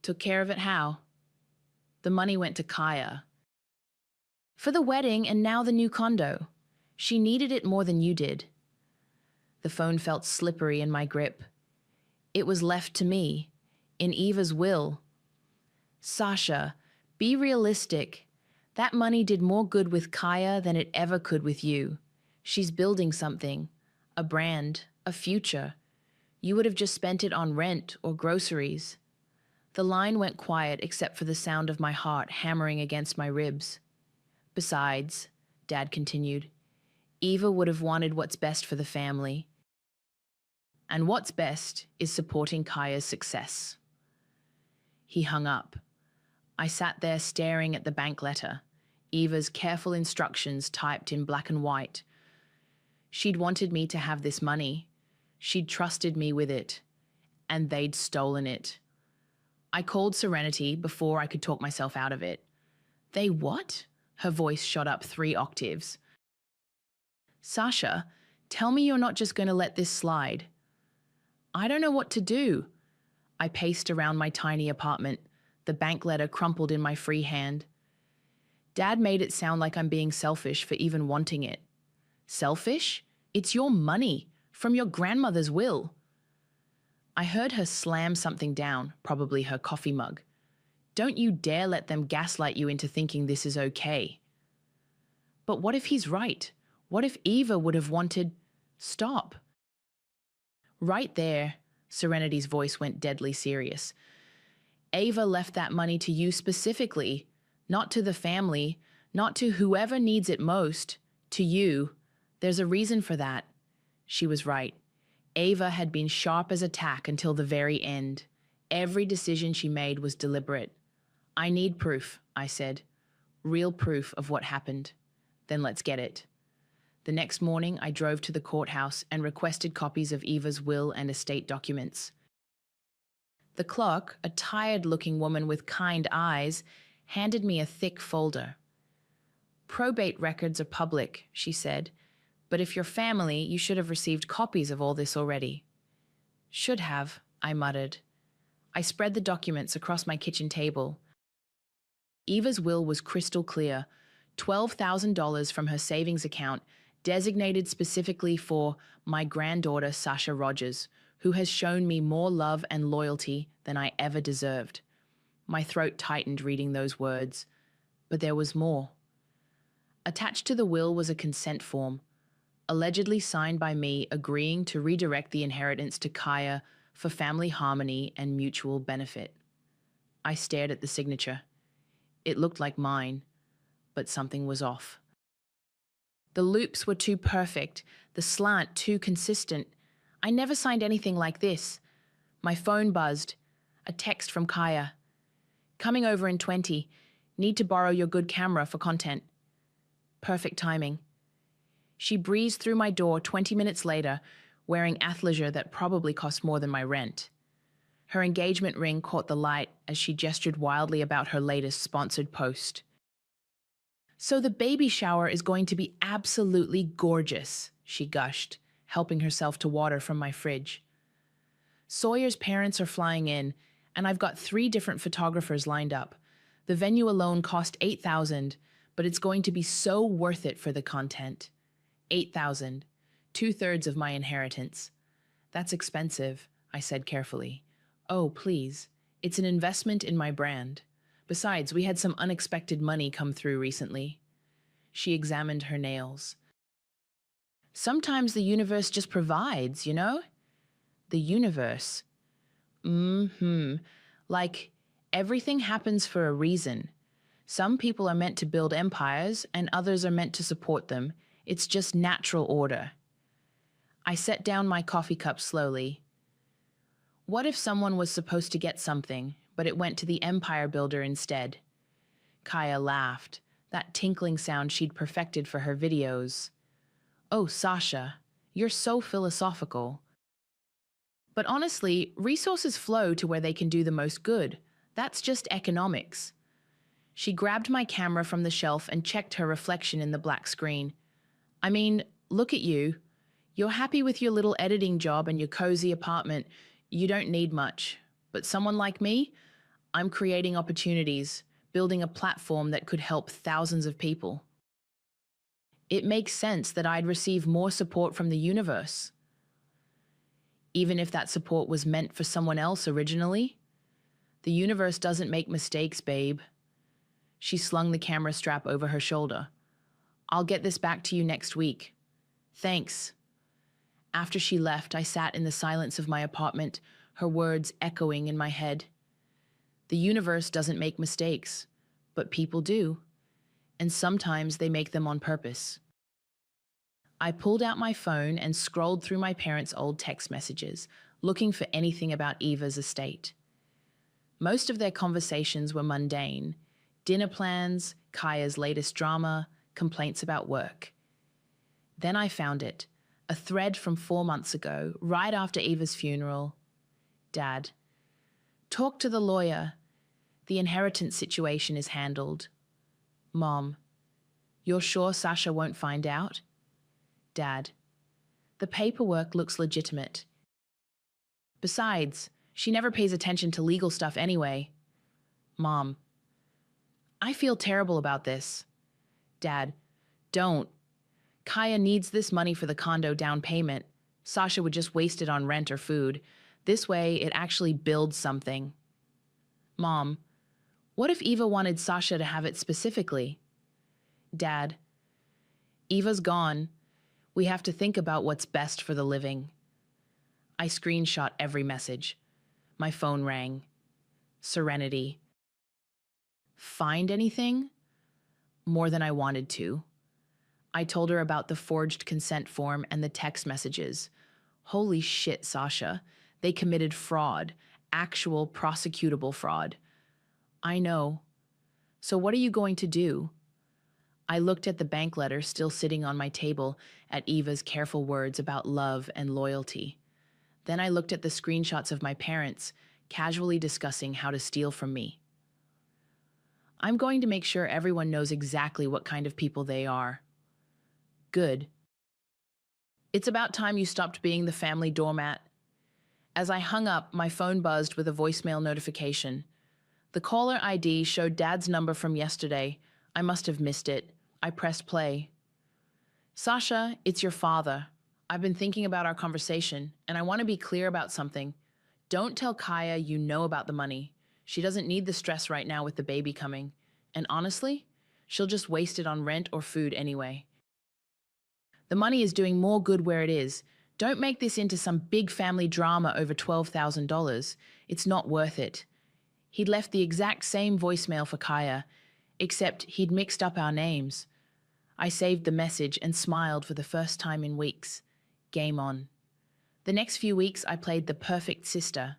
"Took care of it how?" "The money went to Kaya." "For the wedding and now the new condo. She needed it more than you did." The phone felt slippery in my grip. It was left to me, in Eva's will. "Sasha, be realistic. That money did more good with Kaya than it ever could with you. She's building something, a brand, a future. You would have just spent it on rent or groceries." The line went quiet except for the sound of my heart hammering against my ribs. "Besides," Dad continued, "Eva would have wanted what's best for the family. And what's best is supporting Kaya's success." He hung up. I sat there staring at the bank letter, Eva's careful instructions typed in black and white. She'd wanted me to have this money. She'd trusted me with it. And they'd stolen it. I called Serenity before I could talk myself out of it. "They what?" Her voice shot up 3 octaves. "Sasha, tell me you're not just going to let this slide." "I don't know what to do." I paced around my tiny apartment, the bank letter crumpled in my free hand. Dad made it sound like I'm being selfish for even wanting it. Selfish? It's your money, from your grandmother's will. I heard her slam something down, probably her coffee mug. "Don't you dare let them gaslight you into thinking this is okay." But what if he's right? What if Eva would have wanted... Stop. Right there, Serenity's voice went deadly serious. Eva left that money to you specifically, not to the family, not to whoever needs it most, to you. There's a reason for that. She was right. Eva had been sharp as a tack until the very end. Every decision she made was deliberate. "I need proof," I said. "Real proof of what happened. Then let's get it." The next morning, I drove to the courthouse and requested copies of Eva's will and estate documents. The clerk, a tired-looking woman with kind eyes, handed me a thick folder. "Probate records are public," she said, "but if you're family, you should have received copies of all this already." "Should have," I muttered. I spread the documents across my kitchen table. Eva's will was crystal clear, $12,000 from her savings account, designated specifically for my granddaughter Sasha Rogers, who has shown me more love and loyalty than I ever deserved. My throat tightened reading those words. But there was more. Attached to the will was a consent form, allegedly signed by me agreeing to redirect the inheritance to Kaya for family harmony and mutual benefit. I stared at the signature. It looked like mine, but something was off. The loops were too perfect, the slant too consistent. I never signed anything like this. My phone buzzed. A text from Kaya. "Coming over in 20. Need to borrow your good camera for content." Perfect timing. She breezed through my door 20 minutes later, wearing athleisure that probably cost more than my rent. Her engagement ring caught the light as she gestured wildly about her latest sponsored post. "So the baby shower is going to be absolutely gorgeous," she gushed, helping herself to water from my fridge. "Sawyer's parents are flying in, And I've got 3 different photographers lined up. The venue alone cost $8,000, but it's going to be so worth it for the content. $8,000, 2/3 of my inheritance. That's expensive, I said carefully. Oh, please. It's an investment in my brand. Besides, we had some unexpected money come through recently. She examined her nails. Sometimes the universe just provides, you know? The universe. Like, everything happens for a reason. Some people are meant to build empires, and others are meant to support them. It's just natural order. I set down my coffee cup slowly. What if someone was supposed to get something, but it went to the empire builder instead? Kaya laughed, that tinkling sound she'd perfected for her videos. Oh, Sasha, you're so philosophical. But honestly, resources flow to where they can do the most good. That's just economics. She grabbed my camera from the shelf and checked her reflection in the black screen. I mean, look at you. You're happy with your little editing job and your cozy apartment. You don't need much. But someone like me, I'm creating opportunities, building a platform that could help thousands of people. It makes sense that I'd receive more support from the universe. Even if that support was meant for someone else originally. The universe doesn't make mistakes, babe. She slung the camera strap over her shoulder. I'll get this back to you next week. Thanks. After she left, I sat in the silence of my apartment, her words echoing in my head. The universe doesn't make mistakes, but people do. And sometimes they make them on purpose. I pulled out my phone and scrolled through my parents' old text messages, looking for anything about Eva's estate. Most of their conversations were mundane. Dinner plans, Kaya's latest drama, complaints about work. Then I found it, a thread from 4 months ago, right after Eva's funeral. Dad, talk to the lawyer. The inheritance situation is handled. Mom, you're sure Sasha won't find out? Dad, the paperwork looks legitimate. Besides, she never pays attention to legal stuff anyway. Mom, I feel terrible about this. Dad, don't. Kaya needs this money for the condo down payment. Sasha would just waste it on rent or food. This way, it actually builds something. Mom, what if Eva wanted Sasha to have it specifically? Dad, Eva's gone. We have to think about what's best for the living. I screenshot every message. My phone rang. Serenity. Find anything? More than I wanted to. I told her about the forged consent form and the text messages. Holy shit, Sasha. They committed fraud. Actual prosecutable fraud. I know. So what are you going to do? I looked at the bank letter still sitting on my table, at Eva's careful words about love and loyalty. Then I looked at the screenshots of my parents, casually discussing how to steal from me. I'm going to make sure everyone knows exactly what kind of people they are. Good. It's about time you stopped being the family doormat. As I hung up, my phone buzzed with a voicemail notification. The caller ID showed Dad's number from yesterday. I must have missed it. I pressed play. Sasha, it's your father. I've been thinking about our conversation, and I want to be clear about something. Don't tell Kaya you know about the money. She doesn't need the stress right now with the baby coming. And honestly, she'll just waste it on rent or food anyway. The money is doing more good where it is. Don't make this into some big family drama over $12,000. It's not worth it. He'd left the exact same voicemail for Kaya, except he'd mixed up our names. I saved the message and smiled for the first time in weeks. Game on. The next few weeks, I played the perfect sister.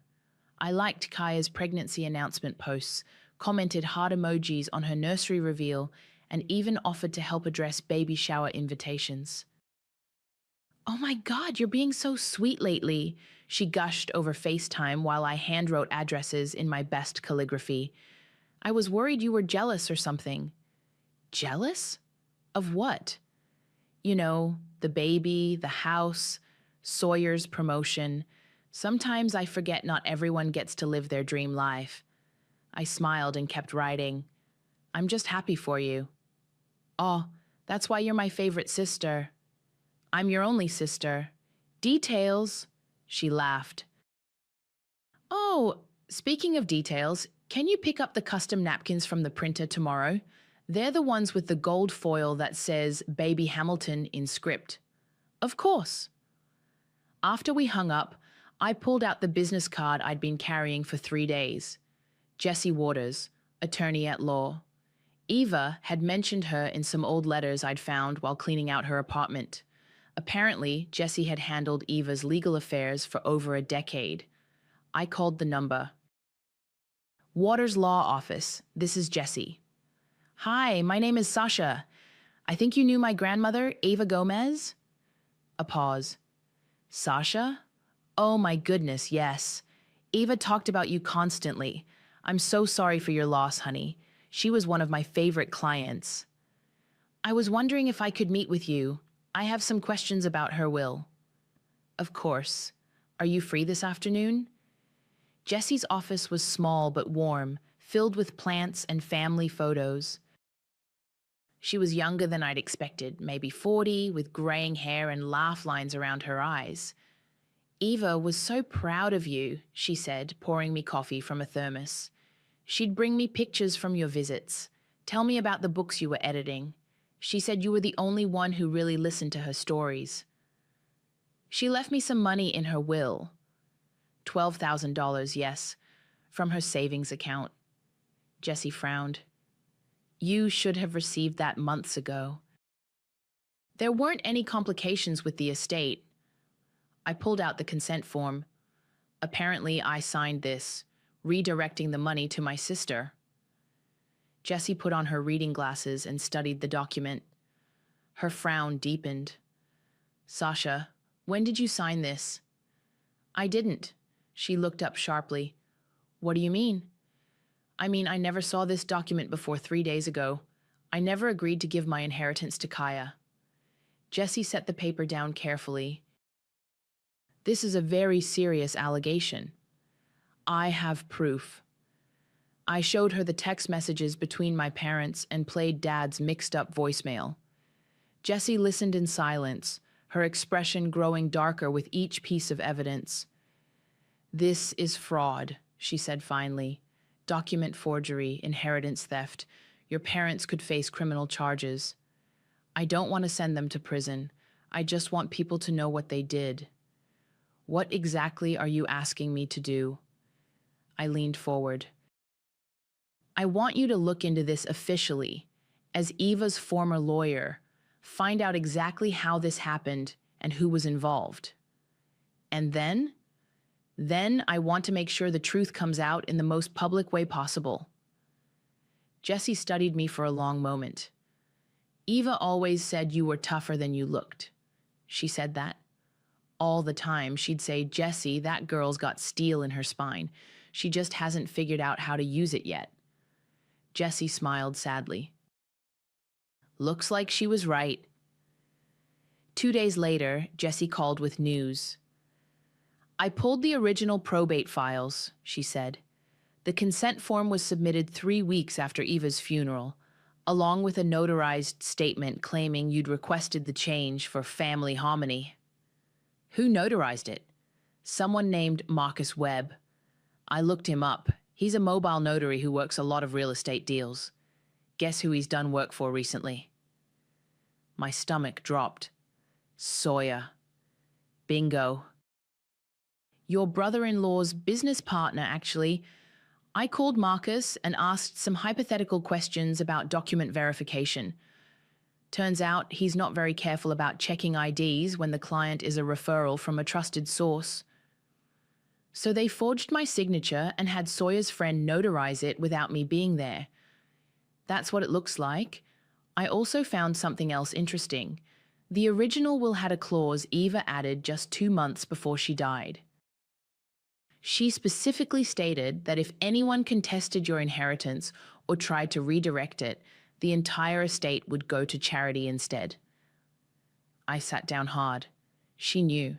I liked Kaya's pregnancy announcement posts, commented heart emojis on her nursery reveal, and even offered to help address baby shower invitations. Oh my God, you're being so sweet lately, she gushed over FaceTime while I handwrote addresses in my best calligraphy. I was worried you were jealous or something. Jealous? Of what? You know, the baby, the house, Sawyer's promotion, Sometimes I forget not everyone gets to live their dream life. I smiled and kept writing. I'm just happy for you. Oh, that's why you're my favorite sister. I'm your only sister. Details. She laughed. Oh, speaking of details, can you pick up the custom napkins from the printer tomorrow? They're the ones with the gold foil that says Baby Hamilton in script. Of course. After we hung up, I pulled out the business card I'd been carrying for 3 days. Jessie Waters, attorney at law. Eva had mentioned her in some old letters I'd found while cleaning out her apartment. Apparently, Jessie had handled Eva's legal affairs for over a decade. I called the number. Waters Law Office, this is Jessie. Hi, my name is Sasha. I think you knew my grandmother, Eva Gomez? A pause. Sasha? Oh my goodness, yes. Eva talked about you constantly. I'm so sorry for your loss, honey. She was one of my favorite clients. I was wondering if I could meet with you. I have some questions about her will. Of course. Are you free this afternoon? Jessie's office was small but warm, filled with plants and family photos. She was younger than I'd expected, maybe 40, with graying hair and laugh lines around her eyes. Eva was so proud of you, she said, pouring me coffee from a thermos. She'd bring me pictures from your visits. Tell me about the books you were editing. She said you were the only one who really listened to her stories. She left me some money in her will. $12,000, yes, from her savings account. Jessie frowned. You should have received that months ago. There weren't any complications with the estate. I pulled out the consent form. Apparently, I signed this, redirecting the money to my sister. Jessie put on her reading glasses and studied the document. Her frown deepened. Sasha, when did you sign this? I didn't. She looked up sharply. What do you mean? I mean, I never saw this document before 3 days ago. I never agreed to give my inheritance to Kaya. Jessie set the paper down carefully. This is a very serious allegation. I have proof. I showed her the text messages between my parents and played Dad's mixed-up voicemail. Jessie listened in silence, her expression growing darker with each piece of evidence. This is fraud, she said finally. Document forgery, inheritance theft. Your parents could face criminal charges. I don't want to send them to prison. I just want people to know what they did. What exactly are you asking me to do? I leaned forward. I want you to look into this officially, as Eva's former lawyer, find out exactly how this happened and who was involved. And then I want to make sure the truth comes out in the most public way possible. Jessie studied me for a long moment. Eva always said you were tougher than you looked. She said that. All the time, she'd say, Jessie, that girl's got steel in her spine. She just hasn't figured out how to use it yet. Jessie smiled sadly. Looks like she was right. 2 days later, Jessie called with news. I pulled the original probate files, she said. The consent form was submitted 3 weeks after Eva's funeral, along with a notarized statement claiming you'd requested the change for family harmony. Who notarized it? Someone named Marcus Webb. I looked him up. He's a mobile notary who works a lot of real estate deals. Guess who he's done work for recently? My stomach dropped. Sawyer. Bingo. Your brother-in-law's business partner, actually. I called Marcus and asked some hypothetical questions about document verification. Turns out he's not very careful about checking IDs when the client is a referral from a trusted source. So they forged my signature and had Sawyer's friend notarize it without me being there. That's what it looks like. I also found something else interesting. The original will had a clause Eva added just 2 months before she died. She specifically stated that if anyone contested your inheritance or tried to redirect it, the entire estate would go to charity instead. I sat down hard. She knew.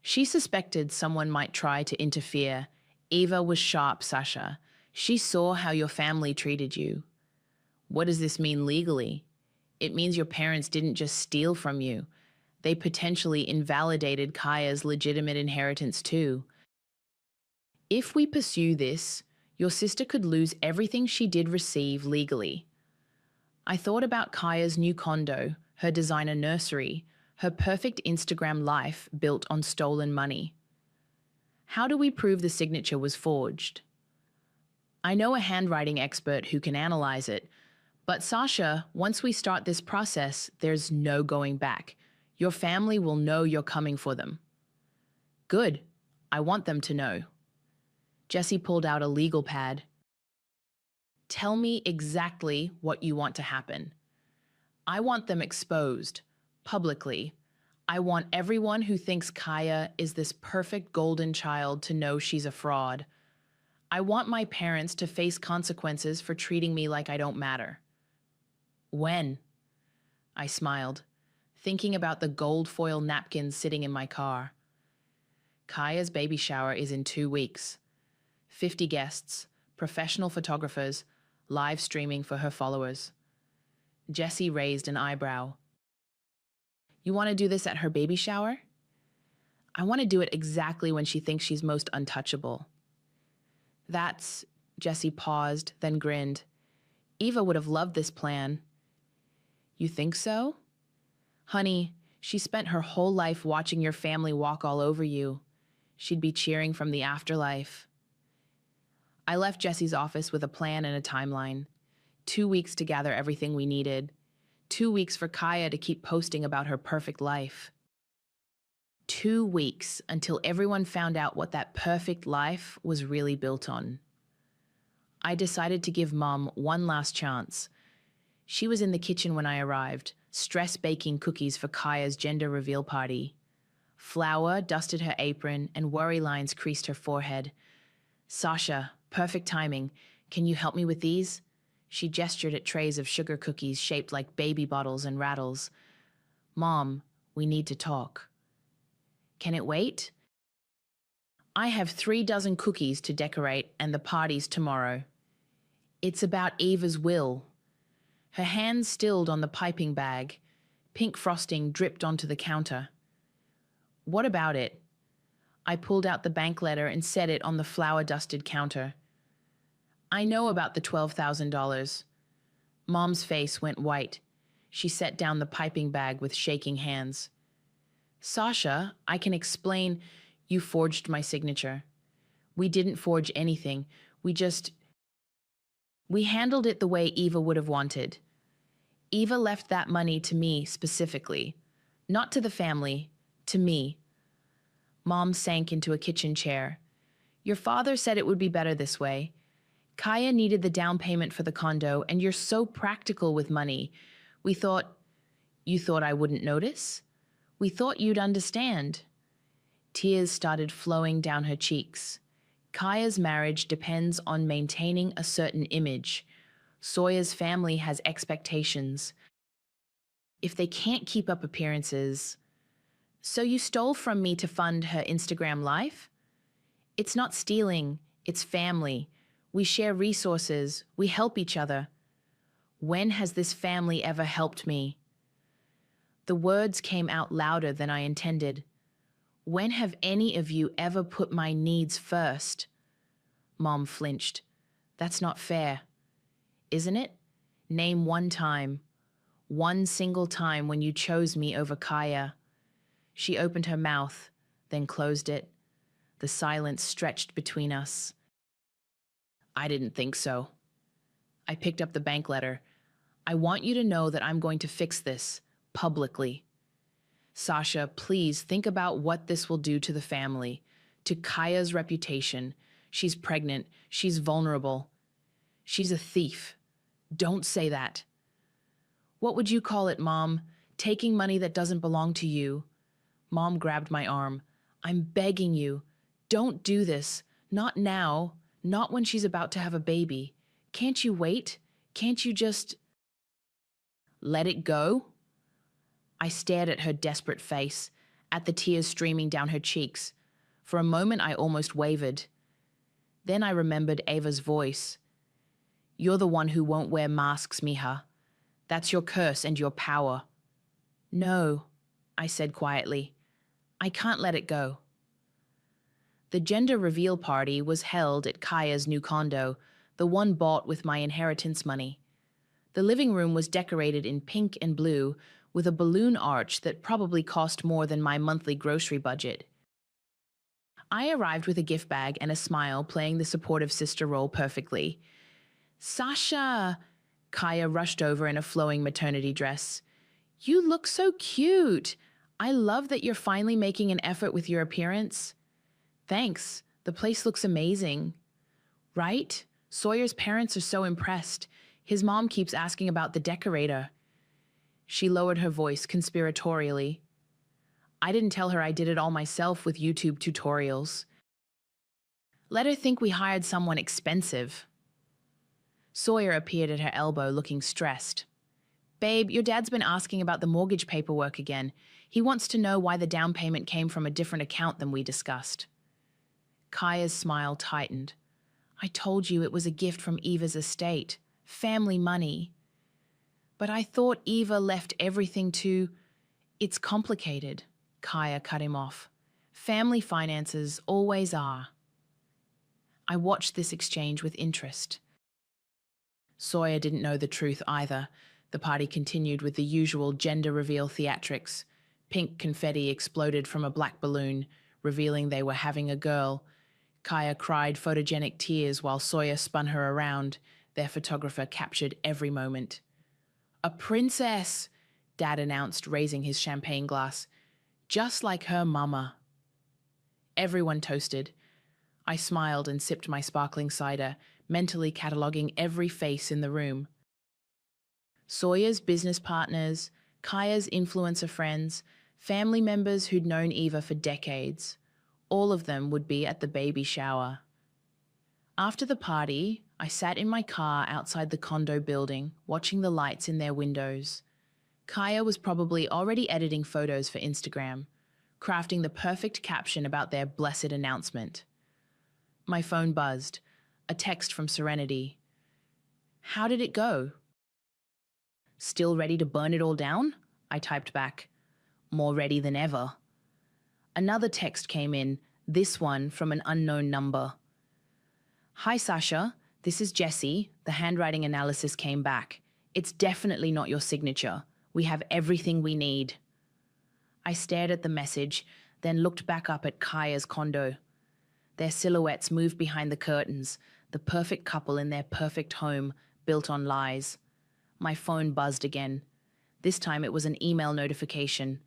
She suspected someone might try to interfere. Eva was sharp, Sasha. She saw how your family treated you. What does this mean legally? It means your parents didn't just steal from you. They potentially invalidated Kaya's legitimate inheritance too. If we pursue this, your sister could lose everything she did receive legally. I thought about Kaya's new condo, her designer nursery, her perfect Instagram life built on stolen money. How do we prove the signature was forged? I know a handwriting expert who can analyze it, but Sasha, once we start this process, there's no going back. Your family will know you're coming for them. Good. I want them to know. Jessie pulled out a legal pad. Tell me exactly what you want to happen. I want them exposed, publicly. I want everyone who thinks Kaya is this perfect golden child to know she's a fraud. I want my parents to face consequences for treating me like I don't matter. When? I smiled, thinking about the gold foil napkins sitting in my car. Kaya's baby shower is in 2 weeks. 50 guests, professional photographers, live streaming for her followers. Jessie raised an eyebrow. You want to do this at her baby shower? I want to do it exactly when she thinks she's most untouchable. Jessie paused, then grinned. Eva would have loved this plan. You think so? Honey, she spent her whole life watching your family walk all over you. She'd be cheering from the afterlife. I left Jessie's office with a plan and a timeline. 2 weeks to gather everything we needed. 2 weeks for Kaya to keep posting about her perfect life. 2 weeks until everyone found out what that perfect life was really built on. I decided to give Mom one last chance. She was in the kitchen when I arrived, stress baking cookies for Kaya's gender reveal party. Flour dusted her apron and worry lines creased her forehead. Sasha, perfect timing. Can you help me with these? She gestured at trays of sugar cookies shaped like baby bottles and rattles. Mom, we need to talk. Can it wait? I have 3 dozen cookies to decorate and the party's tomorrow. It's about Eva's will. Her hands stilled on the piping bag. Pink frosting dripped onto the counter. What about it? I pulled out the bank letter and set it on the flour-dusted counter. I know about the $12,000. Mom's face went white. She set down the piping bag with shaking hands. Sasha, I can explain. You forged my signature. We didn't forge anything. We handled it the way Eva would have wanted. Eva left that money to me specifically. Not to the family, to me. Mom sank into a kitchen chair. Your father said it would be better this way. Kaya needed the down payment for the condo, and you're so practical with money. You thought I wouldn't notice? We thought you'd understand. Tears started flowing down her cheeks. Kaya's marriage depends on maintaining a certain image. Sawyer's family has expectations. If they can't keep up appearances... So you stole from me to fund her Instagram life? It's not stealing, it's family. We share resources, we help each other. When has this family ever helped me? The words came out louder than I intended. When have any of you ever put my needs first? Mom flinched. That's not fair. Isn't it? Name one time. One single time when you chose me over Kaya. She opened her mouth, then closed it. The silence stretched between us. I didn't think so. I picked up the bank letter. I want you to know that I'm going to fix this, publicly. Sasha, please think about what this will do to the family, to Kaya's reputation. She's pregnant. She's vulnerable. She's a thief. Don't say that. What would you call it, Mom? Taking money that doesn't belong to you. Mom grabbed my arm. I'm begging you. Don't do this. Not now. Not when she's about to have a baby. Can't you wait? Can't you just... Let it go? I stared at her desperate face. at the tears streaming down her cheeks. For a moment, I almost wavered. Then I remembered Ava's voice. "You're the one who won't wear masks, Miha. That's your curse and your power." "No," I said quietly. "I can't let it go." The gender reveal party was held at Kaya's new condo, the one bought with my inheritance money. The living room was decorated in pink and blue, with a balloon arch that probably cost more than my monthly grocery budget. I arrived with a gift bag and a smile, playing the supportive sister role perfectly. "Sasha!" Kaya rushed over in a flowing maternity dress. "You look so cute. I love that you're finally making an effort with your appearance." "Thanks. The place looks amazing." "Right? Sawyer's parents are so impressed. His mom keeps asking about the decorator." She lowered her voice conspiratorially. "I didn't tell her I did it all myself with YouTube tutorials. Let her think we hired someone expensive." Sawyer appeared at her elbow, looking stressed. "Babe, your dad's been asking about the mortgage paperwork again. He wants to know why the down payment came from a different account than we discussed." Kaya's smile tightened. "I told you it was a gift from Eva's estate. Family money. But I thought Eva left everything to—" "It's complicated," Kaya cut him off. "Family finances always are." I watched this exchange with interest. Sawyer didn't know the truth either. The party continued with the usual gender reveal theatrics. Pink confetti exploded from a black balloon, revealing they were having a girl. Kaya cried photogenic tears while Sawyer spun her around. Their photographer captured every moment. "A princess," Dad announced, raising his champagne glass. "Just like her mama." Everyone toasted. I smiled and sipped my sparkling cider, mentally cataloguing every face in the room. Sawyer's business partners, Kaya's influencer friends, family members who'd known Eva for decades. All of them would be at the baby shower. After the party, I sat in my car outside the condo building, watching the lights in their windows. Kaya was probably already editing photos for Instagram, crafting the perfect caption about their blessed announcement. My phone buzzed, a text from Serenity. "How did it go?" "Still ready to burn it all down?" I typed back. "More ready than ever." Another text came in, this one from an unknown number. "Hi Sasha, this is Jessie. The handwriting analysis came back. It's definitely not your signature. We have everything we need." I stared at the message, then looked back up at Kaya's condo. Their silhouettes moved behind the curtains, the perfect couple in their perfect home, built on lies. My phone buzzed again. This time it was an email notification.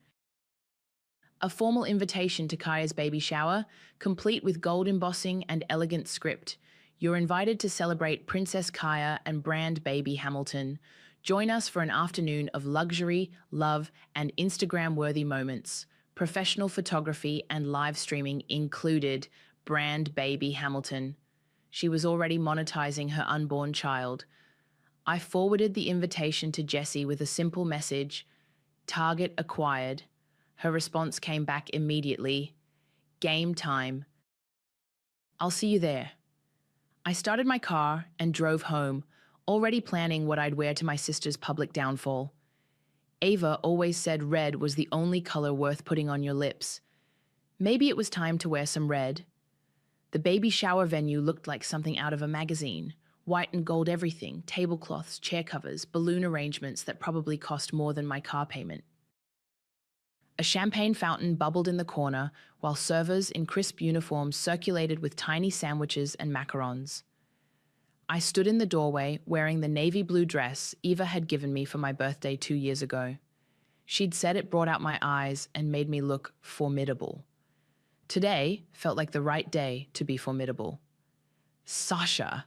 A formal invitation to Kaya's baby shower, complete with gold embossing and elegant script. "You're invited to celebrate Princess Kaya and brand baby Hamilton. Join us for an afternoon of luxury, love, and Instagram-worthy moments. Professional photography and live streaming included. Brand baby Hamilton." She was already monetizing her unborn child. I forwarded the invitation to Jessie with a simple message, "Target acquired." Her response came back immediately, "Game time." "I'll see you there." I started my car and drove home, already planning what I'd wear to my sister's public downfall. Ava always said red was the only color worth putting on your lips. Maybe it was time to wear some red. The baby shower venue looked like something out of a magazine. White and gold everything, tablecloths, chair covers, balloon arrangements that probably cost more than my car payment. A champagne fountain bubbled in the corner, while servers in crisp uniforms circulated with tiny sandwiches and macarons. I stood in the doorway wearing the navy blue dress Eva had given me for my birthday 2 years ago. She'd said it brought out my eyes and made me look formidable. Today felt like the right day to be formidable. "Sasha!"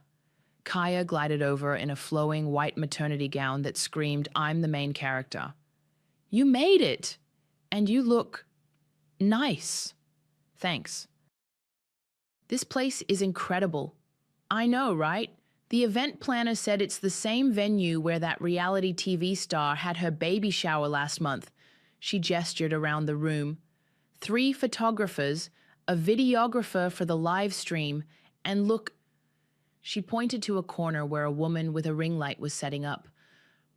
Kaya glided over in a flowing white maternity gown that screamed, "I'm the main character." "You made it! And you look nice." "Thanks." "This place is incredible." "I know, right? The event planner said it's the same venue where that reality TV star had her baby shower last month." She gestured around the room. 3 photographers, a videographer for the live stream, and look, she pointed to a corner where a woman with a ring light was setting up.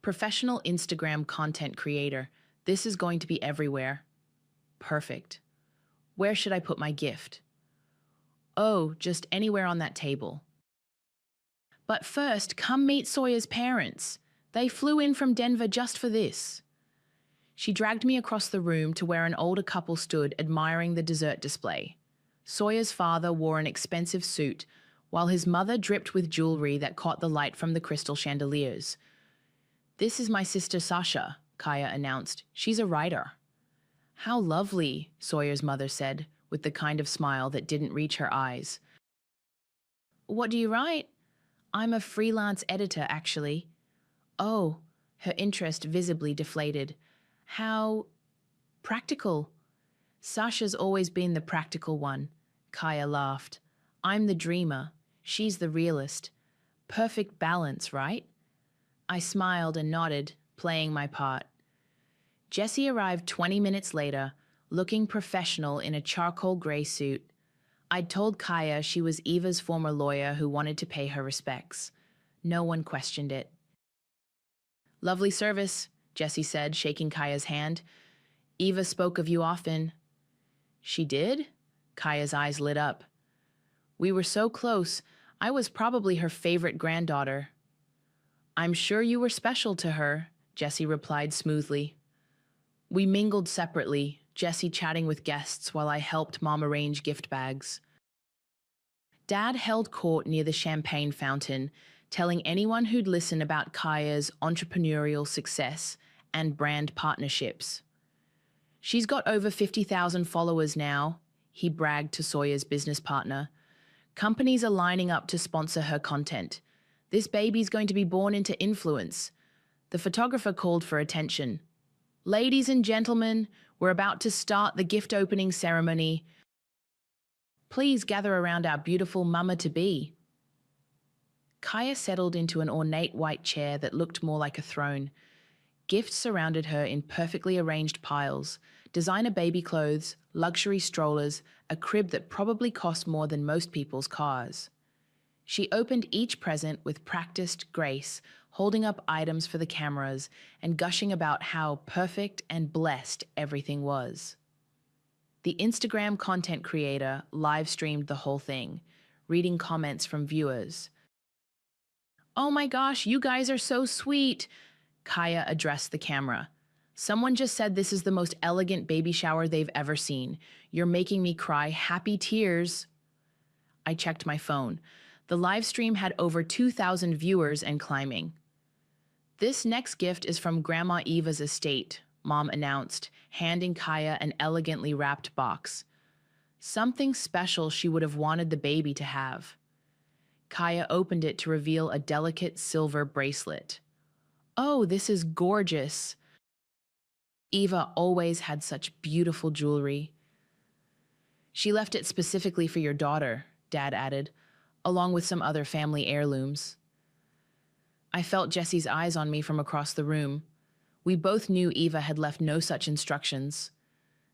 Professional Instagram content creator. This is going to be everywhere. Perfect. Where should I put my gift? Oh, just anywhere on that table. But first, come meet Sawyer's parents. They flew in from Denver just for this. She dragged me across the room to where an older couple stood admiring the dessert display. Sawyer's father wore an expensive suit, while his mother dripped with jewelry that caught the light from the crystal chandeliers. "This is my sister Sasha," Kaya announced. "She's a writer." "How lovely," Sawyer's mother said, with the kind of smile that didn't reach her eyes. "What do you write?" "I'm a freelance editor, actually." "Oh," her interest visibly deflated. "How practical." "Sasha's always been the practical one," Kaya laughed. "I'm the dreamer. She's the realist. Perfect balance, right?" I smiled and nodded, playing my part. Jessie arrived 20 minutes later, looking professional in a charcoal grey suit. I'd told Kaya she was Eva's former lawyer who wanted to pay her respects. No one questioned it. "Lovely service," Jessie said, shaking Kaya's hand. "Eva spoke of you often." "She did?" Kaya's eyes lit up. "We were so close. I was probably her favorite granddaughter." "I'm sure you were special to her," Jessie replied smoothly. We mingled separately, Jessie chatting with guests while I helped Mom arrange gift bags. Dad held court near the champagne fountain, telling anyone who'd listen about Kaya's entrepreneurial success and brand partnerships. "She's got over 50,000 followers now," he bragged to Sawyer's business partner. "Companies are lining up to sponsor her content. This baby's going to be born into influence." The photographer called for attention. "Ladies and gentlemen, we're about to start the gift opening ceremony. Please gather around our beautiful mama-to-be." Kaya settled into an ornate white chair that looked more like a throne. Gifts surrounded her in perfectly arranged piles: designer baby clothes, luxury strollers, a crib that probably cost more than most people's cars. She opened each present with practiced grace, holding up items for the cameras and gushing about how perfect and blessed everything was. The Instagram content creator live-streamed the whole thing, reading comments from viewers. "Oh my gosh, you guys are so sweet," Kaya addressed the camera. "Someone just said this is the most elegant baby shower they've ever seen. You're making me cry happy tears." I checked my phone. The live stream had over 2,000 viewers and climbing. "This next gift is from Grandma Eva's estate," Mom announced, handing Kaya an elegantly wrapped box. Something special she would have wanted the baby to have. Kaya opened it to reveal a delicate silver bracelet. "Oh, this is gorgeous." Eva always had such beautiful jewelry. "She left it specifically for your daughter," Dad added, along with some other family heirlooms. I felt Jessie's eyes on me from across the room. We both knew Eva had left no such instructions.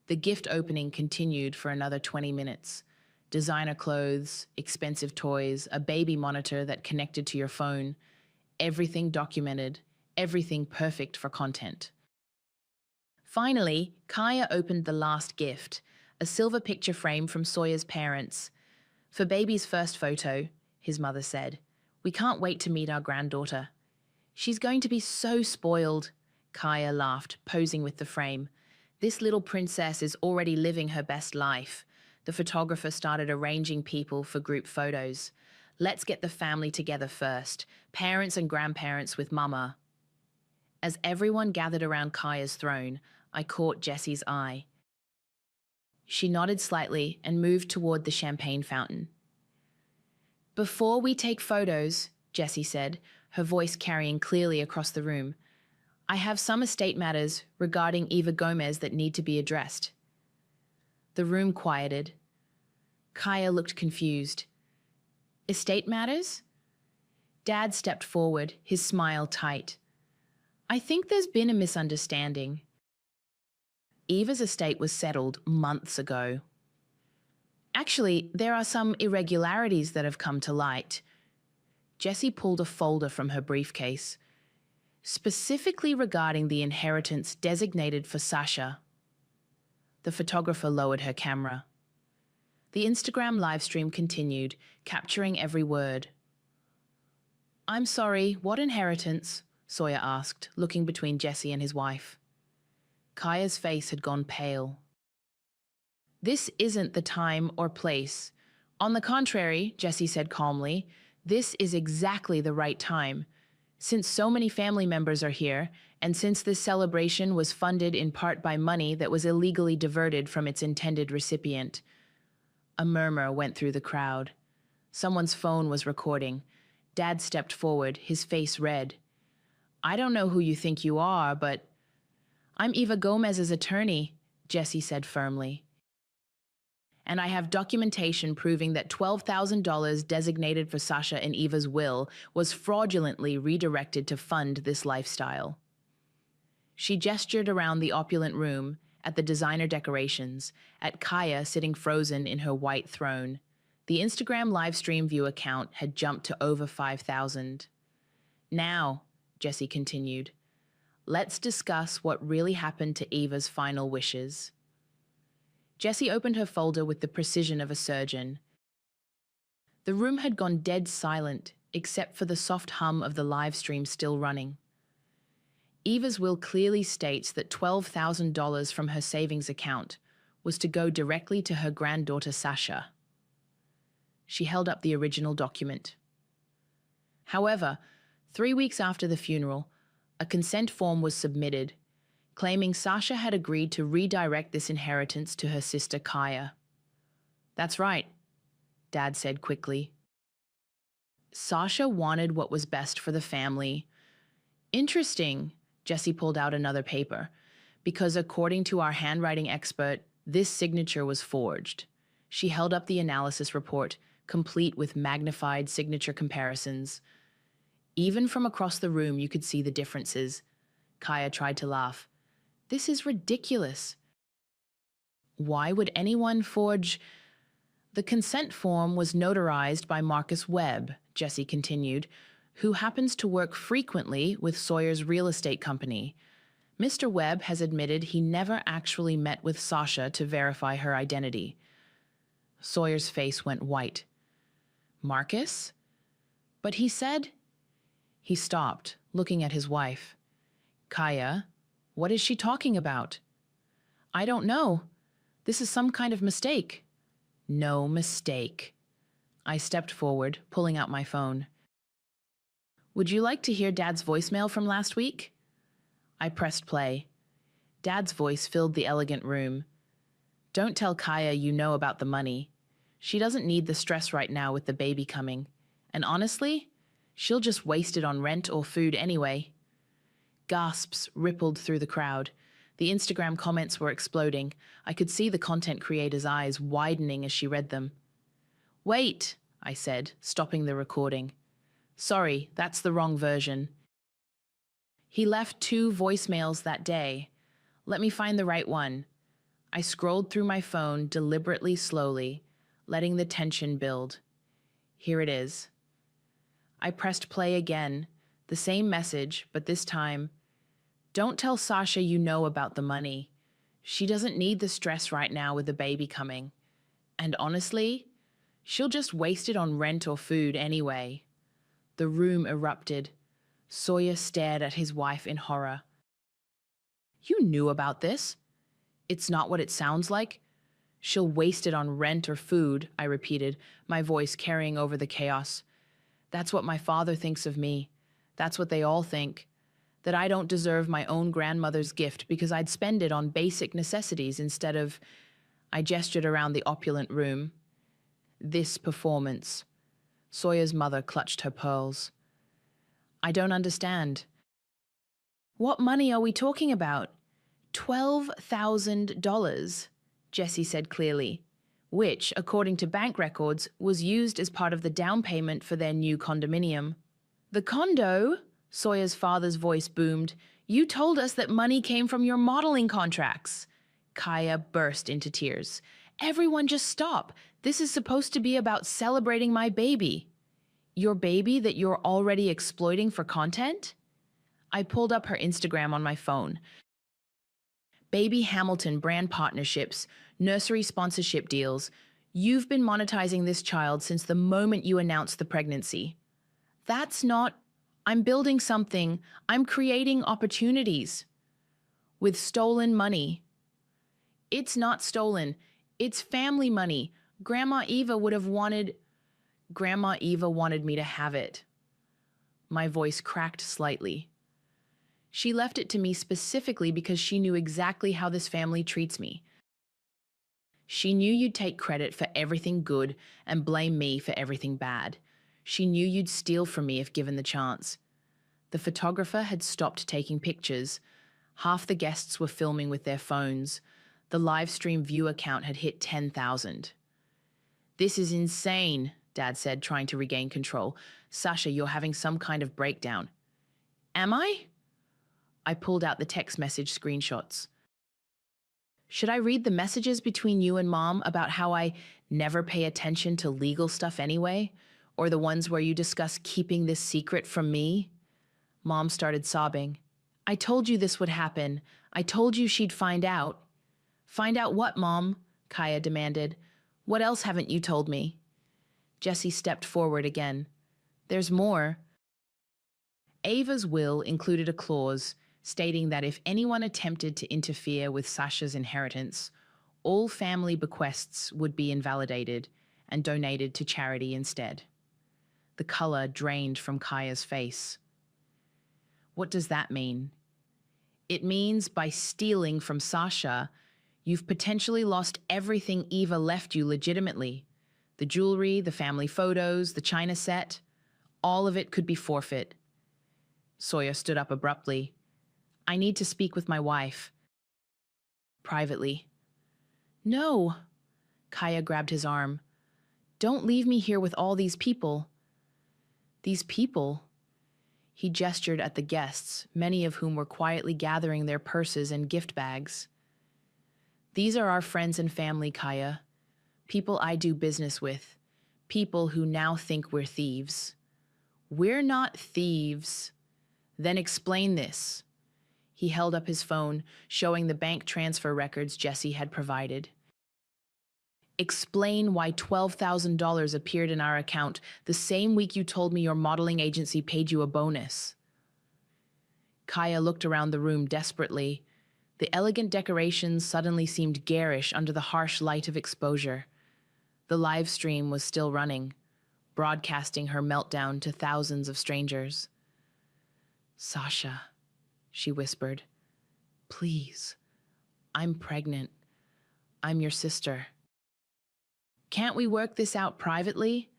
The gift opening continued for another 20 minutes. Designer clothes, expensive toys, a baby monitor that connected to your phone. Everything documented, everything perfect for content. Finally, Kaya opened the last gift, a silver picture frame from Sawyer's parents. "For baby's first photo," his mother said. "We can't wait to meet our granddaughter." "She's going to be so spoiled," Kaya laughed, posing with the frame. "This little princess is already living her best life." The photographer started arranging people for group photos. "Let's get the family together first, parents and grandparents with Mama." As everyone gathered around Kaya's throne, I caught Jessie's eye. She nodded slightly and moved toward the champagne fountain. "Before we take photos," Jessie said, her voice carrying clearly across the room, "I have some estate matters regarding Eva Gomez that need to be addressed." The room quieted. Kaya looked confused. "Estate matters?" Dad stepped forward, his smile tight. "I think there's been a misunderstanding." Eva's estate was settled months ago. Actually, there are some irregularities that have come to light. Jessie pulled a folder from her briefcase, specifically regarding the inheritance designated for Sasha. The photographer lowered her camera. The Instagram livestream continued, capturing every word. "I'm sorry, what inheritance?" Sawyer asked, looking between Jessie and his wife. Kaya's face had gone pale. "This isn't the time or place. On the contrary," Jessie said calmly, "this is exactly the right time. Since so many family members are here, and since this celebration was funded in part by money that was illegally diverted from its intended recipient." A murmur went through the crowd. Someone's phone was recording. Dad stepped forward, his face red. "I don't know who you think you are, but—" "I'm Eva Gomez's attorney," Jessie said firmly. "And I have documentation proving that $12,000 designated for Sasha in Eva's will was fraudulently redirected to fund this lifestyle." She gestured around the opulent room, at the designer decorations, at Kaya sitting frozen in her white throne. The Instagram livestream view count had jumped to over 5,000. "Now," Jessie continued, "let's discuss what really happened to Eva's final wishes." Jessie opened her folder with the precision of a surgeon. The room had gone dead silent, except for the soft hum of the live stream still running. Eva's will clearly states that $12,000 from her savings account was to go directly to her granddaughter Sasha. She held up the original document. However, 3 weeks after the funeral, a consent form was submitted, claiming Sasha had agreed to redirect this inheritance to her sister Kaya. "That's right," Dad said quickly. Sasha wanted what was best for the family. "Interesting," Jessie pulled out another paper, "because according to our handwriting expert, this signature was forged." She held up the analysis report, complete with magnified signature comparisons. Even from across the room, you could see the differences. Kaya tried to laugh. "This is ridiculous. Why would anyone forge—" "The consent form was notarized by Marcus Webb," Jessie continued, "who happens to work frequently with Sawyer's real estate company. Mr. Webb has admitted he never actually met with Sasha to verify her identity." Sawyer's face went white. "Marcus? But he said—" He stopped, looking at his wife. "Kaya, what is she talking about?" "I don't know. This is some kind of mistake." "No mistake." I stepped forward, pulling out my phone. "Would you like to hear Dad's voicemail from last week?" I pressed play. Dad's voice filled the elegant room. "Don't tell Kaya you know about the money. She doesn't need the stress right now with the baby coming. And honestly, she'll just waste it on rent or food anyway." Gasps rippled through the crowd. The Instagram comments were exploding. I could see the content creator's eyes widening as she read them. "Wait," I said, stopping the recording. "Sorry, that's the wrong version. He left 2 voicemails that day. Let me find the right one." I scrolled through my phone deliberately slowly, letting the tension build. Here it is. I pressed play again, the same message, but this time, "Don't tell Sasha you know about the money. She doesn't need the stress right now with the baby coming. And honestly, she'll just waste it on rent or food anyway." The room erupted. Sawyer stared at his wife in horror. "You knew about this? It's not what it sounds like." "She'll waste it on rent or food," I repeated, my voice carrying over the chaos. "That's what my father thinks of me. That's what they all think. That I don't deserve my own grandmother's gift because I'd spend it on basic necessities instead of—" I gestured around the opulent room. "This performance." Sawyer's mother clutched her pearls. "I don't understand." "What money are we talking about?" $12,000, Jessie said clearly, which, according to bank records, was used as part of the down payment for their new condominium. "The condo?" Sawyer's father's voice boomed. "You told us that money came from your modeling contracts." Kaya burst into tears. Everyone just stop. This is supposed to be about celebrating my baby. Your baby that you're already exploiting for content? I pulled up her Instagram on my phone. Baby Hamilton brand partnerships, nursery sponsorship deals. You've been monetizing this child since the moment you announced the pregnancy. That's not... I'm building something. I'm creating opportunities. With stolen money. It's not stolen. It's family money. Grandma Eva wanted me to have it. My voice cracked slightly. She left it to me specifically because she knew exactly how this family treats me. She knew you'd take credit for everything good and blame me for everything bad. She knew you'd steal from me if given the chance. The photographer had stopped taking pictures. Half the guests were filming with their phones. The live stream viewer count had hit 10,000. This is insane, Dad said, trying to regain control. Sasha, you're having some kind of breakdown. Am I? I pulled out the text message screenshots. Should I read the messages between you and Mom about how I never pay attention to legal stuff anyway? Or the ones where you discuss keeping this secret from me? Mom started sobbing. I told you this would happen. I told you she'd find out. Find out what, Mom? Kaya demanded. What else haven't you told me? Jessie stepped forward again. There's more. Ava's will included a clause stating that if anyone attempted to interfere with Sasha's inheritance, all family bequests would be invalidated and donated to charity instead. The color drained from Kaya's face. What does that mean? It means by stealing from Sasha, you've potentially lost everything Eva left you legitimately. The jewelry, the family photos, the china set, all of it could be forfeit. Sawyer stood up abruptly. I need to speak with my wife. Privately. No. Kaya grabbed his arm. Don't leave me here with all these people. These people? He gestured at the guests, many of whom were quietly gathering their purses and gift bags. These are our friends and family, Kaya. People I do business with. People who now think we're thieves. We're not thieves. Then explain this. He held up his phone, showing the bank transfer records Jessie had provided. Explain why $12,000 appeared in our account the same week you told me your modeling agency paid you a bonus. Kaya looked around the room desperately. The elegant decorations suddenly seemed garish under the harsh light of exposure. The live stream was still running, broadcasting her meltdown to thousands of strangers. Sasha, she whispered, please, I'm pregnant. I'm your sister. Can't we work this out privately?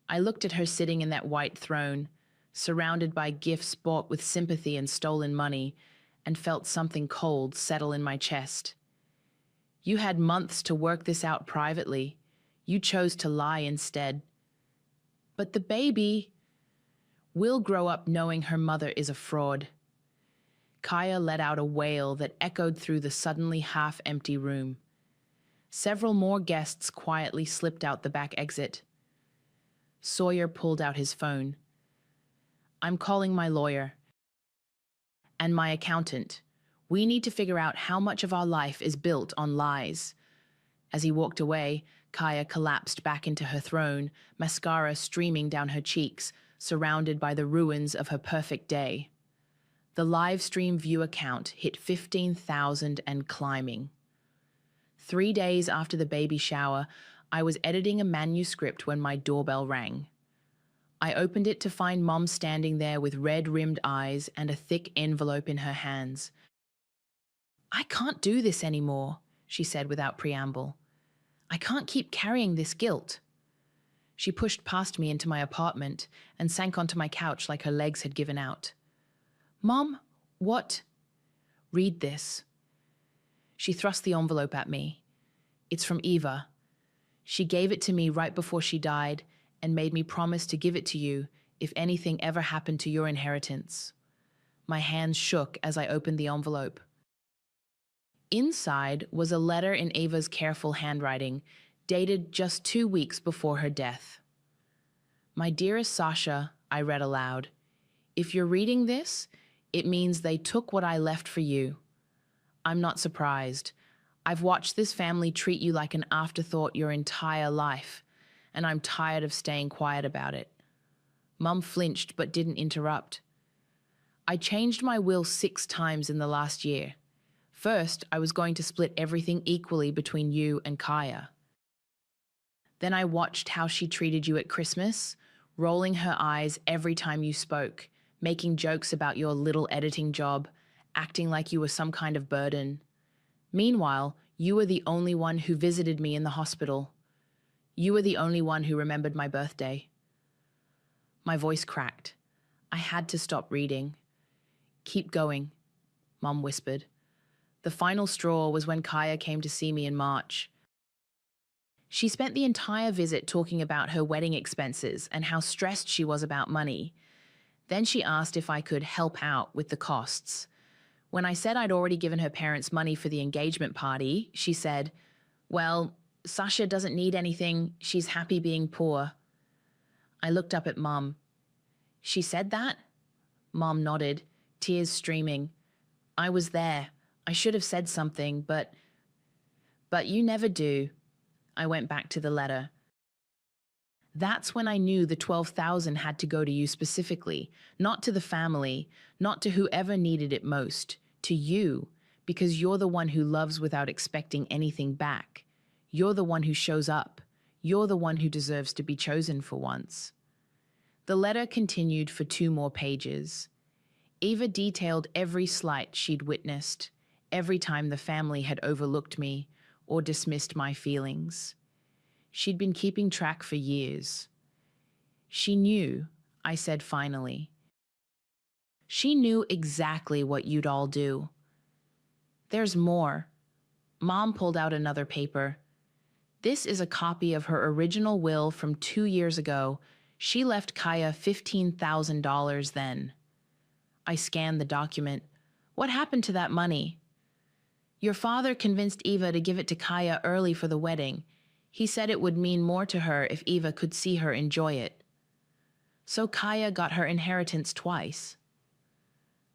I looked at her sitting in that white throne, surrounded by gifts bought with sympathy and stolen money, and felt something cold settle in my chest. You had months to work this out privately. You chose to lie instead. But the baby will grow up knowing her mother is a fraud. Kaya let out a wail that echoed through the suddenly half-empty room. Several more guests quietly slipped out the back exit. Sawyer pulled out his phone. I'm calling my lawyer. And my accountant. We need to figure out how much of our life is built on lies. As he walked away, Kaya collapsed back into her throne, mascara streaming down her cheeks, surrounded by the ruins of her perfect day. The live stream viewer count hit 15,000 and climbing. 3 days after the baby shower, I was editing a manuscript when my doorbell rang. I opened it to find Mom standing there with red-rimmed eyes and a thick envelope in her hands. I can't do this anymore, she said without preamble. I can't keep carrying this guilt. She pushed past me into my apartment and sank onto my couch like her legs had given out. Mom, what? Read this. She thrust the envelope at me. It's from Eva. She gave it to me right before she died and made me promise to give it to you if anything ever happened to your inheritance. My hands shook as I opened the envelope. Inside was a letter in Ava's careful handwriting, dated just 2 weeks before her death. "My dearest Sasha," I read aloud, "if you're reading this, it means they took what I left for you. I'm not surprised. I've watched this family treat you like an afterthought your entire life, and I'm tired of staying quiet about it." Mum flinched but didn't interrupt. "I changed my will 6 times in the last year. First, I was going to split everything equally between you and Kaya. Then I watched how she treated you at Christmas, rolling her eyes every time you spoke, making jokes about your little editing job, acting like you were some kind of burden. Meanwhile, you were the only one who visited me in the hospital. You were the only one who remembered my birthday." My voice cracked. I had to stop reading. "Keep going," Mum whispered. "The final straw was when Kaya came to see me in March. She spent the entire visit talking about her wedding expenses and how stressed she was about money. Then she asked if I could help out with the costs. When I said I'd already given her parents money for the engagement party, she said, 'Well, Sasha doesn't need anything. She's happy being poor.'" I looked up at Mum. "She said that?" Mum nodded, tears streaming. "I was there. I should have said something, but you never do." I went back to the letter. "That's when I knew the 12,000 had to go to you specifically, not to the family, not to whoever needed it most, to you, because you're the one who loves without expecting anything back. You're the one who shows up. You're the one who deserves to be chosen for once." The letter continued for 2 more pages. Eva detailed every slight she'd witnessed, every time the family had overlooked me or dismissed my feelings. She'd been keeping track for years. "She knew," I said finally. "She knew exactly what you'd all do." "There's more." Mom pulled out another paper. "This is a copy of her original will from 2 years ago. She left Kaya $15,000 then." I scanned the document. "What happened to that money?" "Your father convinced Eva to give it to Kaya early for the wedding. He said it would mean more to her if Eva could see her enjoy it." "So Kaya got her inheritance twice."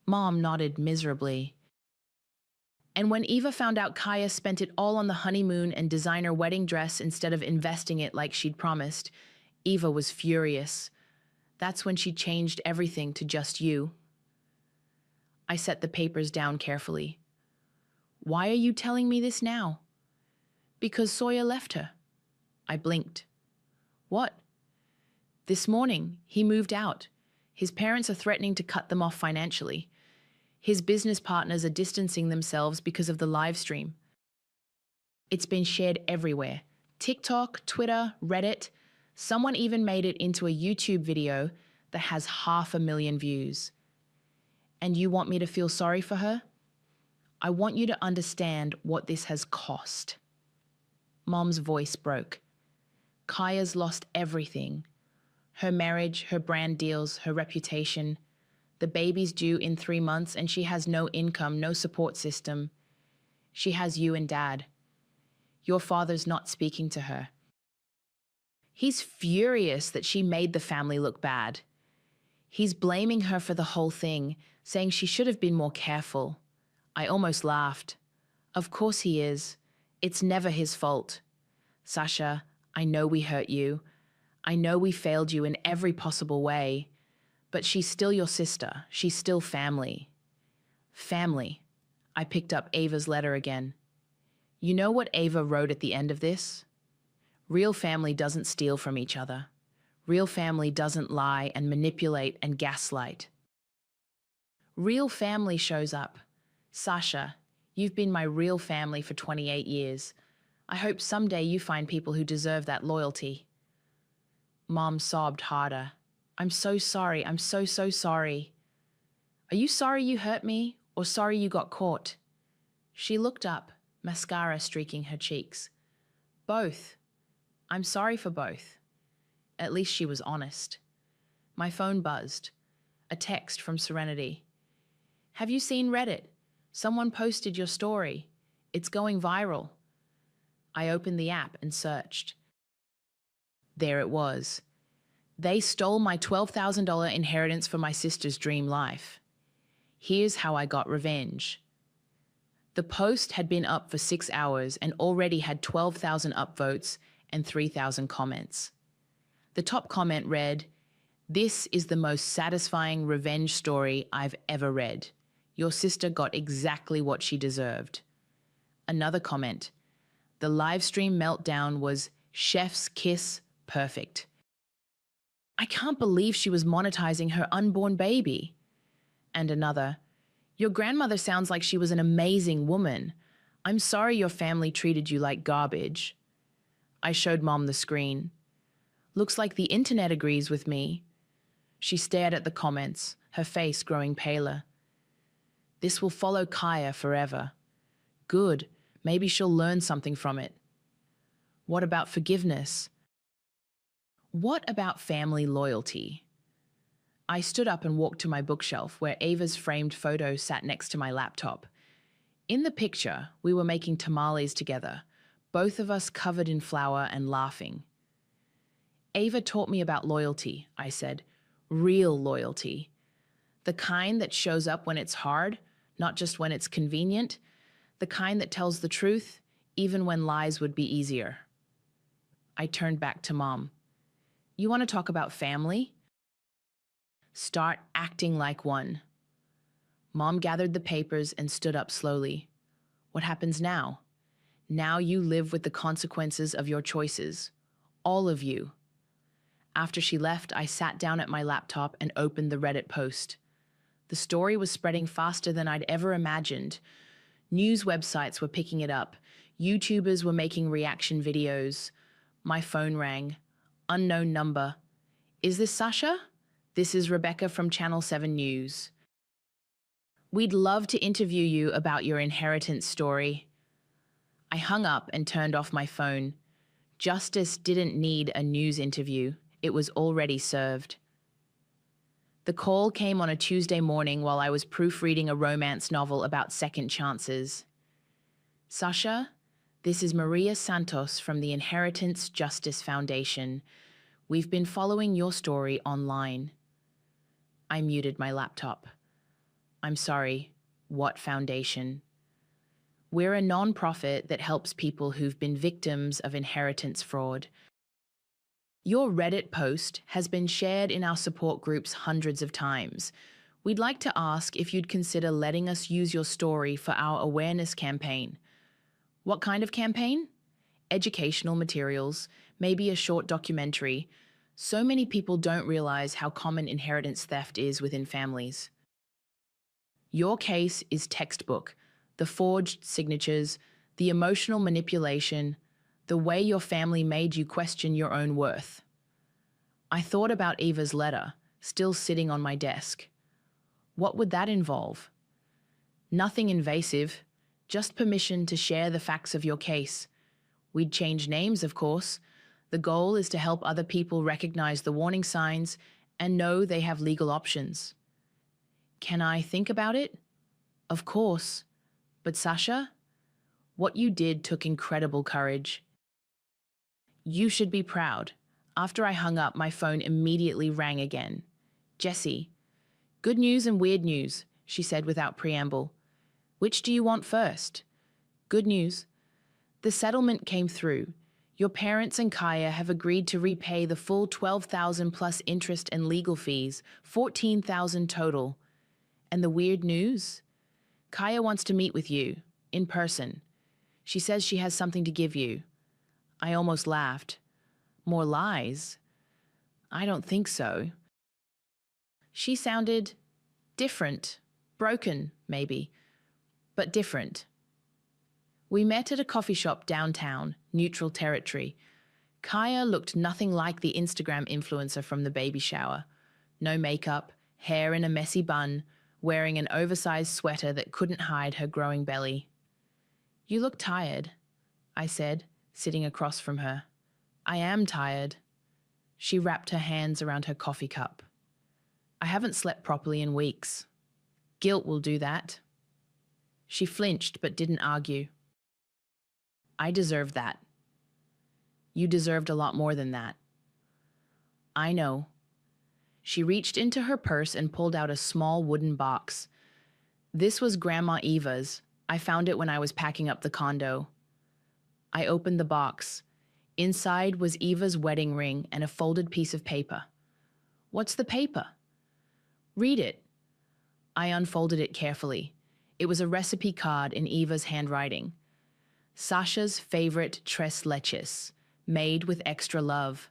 Mom nodded miserably. "And when Eva found out Kaya spent it all on the honeymoon and designer wedding dress instead of investing it like she'd promised, Eva was furious. That's when she changed everything to just you." I set the papers down carefully. "Why are you telling me this now?" "Because Sawyer left her." I blinked. "What?" "This morning, he moved out. His parents are threatening to cut them off financially. His business partners are distancing themselves because of the live stream. It's been shared everywhere. TikTok, Twitter, Reddit. Someone even made it into a YouTube video that has 500,000 views. And you want me to feel sorry for her? I want you to understand what this has cost." Mom's voice broke. "Kaya's lost everything. Her marriage, her brand deals, her reputation. The baby's due in 3 months and she has no income, no support system. She has you and Dad. Your father's not speaking to her. He's furious that she made the family look bad. He's blaming her for the whole thing, saying she should have been more careful." I almost laughed. "Of course he is. It's never his fault. Sasha, I know we hurt you. I know we failed you in every possible way. But she's still your sister. She's still family." "Family." I picked up Ava's letter again. "You know what Ava wrote at the end of this? Real family doesn't steal from each other. Real family doesn't lie and manipulate and gaslight. Real family shows up. Sasha, you've been my real family for 28 years. I hope someday you find people who deserve that loyalty." Mom sobbed harder. "I'm so sorry. I'm so sorry." "Are you sorry you hurt me or sorry you got caught?" She looked up, mascara streaking her cheeks. "Both. I'm sorry for both." At least she was honest. My phone buzzed. A text from Serenity. "Have you seen Reddit? Someone posted your story. It's going viral. I opened the app and searched. There it was. They stole my $12,000 inheritance for my sister's dream life. Here's how I got revenge. The post had been up for 6 hours and already had 12,000 upvotes and 3,000 comments. The top comment read, "This is the most satisfying revenge story I've ever read. Your sister got exactly what she deserved." Another comment, "The livestream meltdown was chef's kiss perfect. I can't believe she was monetizing her unborn baby." And another, "Your grandmother sounds like she was an amazing woman. I'm sorry your family treated you like garbage." I showed Mom the screen. "Looks like the internet agrees with me." She stared at the comments, her face growing paler. "This will follow Kaya forever. Good, maybe she'll learn something from it." What about forgiveness? What about family loyalty? I stood up and walked to my bookshelf where Ava's framed photo sat next to my laptop. In the picture, we were making tamales together, both of us covered in flour and laughing. "Ava taught me about loyalty," I said. "Real loyalty. The kind that shows up when it's hard, not just when it's convenient. The kind that tells the truth, even when lies would be easier." I turned back to Mom. "You want to talk about family? Start acting like one." Mom gathered the papers and stood up slowly. "What happens now? Now you live with the consequences of your choices. All of you." After she left, I sat down at my laptop and opened the Reddit post. The story was spreading faster than I'd ever imagined. News websites were picking it up. YouTubers were making reaction videos. My phone rang. Unknown number. "Is this Sasha? This is Rebecca from Channel 7 News. We'd love to interview you about your inheritance story." I hung up and turned off my phone. Justice didn't need a news interview. It was already served. The call came on a Tuesday morning while I was proofreading a romance novel about second chances. "Sasha, this is Maria Santos from the Inheritance Justice Foundation. We've been following your story online." I muted my laptop. "I'm sorry, what foundation?" "We're a non-profit that helps people who've been victims of inheritance fraud. Your Reddit post has been shared in our support groups hundreds of times. We'd like to ask if you'd consider letting us use your story for our awareness campaign." "What kind of campaign?" "Educational materials, maybe a short documentary. So many people don't realize how common inheritance theft is within families." Your case is textbook. The forged signatures, the emotional manipulation, the way your family made you question your own worth. I thought about Eva's letter, still sitting on my desk. What would that involve? Nothing invasive, just permission to share the facts of your case. We'd change names, of course. The goal is to help other people recognize the warning signs and know they have legal options. Can I think about it? Of course. But Sasha, what you did took incredible courage. You should be proud. After I hung up, my phone immediately rang again. "Jessie." "Good news and weird news," she said without preamble. "Which do you want first?" "Good news. The settlement came through. Your parents and Kaya have agreed to repay the full $12,000 plus interest and legal fees, $14,000 total. And the weird news? Kaya wants to meet with you, in person. She says she has something to give you." I almost laughed. "More lies?" "I don't think so." She sounded different, broken, maybe, but different. We met at a coffee shop downtown, neutral territory. Kaya looked nothing like the Instagram influencer from the baby shower. No makeup, hair in a messy bun, wearing an oversized sweater that couldn't hide her growing belly. "You look tired," I said, sitting across from her. "I am tired." She wrapped her hands around her coffee cup. "I haven't slept properly in weeks. Guilt will do that." She flinched but didn't argue. I deserved that. You deserved a lot more than that. I know. She reached into her purse and pulled out a small wooden box. This was Grandma Eva's. I found it when I was packing up the condo. I opened the box. Inside was Eva's wedding ring and a folded piece of paper. What's the paper? Read it. I unfolded it carefully. It was a recipe card in Eva's handwriting. Sasha's favorite tres leches, made with extra love.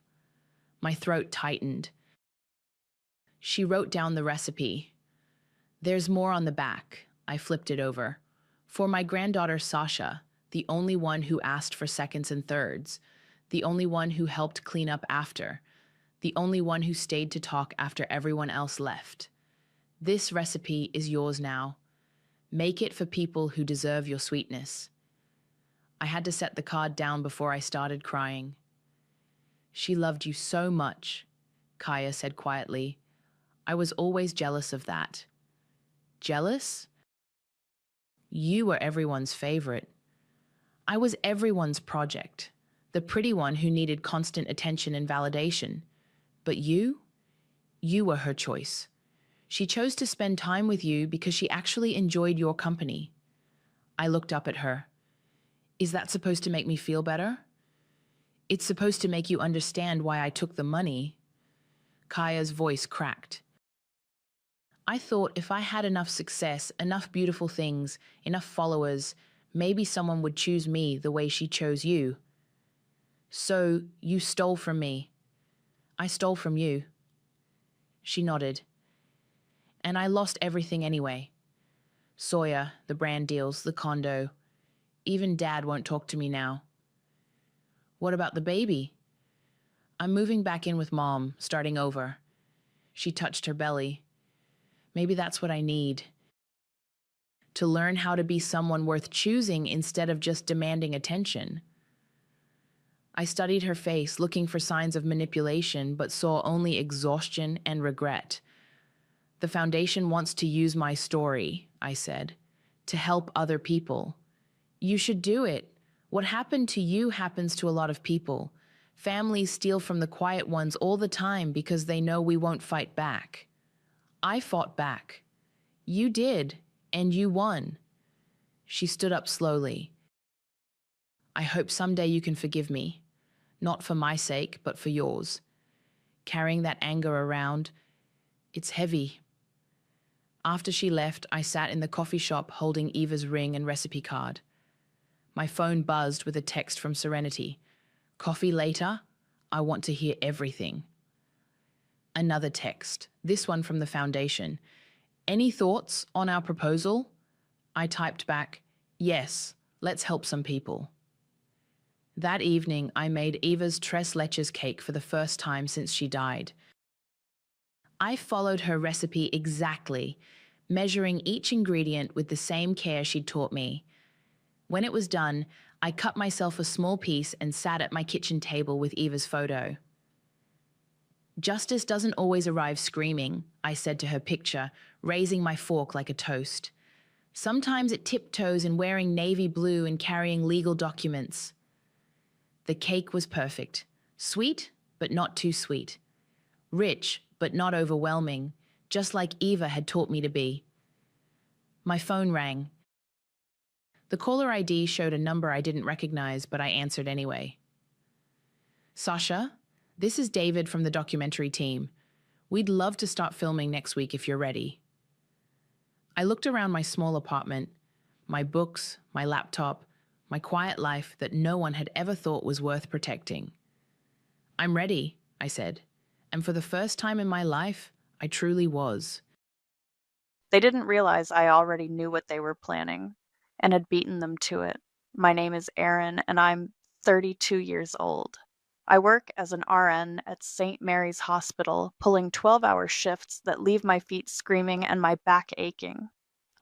My throat tightened. She wrote down the recipe. There's more on the back. I flipped it over. For my granddaughter Sasha, the only one who asked for seconds and thirds, the only one who helped clean up after, the only one who stayed to talk after everyone else left. This recipe is yours now. Make it for people who deserve your sweetness. I had to set the card down before I started crying. She loved you so much, Kaya said quietly. I was always jealous of that. Jealous? You were everyone's favorite. I was everyone's project, the pretty one who needed constant attention and validation. But you were her choice. She chose to spend time with you because she actually enjoyed your company. I looked up at her. Is that supposed to make me feel better? It's supposed to make you understand why I took the money. Kaya's voice cracked. I thought if I had enough success, enough beautiful things, enough followers, maybe someone would choose me the way she chose you. So you stole from me. I stole from you. She nodded. And I lost everything anyway. Sawyer, the brand deals, the condo. Even Dad won't talk to me now. What about the baby? I'm moving back in with Mom, starting over. She touched her belly. Maybe that's what I need. To learn how to be someone worth choosing instead of just demanding attention. I studied her face, looking for signs of manipulation, but saw only exhaustion and regret. The foundation wants to use my story, I said, to help other people. You should do it. What happened to you happens to a lot of people. Families steal from the quiet ones all the time because they know we won't fight back. I fought back. You did, and you won. She stood up slowly. I hope someday you can forgive me. Not for my sake, but for yours. Carrying that anger around, it's heavy. After she left, I sat in the coffee shop holding Eva's ring and recipe card. My phone buzzed with a text from Serenity. Coffee later? I want to hear everything. Another text, this one from the foundation. Any thoughts on our proposal? I typed back, yes, let's help some people. That evening, I made Eva's tres leches cake for the first time since she died. I followed her recipe exactly, measuring each ingredient with the same care she'd taught me. When it was done, I cut myself a small piece and sat at my kitchen table with Eva's photo. Justice doesn't always arrive screaming, I said to her picture, raising my fork like a toast. Sometimes it tiptoes in wearing navy blue and carrying legal documents. The cake was perfect. Sweet, but not too sweet. Rich, but not overwhelming, just like Eva had taught me to be. My phone rang. The caller ID showed a number I didn't recognize, but I answered anyway. Sasha, this is David from the documentary team. We'd love to start filming next week if you're ready. I looked around my small apartment, my books, my laptop, my quiet life that no one had ever thought was worth protecting. I'm ready, I said, and for the first time in my life, I truly was. They didn't realize I already knew what they were planning and had beaten them to it. My name is Erin, and I'm 32 years old. I work as an RN at St. Mary's Hospital, pulling 12-hour shifts that leave my feet screaming and my back aching.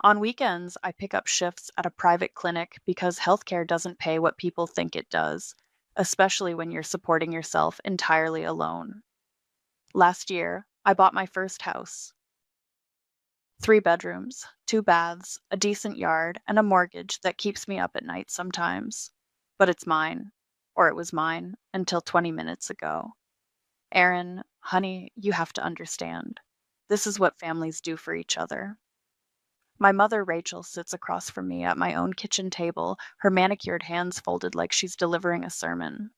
On weekends, I pick up shifts at a private clinic because healthcare doesn't pay what people think it does, especially when you're supporting yourself entirely alone. Last year, I bought my first house. 3 bedrooms, 2 baths, a decent yard, and a mortgage that keeps me up at night sometimes. But it's mine, or it was mine, until 20 minutes ago. Aaron, honey, you have to understand. This is what families do for each other. My mother, Rachel, sits across from me at my own kitchen table, her manicured hands folded like she's delivering a sermon.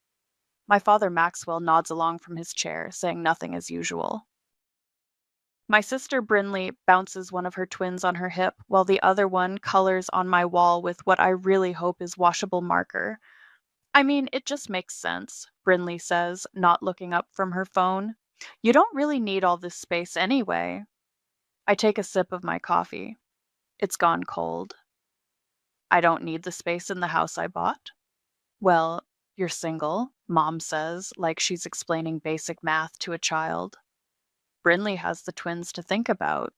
My father, Maxwell, nods along from his chair, saying nothing as usual. My sister, Brinley, bounces one of her twins on her hip, while the other one colors on my wall with what I really hope is washable marker. I mean, it just makes sense, Brinley says, not looking up from her phone. You don't really need all this space anyway. I take a sip of my coffee. It's gone cold. I don't need the space in the house I bought. Well, you're single, Mom says, like she's explaining basic math to a child. Brinley has the twins to think about.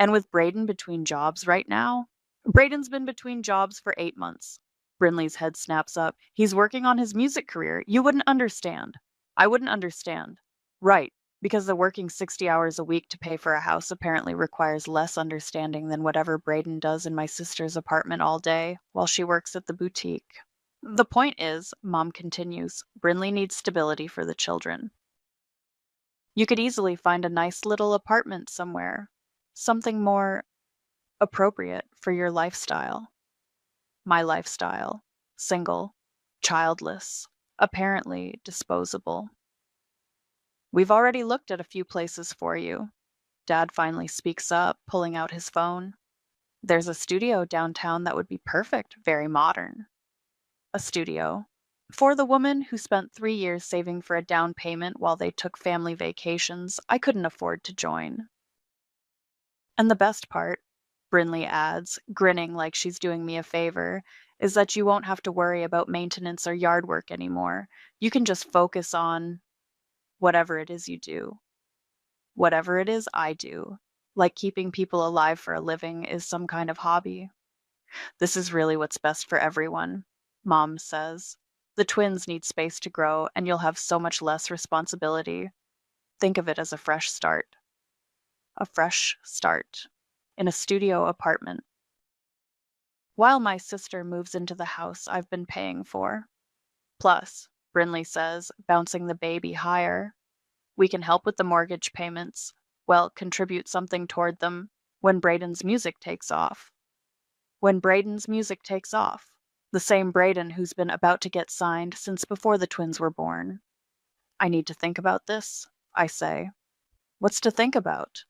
And with Braden between jobs right now? Braden's been between jobs for 8 months. Brinley's head snaps up. He's working on his music career. You wouldn't understand. I wouldn't understand. Right, because the working 60 hours a week to pay for a house apparently requires less understanding than whatever Braden does in my sister's apartment all day while she works at the boutique. The point is, Mom continues, Brinley needs stability for the children. You could easily find a nice little apartment somewhere, something more appropriate for your lifestyle. My lifestyle, single, childless, apparently disposable. We've already looked at a few places for you. Dad finally speaks up, pulling out his phone. There's a studio downtown that would be perfect, very modern. A studio. For the woman who spent 3 years saving for a down payment while they took family vacations, I couldn't afford to join. And the best part, Brinley adds, grinning like she's doing me a favor, is that you won't have to worry about maintenance or yard work anymore. You can just focus on whatever it is you do. Whatever it is I do. Like keeping people alive for a living is some kind of hobby. This is really what's best for everyone, Mom says. The twins need space to grow, and you'll have so much less responsibility. Think of it as a fresh start. A fresh start. In a studio apartment. While my sister moves into the house I've been paying for. Plus, Brinley says, bouncing the baby higher, we can help with the mortgage payments. Well, contribute something toward them when Braden's music takes off. When Braden's music takes off. The same Braden who's been about to get signed since before the twins were born. I need to think about this, I say. What's to think about?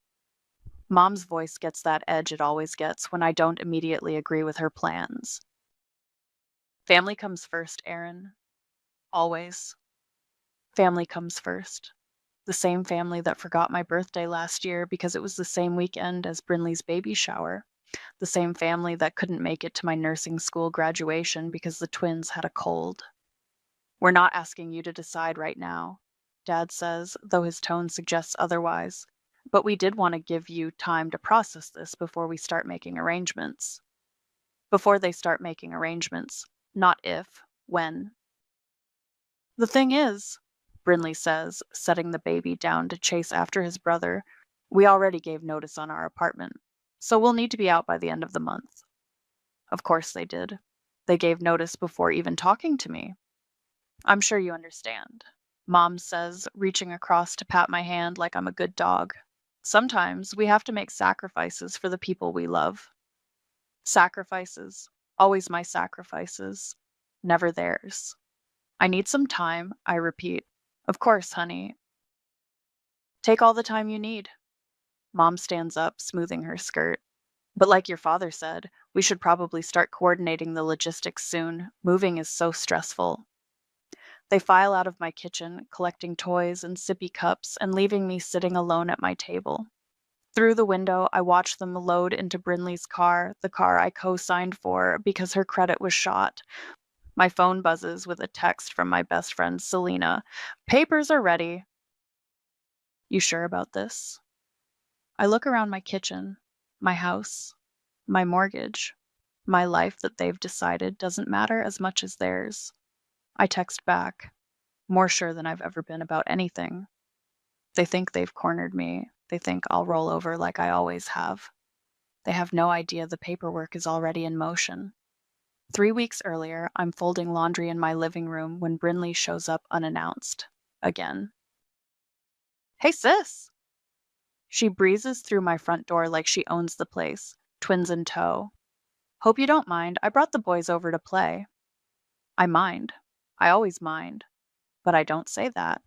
Mom's voice gets that edge it always gets when I don't immediately agree with her plans. Family comes first, Aaron. Always. Family comes first. The same family that forgot my birthday last year because it was the same weekend as Brinley's baby shower. The same family that couldn't make it to my nursing school graduation because the twins had a cold. We're not asking you to decide right now, Dad says, though his tone suggests otherwise. But we did want to give you time to process this before we start making arrangements. Before they start making arrangements. Not if, when. The thing is, Brinley says, setting the baby down to chase after his brother, we already gave notice on our apartment, so we'll need to be out by the end of the month. Of course they did. They gave notice before even talking to me. I'm sure you understand, Mom says, reaching across to pat my hand like I'm a good dog. Sometimes we have to make sacrifices for the people we love. Sacrifices. Always my sacrifices. Never theirs. I need some time, I repeat. Of course, honey. Take all the time you need. Mom stands up, smoothing her skirt. But like your father said, we should probably start coordinating the logistics soon. Moving is so stressful. They file out of my kitchen, collecting toys and sippy cups and leaving me sitting alone at my table. Through the window, I watch them load into Brinley's car, the car I co-signed for because her credit was shot. My phone buzzes with a text from my best friend, Selena. Papers are ready. You sure about this? I look around my kitchen, my house, my mortgage, my life that they've decided doesn't matter as much as theirs. I text back, more sure than I've ever been about anything. They think they've cornered me. They think I'll roll over like I always have. They have no idea the paperwork is already in motion. 3 weeks earlier, I'm folding laundry in my living room when Brinley shows up unannounced. Again. Hey, sis! She breezes through my front door like she owns the place, twins in tow. Hope you don't mind. I brought the boys over to play. I mind. I always mind. But I don't say that.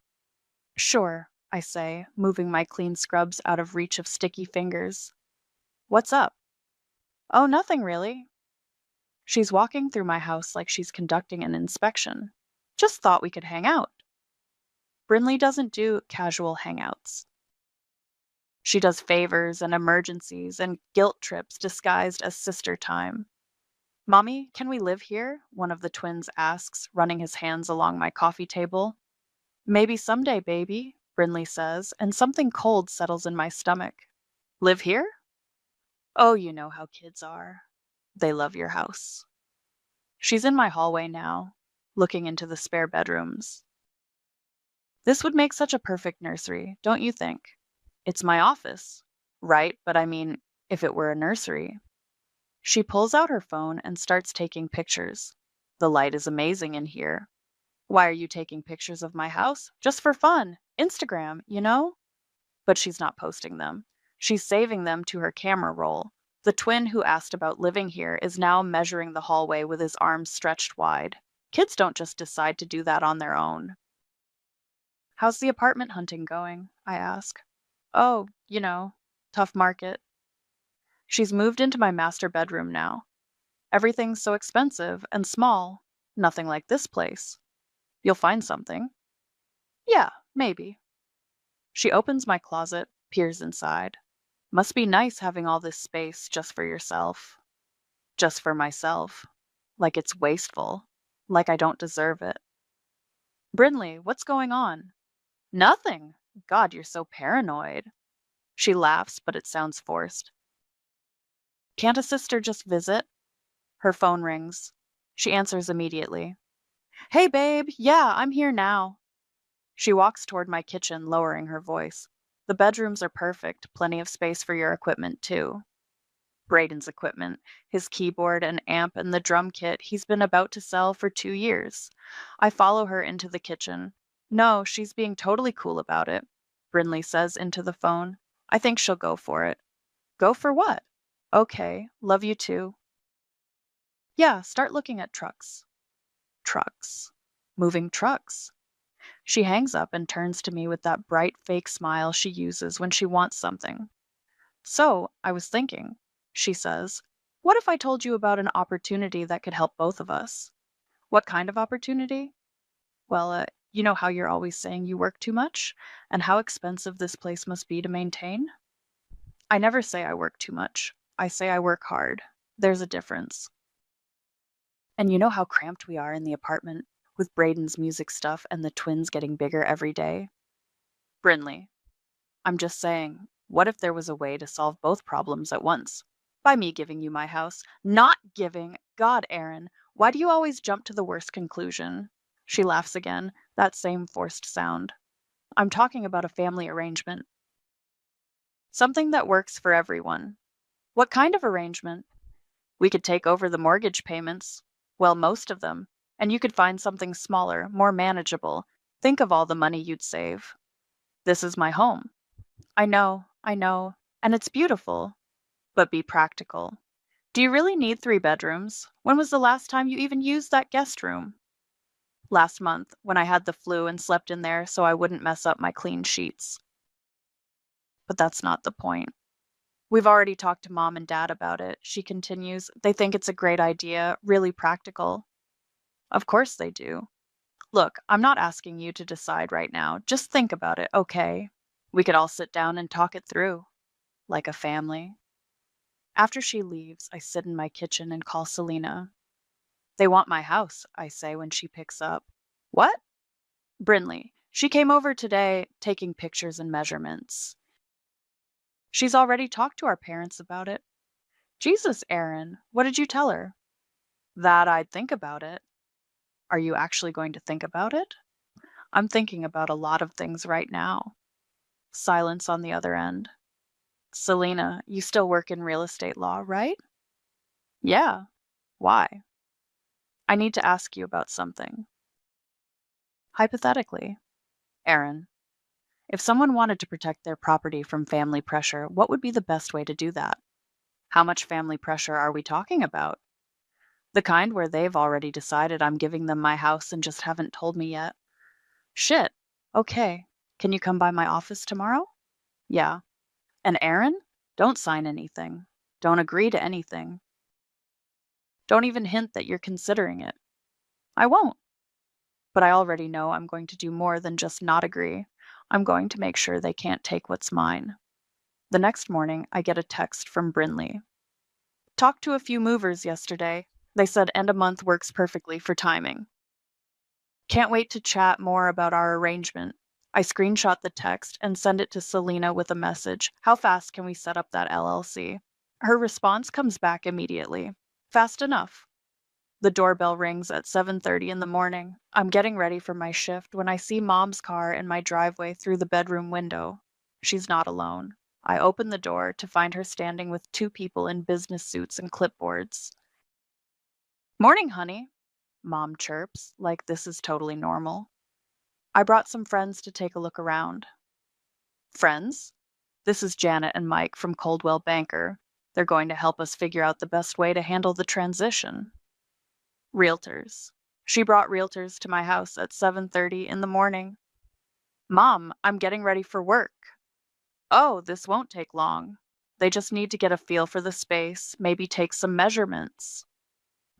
Sure, I say, moving my clean scrubs out of reach of sticky fingers. What's up? Oh, nothing really. She's walking through my house like she's conducting an inspection. Just thought we could hang out. Brinley doesn't do casual hangouts. She does favors and emergencies and guilt trips disguised as sister time. Mommy, can we live here? One of the twins asks, running his hands along my coffee table. Maybe someday, baby, Brinley says, and something cold settles in my stomach. Live here? Oh, you know how kids are. They love your house. She's in my hallway now, looking into the spare bedrooms. This would make such a perfect nursery, don't you think? It's my office. Right, but I mean, if it were a nursery. She pulls out her phone and starts taking pictures. The light is amazing in here. Why are you taking pictures of my house? Just for fun. Instagram, you know? But she's not posting them. She's saving them to her camera roll. The twin who asked about living here is now measuring the hallway with his arms stretched wide. Kids don't just decide to do that on their own. How's the apartment hunting going? I ask. Oh, tough market. She's moved into my master bedroom now. Everything's so expensive and small. Nothing like this place. You'll find something. Yeah, maybe. She opens my closet, peers inside. Must be nice having all this space just for yourself. Just for myself. Like it's wasteful. Like I don't deserve it. Brinley, what's going on? Nothing. God, you're so paranoid. She laughs, but it sounds forced. Can't a sister just visit? Her phone rings. She answers immediately. Hey, babe. Yeah, I'm here now. She walks toward my kitchen, lowering her voice. The bedrooms are perfect. Plenty of space for your equipment, too. Braden's equipment, his keyboard and amp and the drum kit he's been about to sell for 2 years. I follow her into the kitchen. No, she's being totally cool about it, Brinley says into the phone. I think she'll go for it. Go for what? Okay, love you too. Yeah, start looking at trucks. Trucks. Moving trucks. She hangs up and turns to me with that bright fake smile she uses when she wants something. So, I was thinking, she says, what if I told you about an opportunity that could help both of us? What kind of opportunity? Well, you know how you're always saying you work too much, and how expensive this place must be to maintain? I never say I work too much. I say I work hard. There's a difference. And you know how cramped we are in the apartment, with Braden's music stuff and the twins getting bigger every day? Brinley, I'm just saying, what if there was a way to solve both problems at once? By me giving you my house. Not giving! God, Aaron, why do you always jump to the worst conclusion? She laughs again, that same forced sound. I'm talking about a family arrangement. Something that works for everyone. What kind of arrangement? We could take over the mortgage payments. Well, most of them. And you could find something smaller, more manageable. Think of all the money you'd save. This is my home. I know, and it's beautiful. But be practical. Do you really need 3 bedrooms? When was the last time you even used that guest room? Last month, when I had the flu and slept in there so I wouldn't mess up my clean sheets. But that's not the point. We've already talked to Mom and Dad about it, she continues. They think it's a great idea, really practical. Of course they do. Look, I'm not asking you to decide right now. Just think about it, okay? We could all sit down and talk it through. Like a family. After she leaves, I sit in my kitchen and call Selena. They want my house, I say when she picks up. What? Brinley. She came over today, taking pictures and measurements. She's already talked to our parents about it. Jesus, Aaron, what did you tell her? That I'd think about it. Are you actually going to think about it? I'm thinking about a lot of things right now. Silence on the other end. Selena, you still work in real estate law, right? Yeah. Why? I need to ask you about something. Hypothetically, Aaron, if someone wanted to protect their property from family pressure, what would be the best way to do that? How much family pressure are we talking about? The kind where they've already decided I'm giving them my house and just haven't told me yet. Shit. Okay. Can you come by my office tomorrow? Yeah. And Aaron? Don't sign anything. Don't agree to anything. Don't even hint that you're considering it. I won't. But I already know I'm going to do more than just not agree. I'm going to make sure they can't take what's mine. The next morning, I get a text from Brinley. Talked to a few movers yesterday. They said end of month works perfectly for timing. Can't wait to chat more about our arrangement. I screenshot the text and send it to Selena with a message. How fast can we set up that LLC? Her response comes back immediately. Fast enough. The doorbell rings at 7:30 in the morning. I'm getting ready for my shift when I see Mom's car in my driveway through the bedroom window. She's not alone. I open the door to find her standing with two people in business suits and clipboards. Morning, honey, Mom chirps, like this is totally normal. I brought some friends to take a look around. Friends? This is Janet and Mike from Coldwell Banker. They're going to help us figure out the best way to handle the transition. Realtors. She brought realtors to my house at 7:30 in the morning. Mom, I'm getting ready for work. Oh, this won't take long. They just need to get a feel for the space, maybe take some measurements.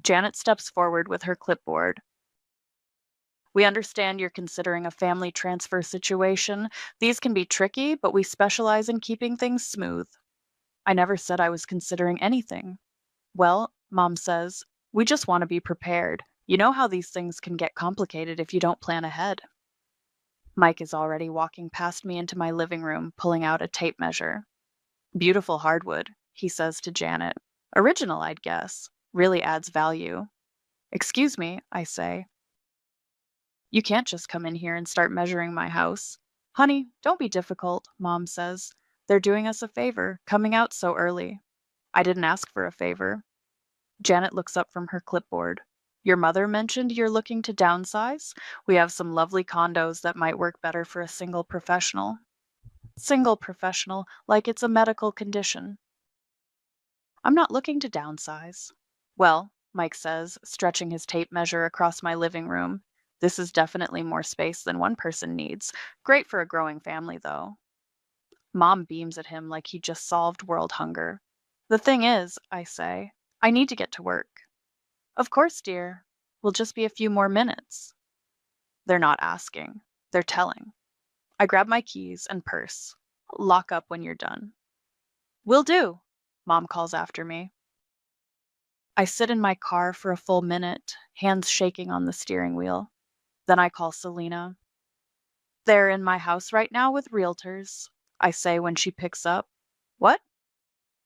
Janet steps forward with her clipboard. We understand you're considering a family transfer situation. These can be tricky, but we specialize in keeping things smooth. I never said I was considering anything. Well, Mom says, we just want to be prepared. You know how these things can get complicated if you don't plan ahead. Mike is already walking past me into my living room, pulling out a tape measure. Beautiful hardwood, he says to Janet. Original, I'd guess. Really adds value. Excuse me, I say. You can't just come in here and start measuring my house. Honey, don't be difficult, Mom says. They're doing us a favor, coming out so early. I didn't ask for a favor. Janet looks up from her clipboard. Your mother mentioned you're looking to downsize? We have some lovely condos that might work better for a single professional. Single professional, like it's a medical condition. I'm not looking to downsize. Well, Mike says, stretching his tape measure across my living room. This is definitely more space than one person needs. Great for a growing family, though. Mom beams at him like he just solved world hunger. The thing is, I say, I need to get to work. Of course, dear. Will just be a few more minutes. They're not asking. They're telling. I grab my keys and purse. Lock up when you're done. Will do, Mom calls after me. I sit in my car for a full minute, hands shaking on the steering wheel. Then I call Selena. They're in my house right now with realtors, I say when she picks up. What?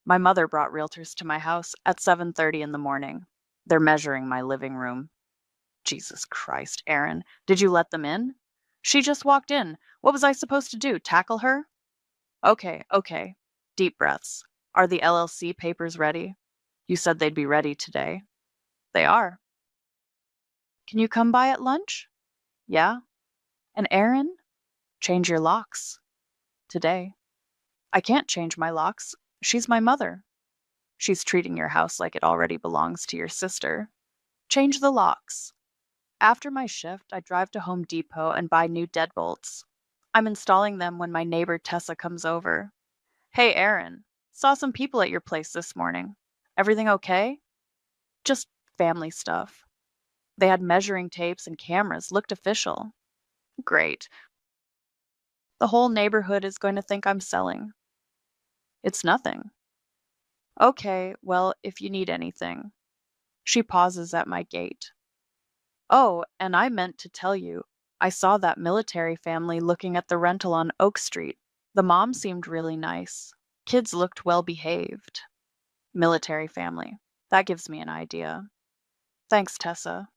My mother brought realtors to my house at 7:30 in the morning. They're measuring my living room. Jesus Christ, Aaron, did you let them in? She just walked in. What was I supposed to do, tackle her? Okay. Deep breaths. Are the LLC papers ready? You said they'd be ready today. They are. Can you come by at lunch? Yeah. And Aaron? Change your locks. Today. I can't change my locks. She's my mother. She's treating your house like it already belongs to your sister. Change the locks. After my shift, I drive to Home Depot and buy new deadbolts. I'm installing them when my neighbor Tessa comes over. Hey, Aaron. Saw some people at your place this morning. Everything okay? Just family stuff. They had measuring tapes and cameras, looked official. Great. The whole neighborhood is going to think I'm selling. It's nothing. Okay, well, if you need anything. She pauses at my gate. Oh, and I meant to tell you, I saw that military family looking at the rental on Oak Street. The mom seemed really nice. Kids looked well behaved. Military family. That gives me an idea. Thanks, Tessa.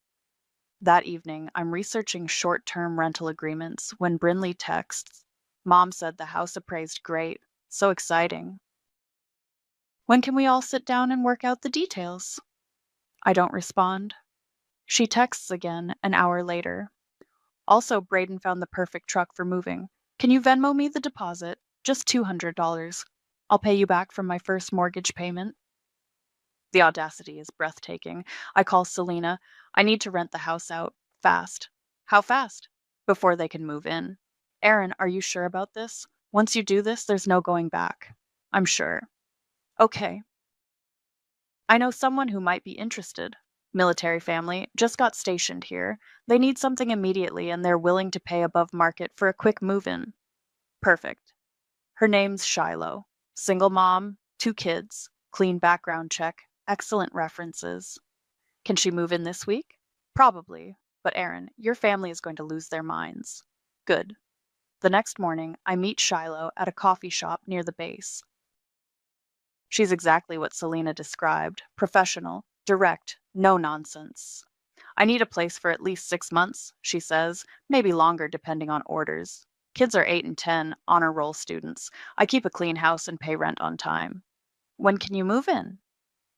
That evening, I'm researching short-term rental agreements when Brinley texts. Mom said the house appraised great. So exciting. When can we all sit down and work out the details? I don't respond. She texts again an hour later. Also, Braden found the perfect truck for moving. Can you Venmo me the deposit? Just $200. I'll pay you back from my first mortgage payment. The audacity is breathtaking. I call Selena. I need to rent the house out. Fast. How fast? Before they can move in. Aaron, are you sure about this? Once you do this, there's no going back. I'm sure. Okay. I know someone who might be interested. Military family, just got stationed here. They need something immediately and they're willing to pay above market for a quick move-in. Perfect. Her name's Shiloh. Single mom, 2 kids, clean background check, excellent references. Can she move in this week? Probably. But Aaron, your family is going to lose their minds. Good. The next morning, I meet Shiloh at a coffee shop near the base. She's exactly what Selena described. Professional, direct, no nonsense. I need a place for at least 6 months, she says, maybe longer depending on orders. Kids are 8 and 10, honor roll students. I keep a clean house and pay rent on time. When can you move in?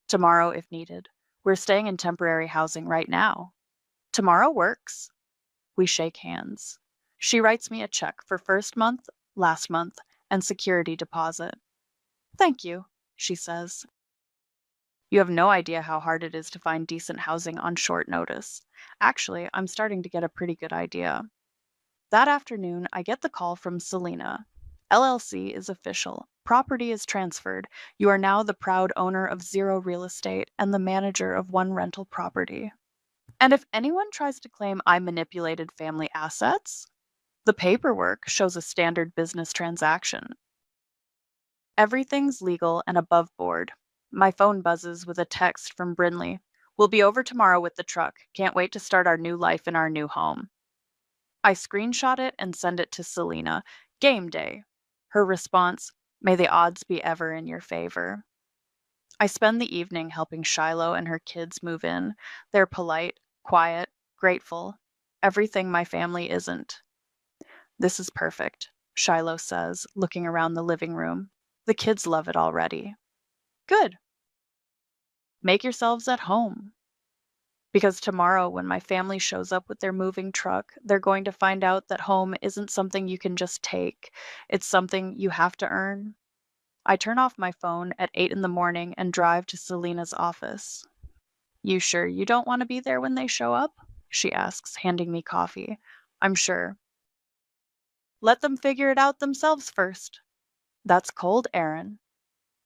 Tomorrow if needed. We're staying in temporary housing right now. Tomorrow works. We shake hands. She writes me a check for first month, last month, and security deposit. Thank you, she says. You have no idea how hard it is to find decent housing on short notice. Actually, I'm starting to get a pretty good idea. That afternoon, I get the call from Selena. LLC is official. Property is transferred. You are now the proud owner of 0 real estate and the manager of 1 rental property. And if anyone tries to claim I manipulated family assets, the paperwork shows a standard business transaction. Everything's legal and above board. My phone buzzes with a text from Brinley. We'll be over tomorrow with the truck. Can't wait to start our new life in our new home. I screenshot it and send it to Selena. Game day. Her response, may the odds be ever in your favor. I spend the evening helping Shiloh and her kids move in. They're polite, quiet, grateful. Everything my family isn't. This is perfect, Shiloh says, looking around the living room. The kids love it already. Good. Make yourselves at home. Because tomorrow, when my family shows up with their moving truck, they're going to find out that home isn't something you can just take. It's something you have to earn. I turn off my phone at 8 in the morning and drive to Selena's office. You sure you don't want to be there when they show up? She asks, handing me coffee. I'm sure. Let them figure it out themselves first. That's cold, Aaron.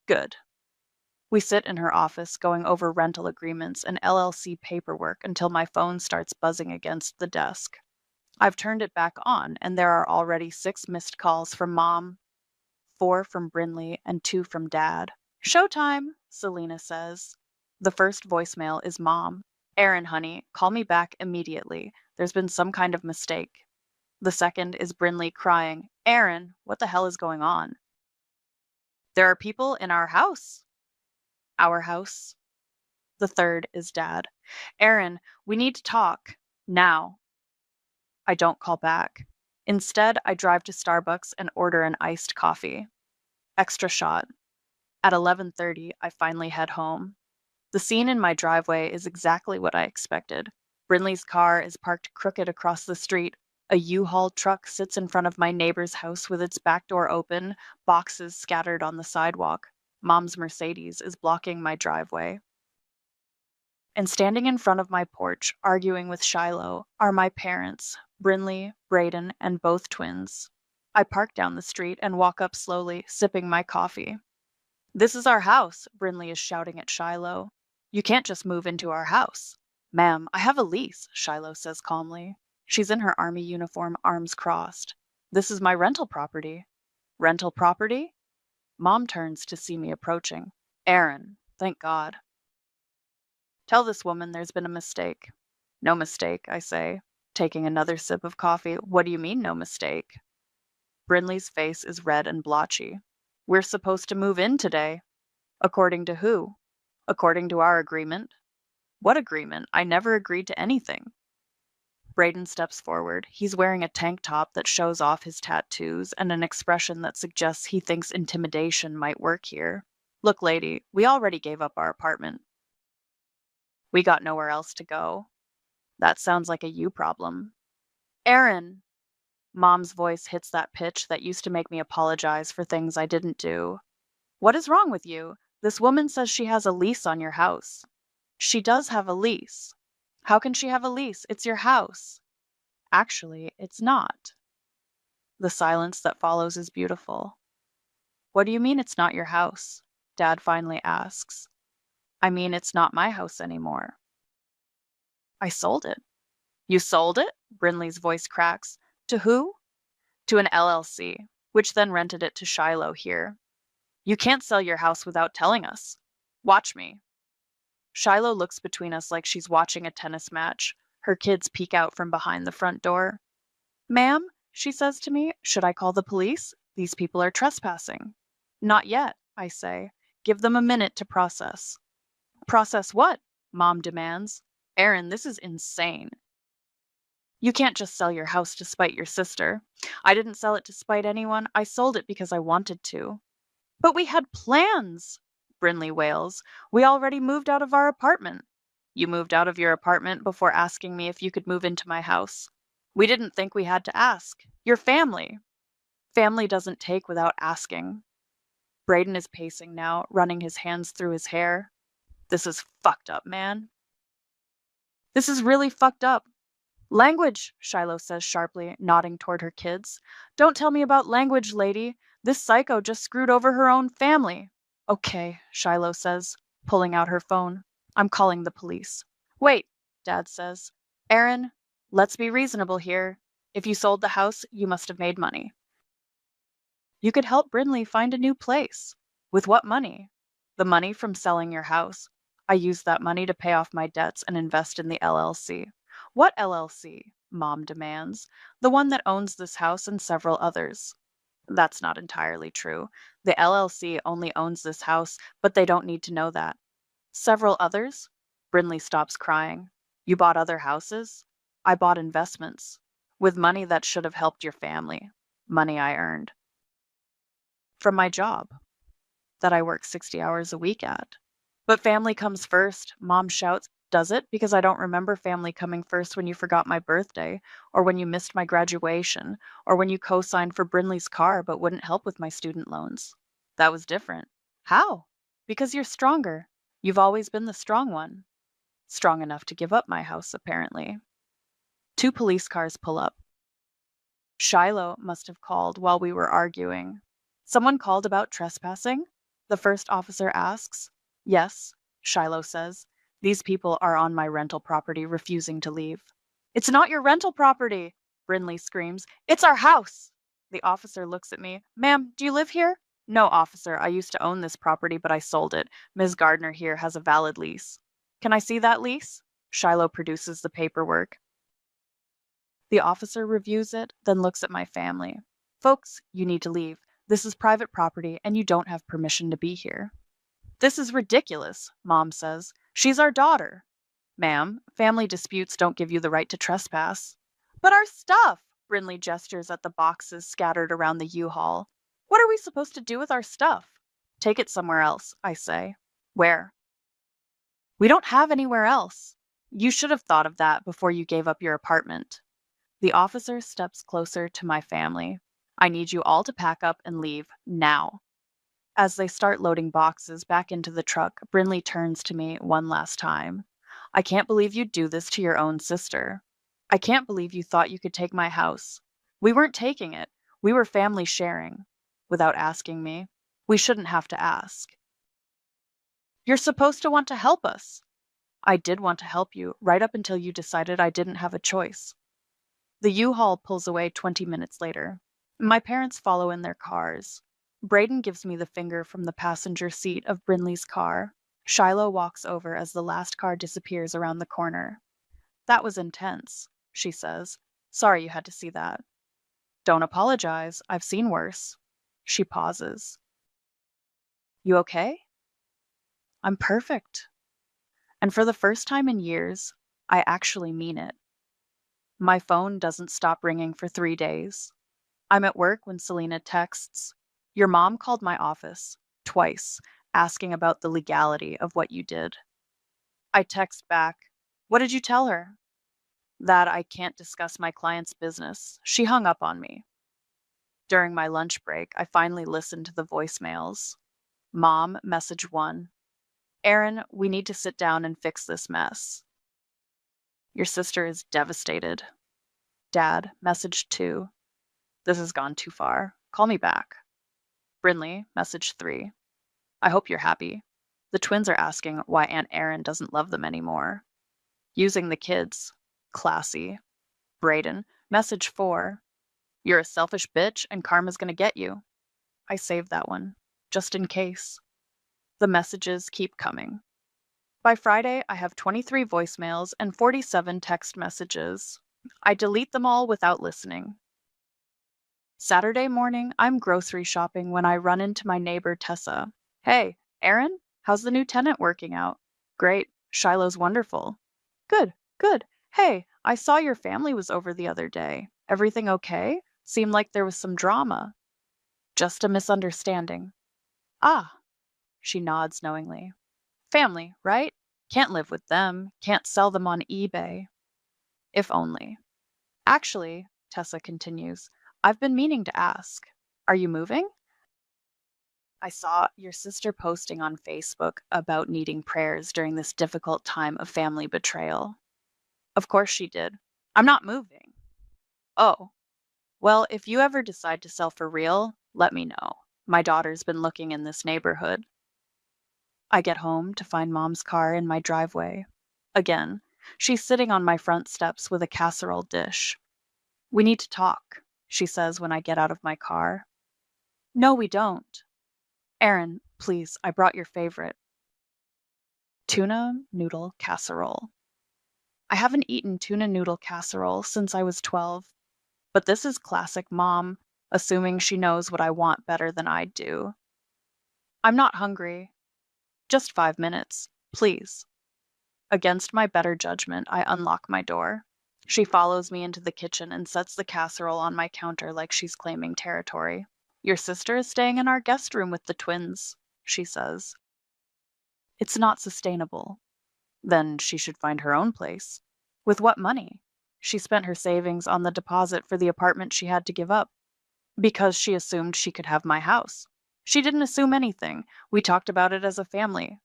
Good. We sit in her office going over rental agreements and LLC paperwork until my phone starts buzzing against the desk. I've turned it back on, and there are already 6 missed calls from Mom, 4 from Brinley, and 2 from Dad. Showtime, Selena says. The first voicemail is Mom. Aaron, honey, call me back immediately. There's been some kind of mistake. The second is Brinley crying, Aaron, what the hell is going on? There are people in our house. Our house. The third is Dad. Aaron, we need to talk. Now. I don't call back. Instead, I drive to Starbucks and order an iced coffee. Extra shot. At 11:30, I finally head home. The scene in my driveway is exactly what I expected. Brinley's car is parked crooked across the street. A U-Haul truck sits in front of my neighbor's house with its back door open, boxes scattered on the sidewalk. Mom's Mercedes is blocking my driveway. And standing in front of my porch, arguing with Shiloh, are my parents, Brinley, Braden, and both twins. I park down the street and walk up slowly, sipping my coffee. This is our house, Brinley is shouting at Shiloh. You can't just move into our house. Ma'am, I have a lease, Shiloh says calmly. She's in her army uniform, arms crossed. This is my rental property. Rental property? Mom turns to see me approaching. Aaron, thank God. Tell this woman there's been a mistake. No mistake, I say, taking another sip of coffee. What do you mean, no mistake? Brinley's face is red and blotchy. We're supposed to move in today. According to who? According to our agreement. What agreement? I never agreed to anything. Braden steps forward. He's wearing a tank top that shows off his tattoos and an expression that suggests he thinks intimidation might work here. Look, lady, we already gave up our apartment. We got nowhere else to go. That sounds like a you problem. Aaron! Mom's voice hits that pitch that used to make me apologize for things I didn't do. What is wrong with you? This woman says she has a lease on your house. She does have a lease. How can she have a lease? It's your house. Actually, it's not. The silence that follows is beautiful. What do you mean it's not your house? Dad finally asks. I mean, it's not my house anymore. I sold it. You sold it? Brinley's voice cracks. To who? To an LLC, which then rented it to Shiloh here. You can't sell your house without telling us. Watch me. Shiloh looks between us like she's watching a tennis match. Her kids peek out from behind the front door. Ma'am, she says to me, should I call the police? These people are trespassing. Not yet, I say. Give them a minute to process. Process what? Mom demands. Aaron, this is insane. You can't just sell your house to spite your sister. I didn't sell it to spite anyone. I sold it because I wanted to. But we had plans, Brinley wails. We already moved out of our apartment. You moved out of your apartment before asking me if you could move into my house. We didn't think we had to ask. Your family. Family doesn't take without asking. Braden is pacing now, running his hands through his hair. This is fucked up, man. This is really fucked up. Language, Shiloh says sharply, nodding toward her kids. Don't tell me about language, lady. This psycho just screwed over her own family. Okay, Shiloh says, pulling out her phone. I'm calling the police. Wait, Dad says. Aaron, let's be reasonable here. If you sold the house, you must have made money. You could help Brinley find a new place. With what money? The money from selling your house. I used that money to pay off my debts and invest in the LLC. What LLC? Mom demands. The one that owns this house and several others. That's not entirely true. The LLC only owns this house, but they don't need to know that. Several others? Brinley stops crying. You bought other houses? I bought investments. With money that should have helped your family. Money I earned. From my job. That I work 60 hours a week at. But family comes first, Mom shouts. Does it? Because I don't remember family coming first when you forgot my birthday, or when you missed my graduation, or when you co-signed for Brinley's car but wouldn't help with my student loans. That was different. How? Because you're stronger. You've always been the strong one. Strong enough to give up my house, apparently. 2 police cars pull up. Shiloh must have called while we were arguing. Someone called about trespassing? The first officer asks. Yes, Shiloh says. These people are on my rental property, refusing to leave. It's not your rental property, Brinley screams. It's our house. The officer looks at me. Ma'am, do you live here? No, officer. I used to own this property, but I sold it. Ms. Gardner here has a valid lease. Can I see that lease? Shiloh produces the paperwork. The officer reviews it, then looks at my family. Folks, you need to leave. This is private property, and you don't have permission to be here. This is ridiculous, Mom says. She's our daughter. Ma'am, family disputes don't give you the right to trespass. But our stuff! Brinley gestures at the boxes scattered around the U-Haul. What are we supposed to do with our stuff? Take it somewhere else, I say. Where? We don't have anywhere else. You should have thought of that before you gave up your apartment. The officer steps closer to my family. I need you all to pack up and leave, now. As they start loading boxes back into the truck, Brinley turns to me one last time. I can't believe you'd do this to your own sister. I can't believe you thought you could take my house. We weren't taking it. We were family sharing. Without asking me. We shouldn't have to ask. You're supposed to want to help us. I did want to help you, right up until you decided I didn't have a choice. The U-Haul pulls away 20 minutes later. My parents follow in their cars. Braden gives me the finger from the passenger seat of Brinley's car. Shiloh walks over as the last car disappears around the corner. That was intense, she says. Sorry you had to see that. Don't apologize. I've seen worse. She pauses. You okay? I'm perfect. And for the first time in years, I actually mean it. My phone doesn't stop ringing for 3 days. I'm at work when Selena texts, Your mom called my office, twice, asking about the legality of what you did. I text back, What did you tell her? That I can't discuss my client's business. She hung up on me. During my lunch break, I finally listened to the voicemails. Mom, message 1. Aaron, we need to sit down and fix this mess. Your sister is devastated. Dad, message 2. This has gone too far. Call me back. Brinley, message 3. I hope you're happy. The twins are asking why Aunt Erin doesn't love them anymore. Using the kids. Classy. Brayden, message 4. You're a selfish bitch and karma's gonna get you. I saved that one, just in case. The messages keep coming. By Friday, I have 23 voicemails and 47 text messages. I delete them all without listening. Saturday morning, I'm grocery shopping when I run into my neighbor Tessa. Hey, Aaron, how's the new tenant working out? Great, Shiloh's wonderful. Good, good. Hey, I saw your family was over the other day. Everything okay? Seemed like there was some drama. Just a misunderstanding. Ah, she nods knowingly. Family, right? Can't live with them, can't sell them on eBay. If only. Actually, Tessa continues, I've been meaning to ask. Are you moving? I saw your sister posting on Facebook about needing prayers during this difficult time of family betrayal. Of course she did. I'm not moving. Oh, well, if you ever decide to sell for real, let me know. My daughter's been looking in this neighborhood. I get home to find Mom's car in my driveway. Again, she's sitting on my front steps with a casserole dish. We need to talk, she says when I get out of my car. No, we don't. Aaron, please, I brought your favorite. Tuna noodle casserole. I haven't eaten tuna noodle casserole since I was 12, but this is classic Mom, assuming she knows what I want better than I do. I'm not hungry. Just 5 minutes, please. Against my better judgment, I unlock my door. She follows me into the kitchen and sets the casserole on my counter like she's claiming territory. Your sister is staying in our guest room with the twins, she says. It's not sustainable. Then she should find her own place. With what money? She spent her savings on the deposit for the apartment she had to give up. Because she assumed she could have my house. She didn't assume anything. We talked about it as a family.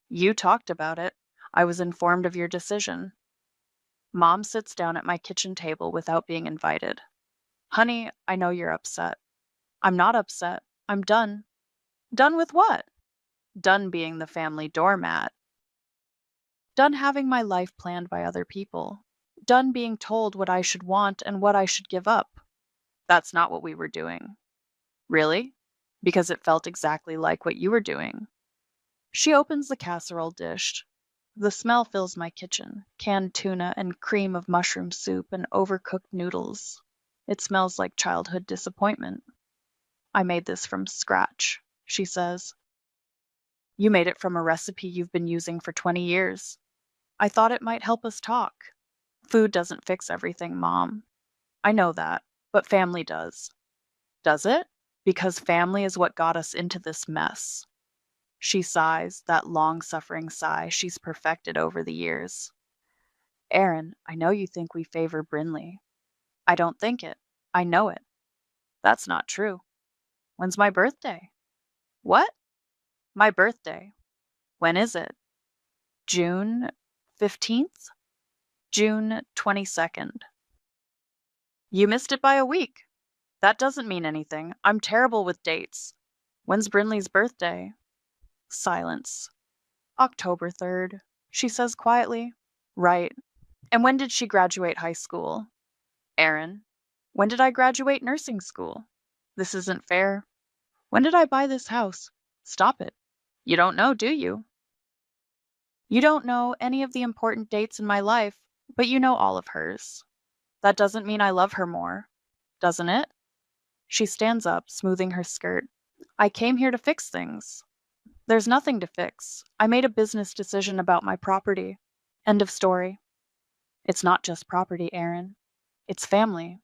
You talked about it. I was informed of your decision. Mom sits down at my kitchen table without being invited. Honey, I know you're upset. I'm not upset. I'm done. Done with what? Done being the family doormat. Done having my life planned by other people. Done being told what I should want and what I should give up. That's not what we were doing. Really? Because it felt exactly like what you were doing. She opens the casserole dish. The smell fills my kitchen, canned tuna and cream of mushroom soup and overcooked noodles. It smells like childhood disappointment. I made this from scratch, she says. You made it from a recipe you've been using for 20 years. I thought it might help us talk. Food doesn't fix everything, Mom. I know that, but family does. Does it? Because family is what got us into this mess. She sighs, that long-suffering sigh she's perfected over the years. Aaron, I know you think we favor Brinley. I don't think it. I know it. That's not true. When's my birthday? What? My birthday. When is it? June 15th? June 22nd. You missed it by a week. That doesn't mean anything. I'm terrible with dates. When's Brinley's birthday? Silence. October 3rd, she says quietly. Right. And when did she graduate high school? Aaron. When did I graduate nursing school? This isn't fair. When did I buy this house? Stop it. You don't know, do you? You don't know any of the important dates in my life, but you know all of hers. That doesn't mean I love her more, doesn't it? She stands up, smoothing her skirt. I came here to fix things. There's nothing to fix. I made a business decision about my property. End of story. It's not just property, Aaron. It's family.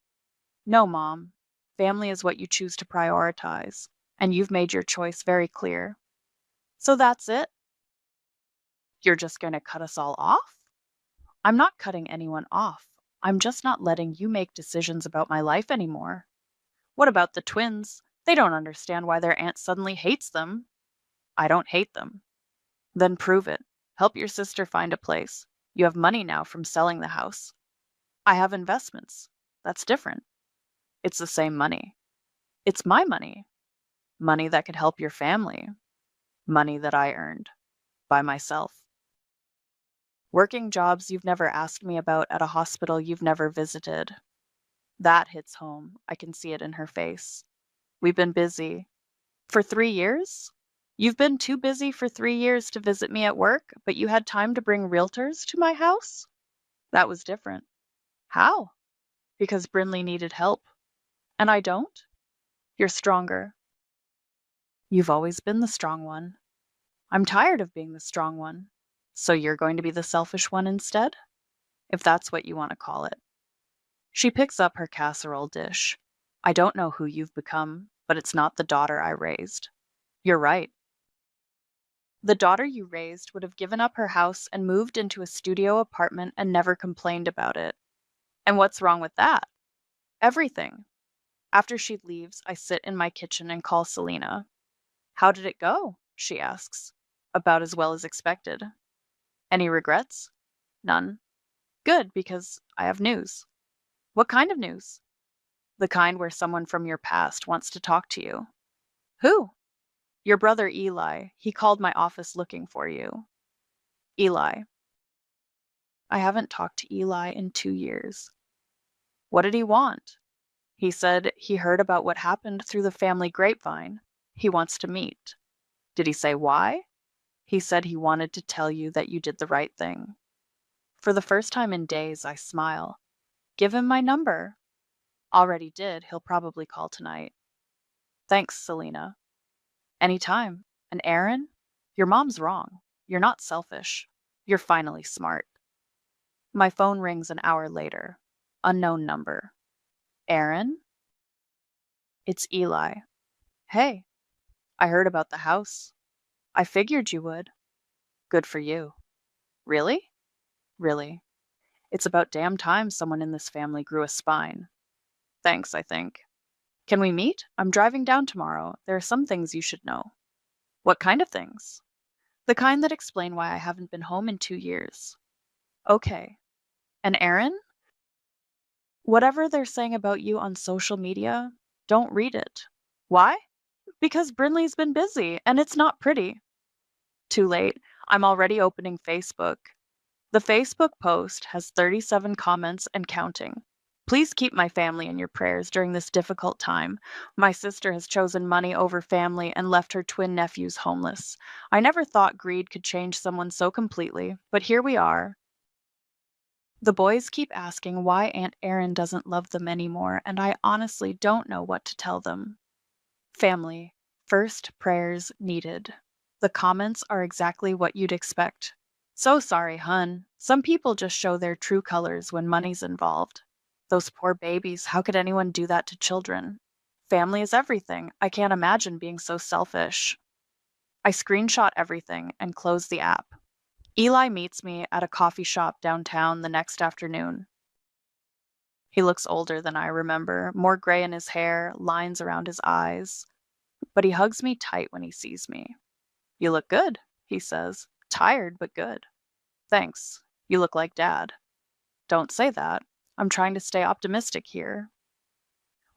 No, Mom. Family is what you choose to prioritize, and you've made your choice very clear. So that's it? You're just going to cut us all off? I'm not cutting anyone off. I'm just not letting you make decisions about my life anymore. What about the twins? They don't understand why their aunt suddenly hates them. I don't hate them. Then prove it. Help your sister find a place. You have money now from selling the house. I have investments. That's different. It's the same money. It's my money. Money that could help your family. Money that I earned by myself. Working jobs you've never asked me about at a hospital you've never visited. That hits home. I can see it in her face. We've been busy. For 3 years? You've been too busy for 3 years to visit me at work, but you had time to bring realtors to my house? That was different. How? Because Brinley needed help. And I don't? You're stronger. You've always been the strong one. I'm tired of being the strong one. So you're going to be the selfish one instead? If that's what you want to call it. She picks up her casserole dish. I don't know who you've become, but it's not the daughter I raised. You're right. The daughter you raised would have given up her house and moved into a studio apartment and never complained about it. And what's wrong with that? Everything. After she leaves, I sit in my kitchen and call Selena. How did it go? She asks. About as well as expected. Any regrets? None. Good, because I have news. What kind of news? The kind where someone from your past wants to talk to you. Who? Your brother Eli. He called my office looking for you. Eli. I haven't talked to Eli in 2 years. What did he want? He said he heard about what happened through the family grapevine. He wants to meet. Did he say why? He said he wanted to tell you that you did the right thing. For the first time in days, I smile. Give him my number. Already did. He'll probably call tonight. Thanks, Selena. Anytime. And Aaron? Your mom's wrong. You're not selfish. You're finally smart. My phone rings an hour later. Unknown number. Aaron? It's Eli. Hey, I heard about the house. I figured you would. Good for you. Really? Really. It's about damn time someone in this family grew a spine. Thanks, I think. Can we meet? I'm driving down tomorrow. There are some things you should know. What kind of things? The kind that explain why I haven't been home in 2 years. Okay. And Aaron? Whatever they're saying about you on social media, don't read it. Why? Because Brinley's been busy, and it's not pretty. Too late. I'm already opening Facebook. The Facebook post has 37 comments and counting. Please keep my family in your prayers during this difficult time. My sister has chosen money over family and left her twin nephews homeless. I never thought greed could change someone so completely, but here we are. The boys keep asking why Aunt Erin doesn't love them anymore, and I honestly don't know what to tell them. Family. First prayers needed. The comments are exactly what you'd expect. So sorry, hun. Some people just show their true colors when money's involved. Those poor babies, how could anyone do that to children? Family is everything. I can't imagine being so selfish. I screenshot everything and close the app. Eli meets me at a coffee shop downtown the next afternoon. He looks older than I remember, more gray in his hair, lines around his eyes. But he hugs me tight when he sees me. You look good, he says. Tired, but good. Thanks. You look like Dad. Don't say that. I'm trying to stay optimistic here.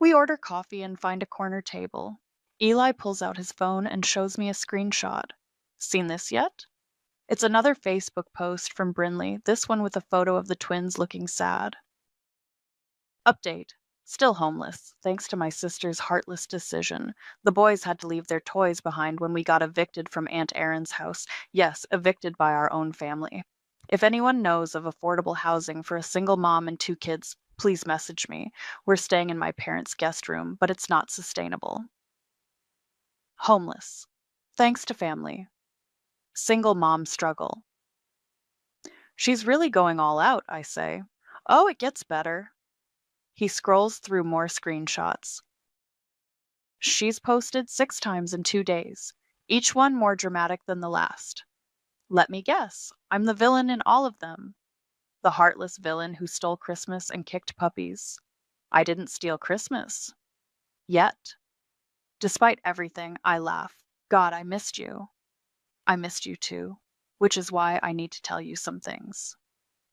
We order coffee and find a corner table. Eli pulls out his phone and shows me a screenshot. Seen this yet? It's another Facebook post from Brinley, this one with a photo of the twins looking sad. Update. Still homeless, thanks to my sister's heartless decision. The boys had to leave their toys behind when we got evicted from Aunt Erin's house. Yes, evicted by our own family. If anyone knows of affordable housing for a single mom and 2 kids, please message me. We're staying in my parents' guest room, but it's not sustainable. Homeless. Thanks to family. Single mom struggle. She's really going all out, I say. Oh, it gets better. He scrolls through more screenshots. She's posted 6 times in 2 days, each one more dramatic than the last. Let me guess, I'm the villain in all of them. the heartless villain who stole Christmas and kicked puppies. I didn't steal Christmas. Yet. Despite everything, I laugh. God, I missed you. I missed you too, which is why I need to tell you some things.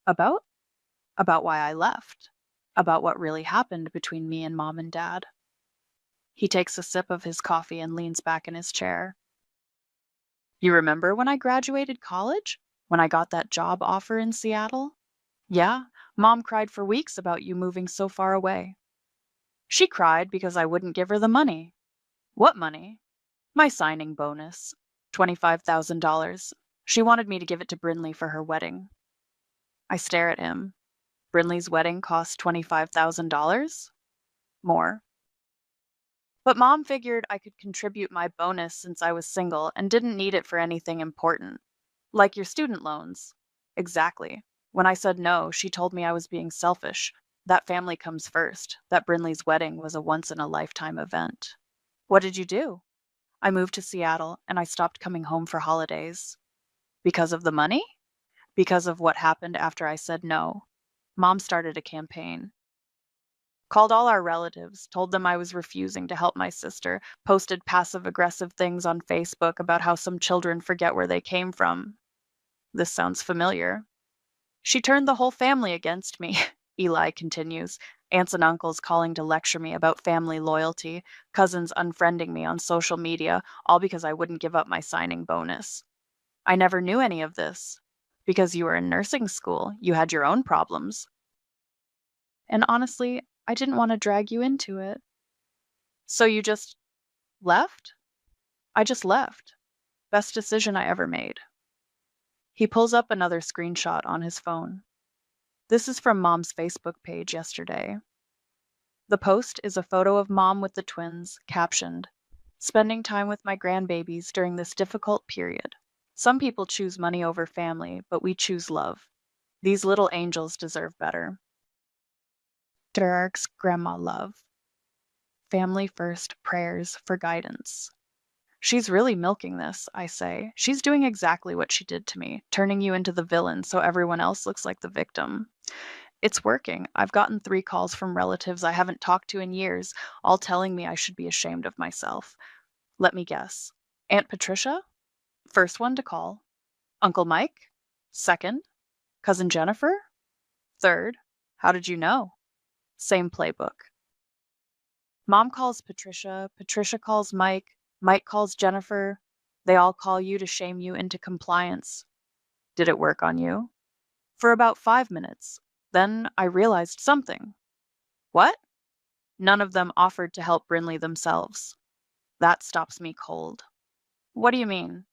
About? About why I left. About what really happened between me and Mom and Dad. He takes a sip of his coffee and leans back in his chair. You remember when I graduated college? When I got that job offer in Seattle? Yeah, Mom cried for weeks about you moving so far away. She cried because I wouldn't give her the money. What money? My signing bonus. $25,000. She wanted me to give it to Brinley for her wedding. I stare at him. Brinley's wedding cost $25,000? More. But Mom figured I could contribute my bonus since I was single and didn't need it for anything important. Like your student loans. Exactly. When I said no, she told me I was being selfish. That family comes first. That Brinley's wedding was a once-in-a-lifetime event. What did you do? I moved to Seattle and I stopped coming home for holidays. Because of the money? Because of what happened after I said no. Mom started a campaign. Called all our relatives, told them I was refusing to help my sister, posted passive-aggressive things on Facebook about how some children forget where they came from. This sounds familiar. She turned the whole family against me, Eli continues. Aunts and uncles calling to lecture me about family loyalty, cousins unfriending me on social media, all because I wouldn't give up my signing bonus. I never knew any of this. Because you were in nursing school, you had your own problems. And honestly, I didn't want to drag you into it. So you just left? I just left. Best decision I ever made. He pulls up another screenshot on his phone. This is from Mom's Facebook page yesterday. The post is a photo of Mom with the twins, captioned, "Spending time with my grandbabies during this difficult period. Some people choose money over family, but we choose love. These little angels deserve better. Derark's grandma love. Family first, prayers for guidance." She's really milking this, I say. She's doing exactly what she did to me, turning you into the villain so everyone else looks like the victim. It's working. I've gotten 3 calls from relatives I haven't talked to in years, all telling me I should be ashamed of myself. Let me guess. Aunt Patricia? First one to call. Uncle Mike? Second. Cousin Jennifer? Third. How did you know? Same playbook. Mom calls Patricia, Patricia calls Mike, Mike calls Jennifer. They all call you to shame you into compliance. Did it work on you? For about 5 minutes. Then I realized something. What? None of them offered to help Brinley themselves. That stops me cold. What do you mean?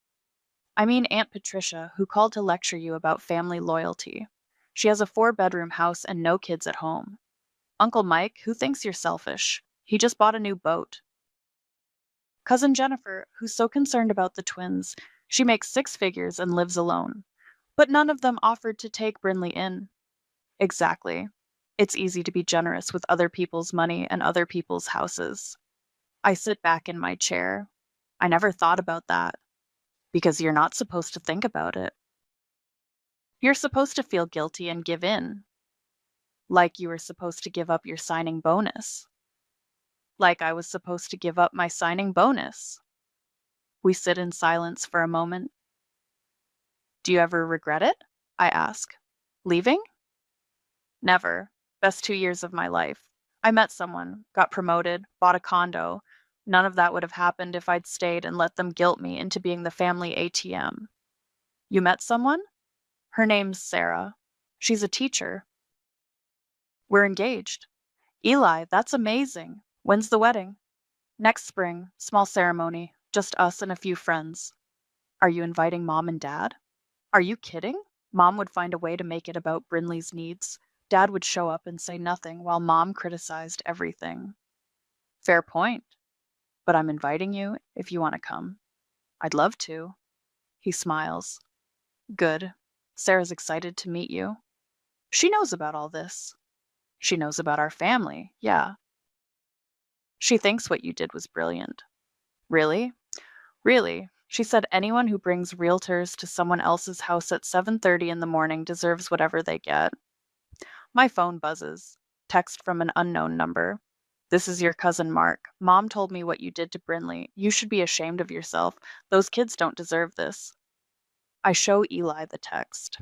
I mean Aunt Patricia, who called to lecture you about family loyalty. She has a 4-bedroom house and no kids at home. Uncle Mike, who thinks you're selfish. He just bought a new boat. Cousin Jennifer, who's so concerned about the twins. She makes 6 figures and lives alone. But none of them offered to take Brinley in. Exactly. It's easy to be generous with other people's money and other people's houses. I sit back in my chair. I never thought about that. Because you're not supposed to think about it. You're supposed to feel guilty and give in. Like you were supposed to give up your signing bonus. Like I was supposed to give up my signing bonus. We sit in silence for a moment. Do you ever regret it? I ask. Leaving? Never. Best 2 years of my life. I met someone, got promoted, bought a condo. None of that would have happened if I'd stayed and let them guilt me into being the family ATM. You met someone? Her name's Sarah. She's a teacher. We're engaged. Eli, that's amazing. When's the wedding? Next spring, small ceremony, just us and a few friends. Are you inviting Mom and Dad? Are you kidding? Mom would find a way to make it about Brinley's needs. Dad would show up and say nothing while Mom criticized everything. Fair point. But I'm inviting you if you want to come. I'd love to. He smiles. Good. Sarah's excited to meet you. She knows about all this. She knows about our family, yeah. She thinks what you did was brilliant. Really? Really. She said anyone who brings realtors to someone else's house at 7:30 in the morning deserves whatever they get. My phone buzzes. Text from an unknown number. This is your cousin Mark. Mom told me what you did to Brinley. You should be ashamed of yourself. Those kids don't deserve this. I show Eli the text.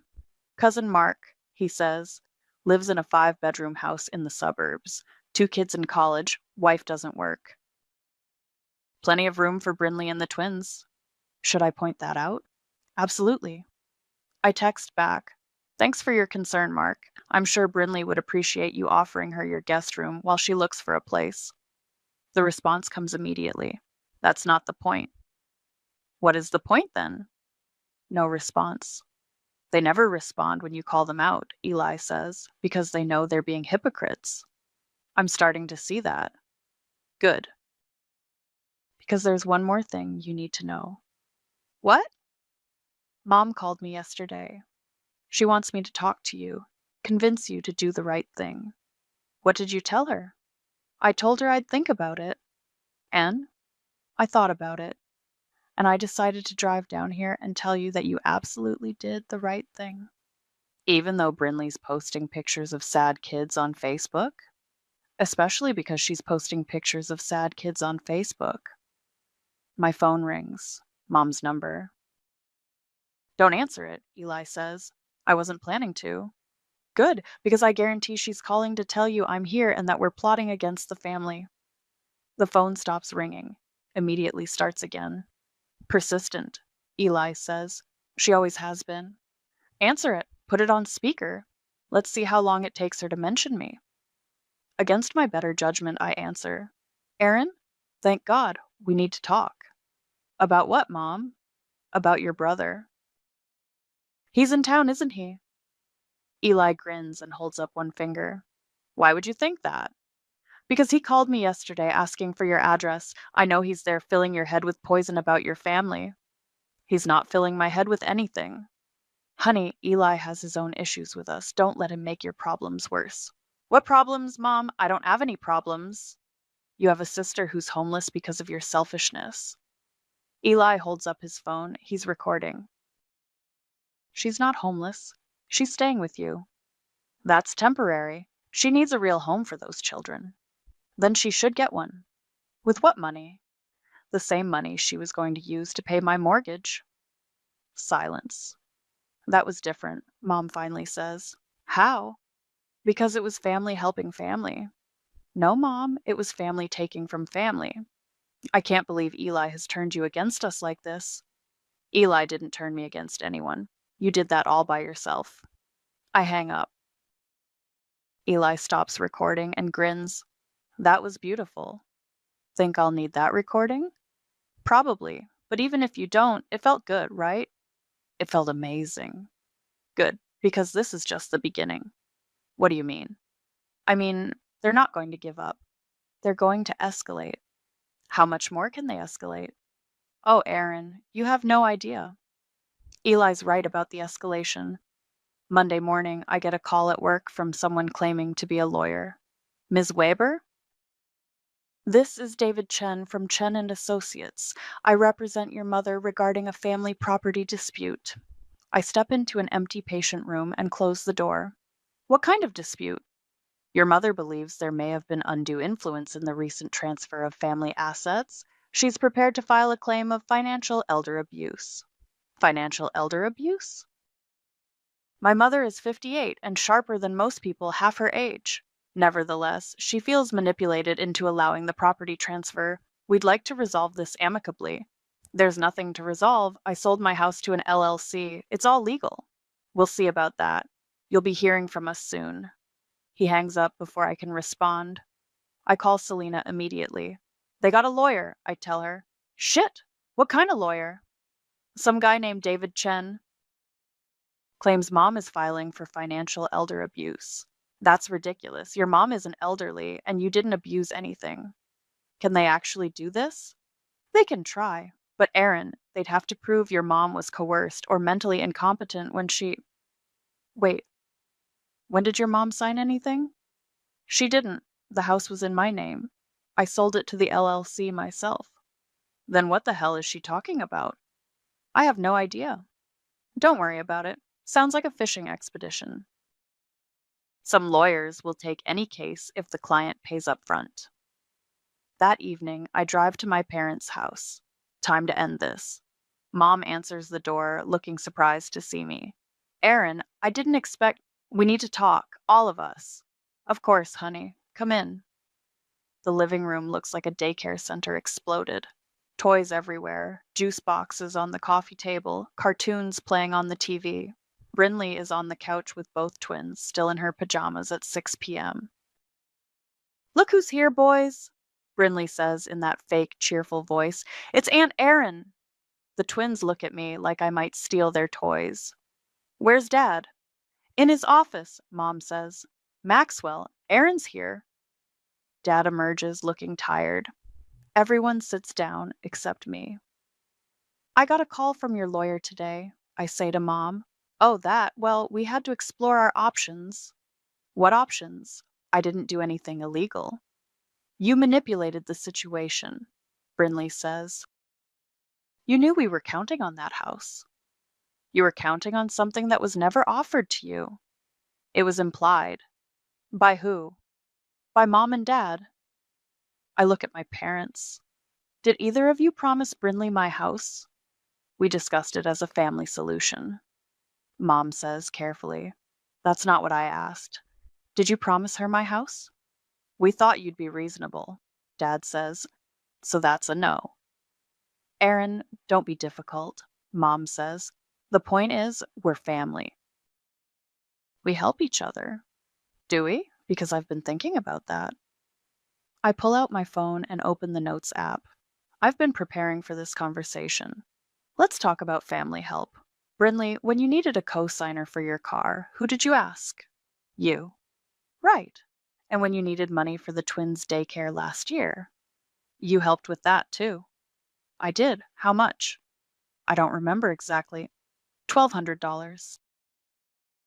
Cousin Mark, he says, lives in a 5-bedroom house in the suburbs. 2 kids in college. Wife doesn't work. Plenty of room for Brinley and the twins. Should I point that out? Absolutely. I text back. Thanks for your concern, Mark. I'm sure Brinley would appreciate you offering her your guest room while she looks for a place. The response comes immediately. That's not the point. What is the point then? No response. They never respond when you call them out, Eli says, because they know they're being hypocrites. I'm starting to see that. Good. Because there's one more thing you need to know. What? Mom called me yesterday. She wants me to talk to you, convince you to do the right thing. What did you tell her? I told her I'd think about it. And I thought about it. And I decided to drive down here and tell you that you absolutely did the right thing. Even though Brinley's posting pictures of sad kids on Facebook? Especially because she's posting pictures of sad kids on Facebook. My phone rings. Mom's number. Don't answer it, Eli says. I wasn't planning to. Good, because I guarantee she's calling to tell you I'm here and that we're plotting against the family. The phone stops ringing, immediately starts again. Persistent, Eli says. She always has been. Answer it. Put it on speaker. Let's see how long it takes her to mention me. Against my better judgment, I answer. Aaron, thank God, we need to talk. About what, Mom? About your brother. He's in town, isn't he? Eli grins and holds up one finger. Why would you think that? Because he called me yesterday asking for your address. I know he's there filling your head with poison about your family. He's not filling my head with anything. Honey, Eli has his own issues with us. Don't let him make your problems worse. What problems, Mom? I don't have any problems. You have a sister who's homeless because of your selfishness. Eli holds up his phone. He's recording. She's not homeless. She's staying with you. That's temporary. She needs a real home for those children. Then she should get one. With what money? The same money she was going to use to pay my mortgage. Silence. That was different, Mom finally says. How? Because it was family helping family. No, Mom, it was family taking from family. I can't believe Eli has turned you against us like this. Eli didn't turn me against anyone. You did that all by yourself. I hang up. Eli stops recording and grins. That was beautiful. Think I'll need that recording? Probably, but even if you don't, it felt good, right? It felt amazing. Good, because this is just the beginning. What do you mean? I mean, they're not going to give up. They're going to escalate. How much more can they escalate? Oh, Aaron, you have no idea. Eli's right about the escalation. Monday morning, I get a call at work from someone claiming to be a lawyer. Ms. Weber? This is David Chen from Chen and Associates. I represent your mother regarding a family property dispute. I step into an empty patient room and close the door. What kind of dispute? Your mother believes there may have been undue influence in the recent transfer of family assets. She's prepared to file a claim of financial elder abuse. Financial elder abuse? My mother is 58 and sharper than most people half her age. Nevertheless, she feels manipulated into allowing the property transfer. We'd like to resolve this amicably. There's nothing to resolve. I sold my house to an LLC. It's all legal. We'll see about that. You'll be hearing from us soon. He hangs up before I can respond. I call Selena immediately. They got a lawyer, I tell her. Shit! What kind of lawyer? Some guy named David Chen. Claims mom is filing for financial elder abuse. That's ridiculous. Your mom isn't elderly, and you didn't abuse anything. Can they actually do this? They can try. But Aaron, they'd have to prove your mom was coerced or mentally incompetent when she... Wait. When did your mom sign anything? She didn't. The house was in my name. I sold it to the LLC myself. Then what the hell is she talking about? I have no idea. Don't worry about it. Sounds like a fishing expedition. Some lawyers will take any case if the client pays up front. That evening, I drive to my parents' house. Time to end this. Mom answers the door, looking surprised to see me. Aaron, I didn't expect. We need to talk, all of us. Of course, honey. Come in. The living room looks like a daycare center exploded. Toys everywhere, juice boxes on the coffee table, cartoons playing on the TV. Brinley is on the couch with both twins, still in her pajamas at 6 p.m. Look who's here, boys, Brinley says in that fake, cheerful voice. It's Aunt Erin. The twins look at me like I might steal their toys. Where's Dad? In his office, Mom says. Maxwell, Erin's here. Dad emerges looking tired. Everyone sits down except me. I got a call from your lawyer today, I say to Mom. Oh, that? Well, we had to explore our options. What options? I didn't do anything illegal. You manipulated the situation, Brinley says. You knew we were counting on that house. You were counting on something that was never offered to you. It was implied. By who? By Mom and Dad. I look at my parents. Did either of you promise Brinley my house? We discussed it as a family solution. Mom says carefully, That's not what I asked. Did you promise her my house? We thought you'd be reasonable, Dad says, so that's a no. Aaron, don't be difficult, Mom says. The point is, we're family. We help each other. Do we? Because I've been thinking about that. I pull out my phone and open the Notes app. I've been preparing for this conversation. Let's talk about family help. Brinley, when you needed a co-signer for your car, who did you ask? You. Right. And when you needed money for the twins' daycare last year? You helped with that, too. I did. How much? I don't remember exactly. $1,200.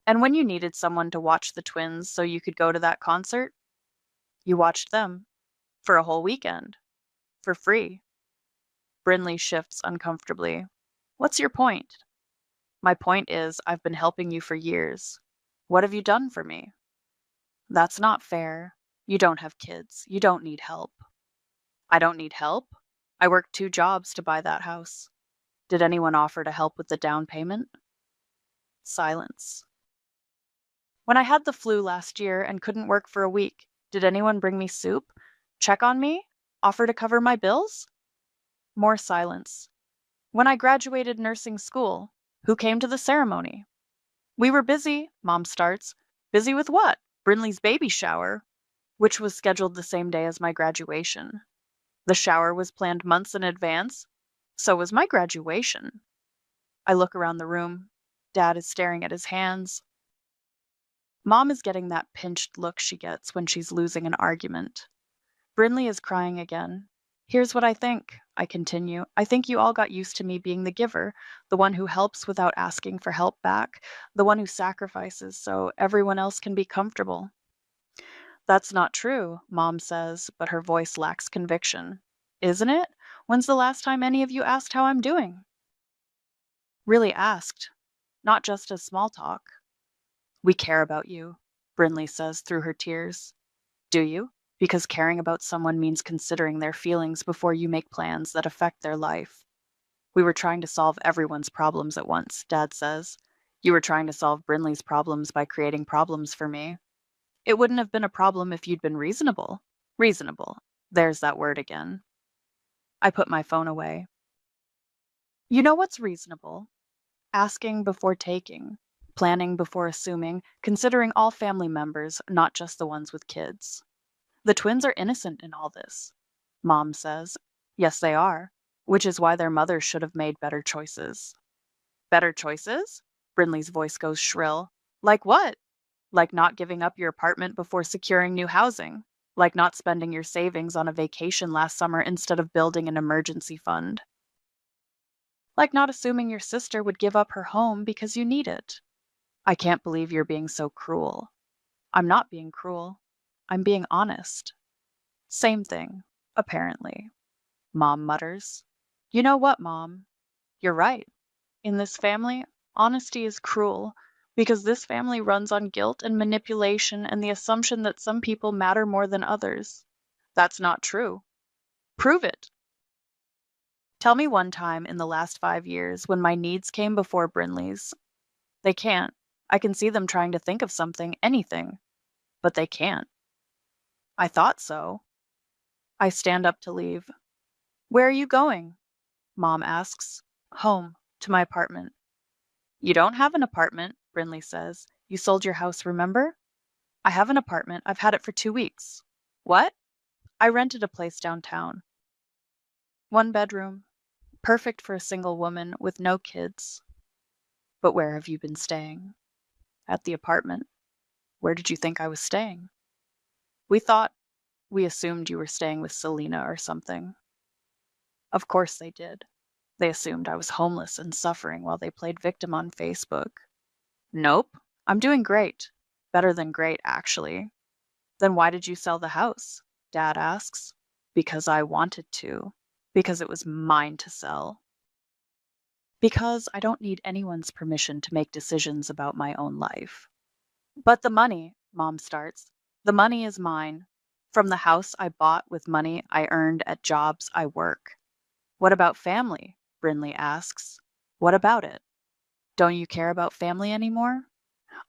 And when you needed someone to watch the twins so you could go to that concert? You watched them. For a whole weekend. For free. Brinley shifts uncomfortably. What's your point? My point is, I've been helping you for years. What have you done for me? That's not fair. You don't have kids. You don't need help. I don't need help? I worked 2 jobs to buy that house. Did anyone offer to help with the down payment? Silence. When I had the flu last year and couldn't work for a week, did anyone bring me soup? Check on me? Offer to cover my bills? More silence. When I graduated nursing school, who came to the ceremony? We were busy, Mom starts. Busy with what? Brinley's baby shower, which was scheduled the same day as my graduation. The shower was planned months in advance. So was my graduation. I look around the room. Dad is staring at his hands. Mom is getting that pinched look she gets when she's losing an argument. Brinley is crying again. Here's what I think, I continue. I think you all got used to me being the giver, the one who helps without asking for help back, the one who sacrifices so everyone else can be comfortable. That's not true, Mom says, but her voice lacks conviction. Isn't it? When's the last time any of you asked how I'm doing? Really asked, not just as small talk. We care about you, Brinley says through her tears. Do you? Because caring about someone means considering their feelings before you make plans that affect their life. We were trying to solve everyone's problems at once, Dad says. You were trying to solve Brinley's problems by creating problems for me. It wouldn't have been a problem if you'd been reasonable. Reasonable. There's that word again. I put my phone away. You know what's reasonable? Asking before taking, planning before assuming, considering all family members, not just the ones with kids. The twins are innocent in all this, Mom says. Yes, they are, which is why their mothers should have made better choices. Better choices? Brinley's voice goes shrill. Like what? Like not giving up your apartment before securing new housing. Like not spending your savings on a vacation last summer instead of building an emergency fund. Like not assuming your sister would give up her home because you need it. I can't believe you're being so cruel. I'm not being cruel. I'm being honest. Same thing, apparently. Mom mutters. You know what, Mom? You're right. In this family, honesty is cruel, Because this family runs on guilt and manipulation and the assumption that some people matter more than others. That's not true. Prove it. Tell me one time in the last 5 years when my needs came before Brinley's. They can't. I can see them trying to think of something, anything, but they can't. I thought so. I stand up to leave. Where are you going? Mom asks. Home, to my apartment. You don't have an apartment, Brinley says. You sold your house, remember? I have an apartment. I've had it for 2 weeks. What? I rented a place downtown. 1 bedroom. Perfect for a single woman with no kids. But where have you been staying? At the apartment. Where did you think I was staying? We assumed you were staying with Selena or something. Of course they did. They assumed I was homeless and suffering while they played victim on Facebook. Nope, I'm doing great. Better than great, actually. Then why did you sell the house? Dad asks. Because I wanted to. Because it was mine to sell. Because I don't need anyone's permission to make decisions about my own life. But the money, Mom starts. The money is mine. From the house I bought with money I earned at jobs I work. What about family? Brinley asks. What about it? Don't you care about family anymore?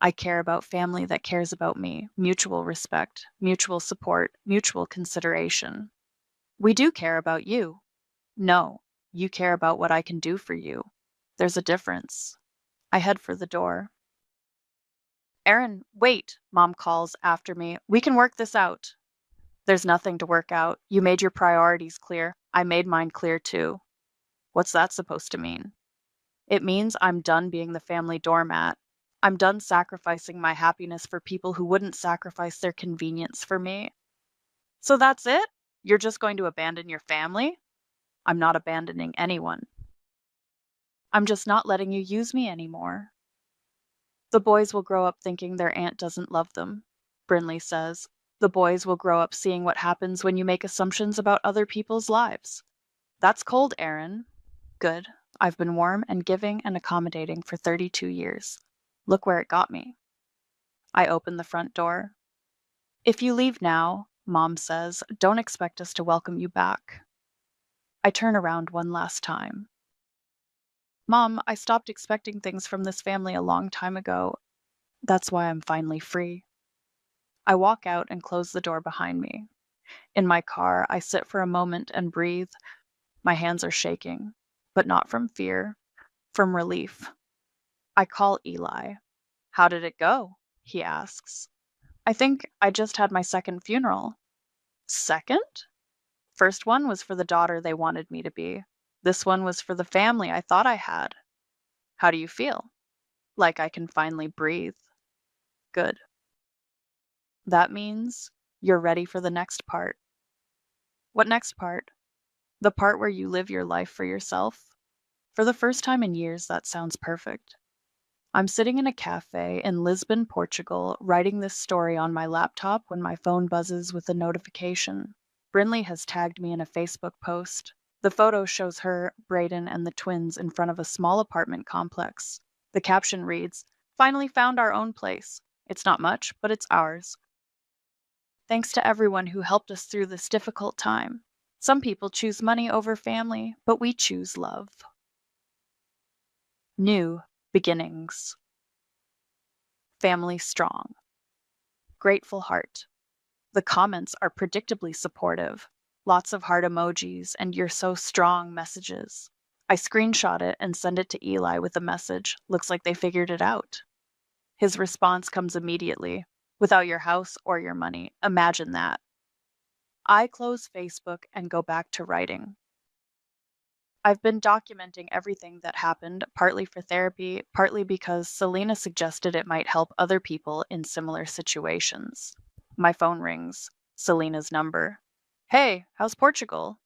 I care about family that cares about me. Mutual respect, mutual support, mutual consideration. We do care about you. No, you care about what I can do for you. There's a difference. I head for the door. Erin, wait, Mom calls after me. We can work this out. There's nothing to work out. You made your priorities clear. I made mine clear too. What's that supposed to mean? It means I'm done being the family doormat. I'm done sacrificing my happiness for people who wouldn't sacrifice their convenience for me. So that's it? You're just going to abandon your family? I'm not abandoning anyone. I'm just not letting you use me anymore. The boys will grow up thinking their aunt doesn't love them, Brinley says. The boys will grow up seeing what happens when you make assumptions about other people's lives. That's cold, Erin. Good. I've been warm and giving and accommodating for 32 years. Look where it got me. I open the front door. If you leave now, Mom says, don't expect us to welcome you back. I turn around one last time. Mom, I stopped expecting things from this family a long time ago. That's why I'm finally free. I walk out and close the door behind me. In my car, I sit for a moment and breathe. My hands are shaking, but not from fear, from relief. I call Eli. How did it go? He asks. I think I just had my second funeral. Second? First one was for the daughter they wanted me to be. This one was for the family I thought I had. How do you feel? Like I can finally breathe. Good. That means you're ready for the next part. What next part? The part where you live your life for yourself? For the first time in years, that sounds perfect. I'm sitting in a cafe in Lisbon, Portugal, writing this story on my laptop when my phone buzzes with a notification. Brinley has tagged me in a Facebook post. The photo shows her, Brayden, and the twins in front of a small apartment complex. The caption reads, "Finally found our own place. It's not much, but it's ours. Thanks to everyone who helped us through this difficult time. Some people choose money over family, but we choose love." New beginnings. Family strong. Grateful heart. The comments are predictably supportive. Lots of heart emojis and "you're so strong" messages. I screenshot it and send it to Eli with a message. Looks like they figured it out. His response comes immediately. Without your house or your money. Imagine that. I close Facebook and go back to writing. I've been documenting everything that happened, partly for therapy, partly because Selena suggested it might help other people in similar situations. My phone rings. Selena's number. "Hey, how's Portugal?"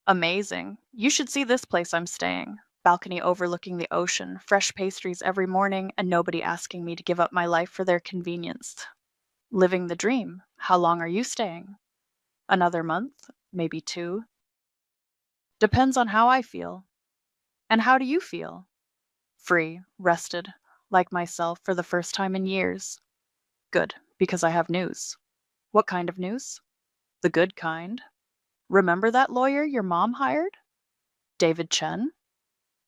"Amazing. You should see this place I'm staying. Balcony overlooking the ocean, fresh pastries every morning, and nobody asking me to give up my life for their convenience. Living the dream. How long are you staying?" "Another month, maybe 2. Depends on how I feel." "And how do you feel?" "Free, rested, like myself for the first time in years. Good, because I have news. What kind of news? The good kind. Remember that lawyer your mom hired? David Chen?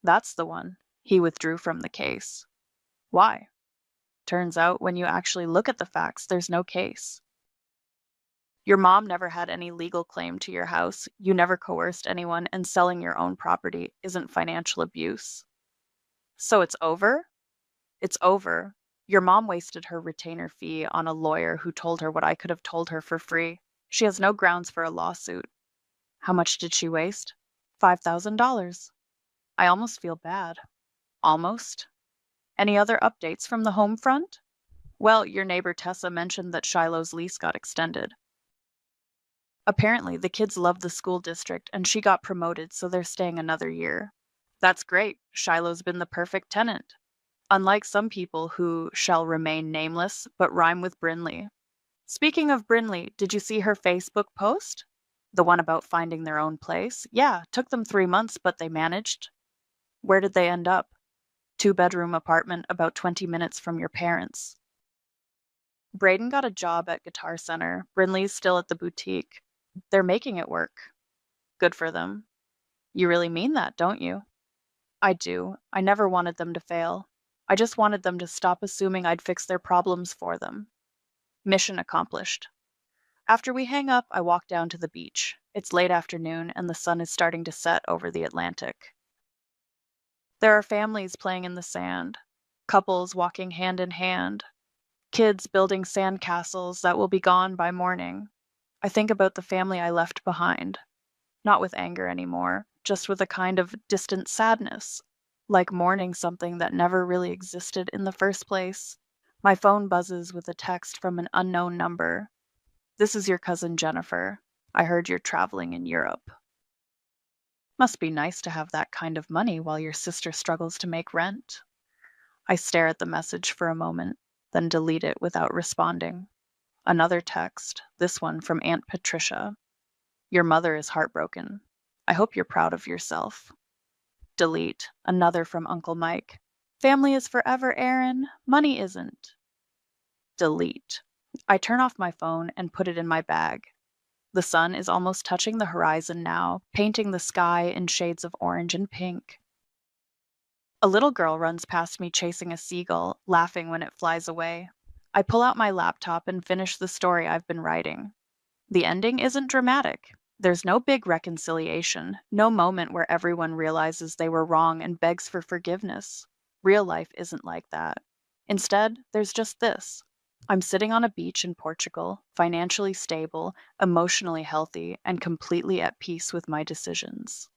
That's the one. He withdrew from the case. Why? Turns out when you actually look at the facts, there's no case. Your mom never had any legal claim to your house. You never coerced anyone, and selling your own property isn't financial abuse. So it's over? It's over. Your mom wasted her retainer fee on a lawyer who told her what I could have told her for free. She has no grounds for a lawsuit. How much did she waste? $5,000. I almost feel bad. Almost. Any other updates from the home front? Well, your neighbor Tessa mentioned that Shiloh's lease got extended. Apparently, the kids love the school district and she got promoted, so they're staying another year. That's great. Shiloh's been the perfect tenant. Unlike some people who shall remain nameless but rhyme with Brinley. Speaking of Brinley, did you see her Facebook post? The one about finding their own place? Yeah, took them 3 months, but they managed. Where did they end up? 2-bedroom apartment about 20 minutes from your parents. Braden got a job at Guitar Center. Brinley's still at the boutique. They're making it work. Good for them. You really mean that, don't you? I do. I never wanted them to fail. I just wanted them to stop assuming I'd fix their problems for them. Mission accomplished. After we hang up, I walk down to the beach. It's late afternoon and the sun is starting to set over the Atlantic. There are families playing in the sand, couples walking hand in hand, kids building sand castles that will be gone by morning. I think about the family I left behind, not with anger anymore, just with a kind of distant sadness, like mourning something that never really existed in the first place. My phone buzzes with a text from an unknown number. This is your cousin Jennifer. I heard you're traveling in Europe. Must be nice to have that kind of money while your sister struggles to make rent. I stare at the message for a moment, then delete it without responding. Another text, this one from Aunt Patricia. Your mother is heartbroken. I hope you're proud of yourself. Delete, another from Uncle Mike. Family is forever, Aaron. Money isn't. Delete. I turn off my phone and put it in my bag. The sun is almost touching the horizon now, painting the sky in shades of orange and pink. A little girl runs past me chasing a seagull, laughing when it flies away. I pull out my laptop and finish the story I've been writing. The ending isn't dramatic. There's no big reconciliation, no moment where everyone realizes they were wrong and begs for forgiveness. Real life isn't like that. Instead, there's just this. I'm sitting on a beach in Portugal, financially stable, emotionally healthy, and completely at peace with my decisions.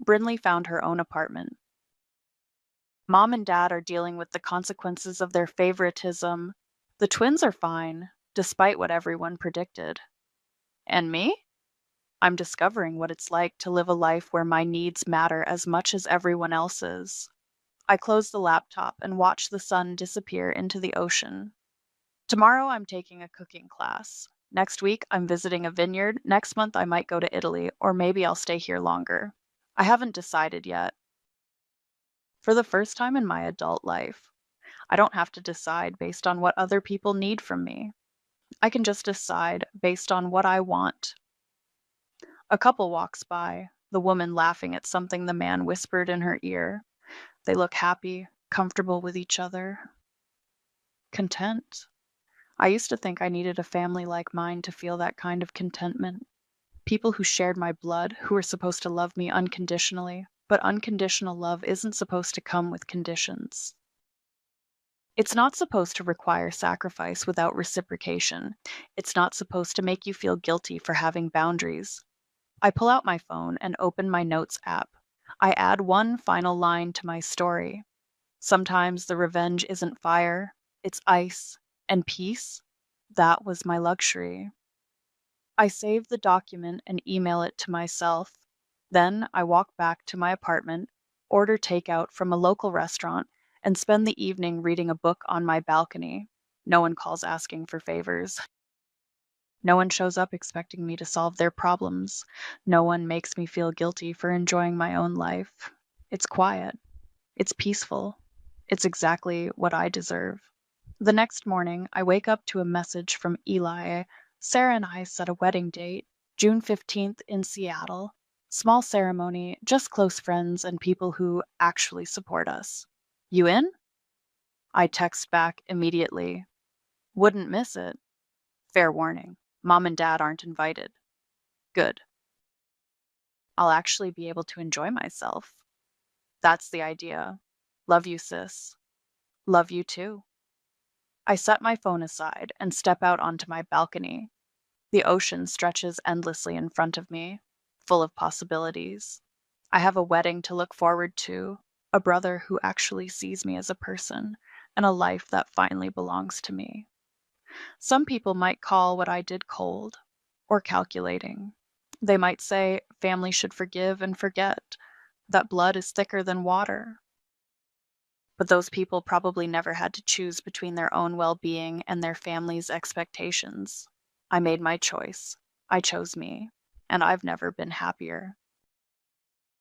Brinley found her own apartment. Mom and Dad are dealing with the consequences of their favoritism. The twins are fine, despite what everyone predicted. And me? I'm discovering what it's like to live a life where my needs matter as much as everyone else's. I close the laptop and watch the sun disappear into the ocean. Tomorrow I'm taking a cooking class. Next week I'm visiting a vineyard. Next month I might go to Italy, or maybe I'll stay here longer. I haven't decided yet. For the first time in my adult life, I don't have to decide based on what other people need from me. I can just decide based on what I want. A couple walks by, the woman laughing at something the man whispered in her ear. They look happy, comfortable with each other. Content. I used to think I needed a family like mine to feel that kind of contentment. People who shared my blood, who were supposed to love me unconditionally, but unconditional love isn't supposed to come with conditions. It's not supposed to require sacrifice without reciprocation. It's not supposed to make you feel guilty for having boundaries. I pull out my phone and open my notes app. I add one final line to my story. Sometimes the revenge isn't fire, it's ice, and peace. That was my luxury. I save the document and email it to myself. Then I walk back to my apartment, order takeout from a local restaurant, and spend the evening reading a book on my balcony. No one calls asking for favors. No one shows up expecting me to solve their problems. No one makes me feel guilty for enjoying my own life. It's quiet. It's peaceful. It's exactly what I deserve. The next morning, I wake up to a message from Eli. Sarah and I set a wedding date, June 15th in Seattle. Small ceremony, just close friends and people who actually support us. You in? I text back immediately. Wouldn't miss it. Fair warning. Mom and Dad aren't invited. Good. I'll actually be able to enjoy myself. That's the idea. Love you, sis. Love you too. I set my phone aside and step out onto my balcony. The ocean stretches endlessly in front of me, full of possibilities. I have a wedding to look forward to, a brother who actually sees me as a person, and a life that finally belongs to me. Some people might call what I did cold or calculating. They might say family should forgive and forget, that blood is thicker than water. But those people probably never had to choose between their own well being and their family's expectations. I made my choice. I chose me, and I've never been happier.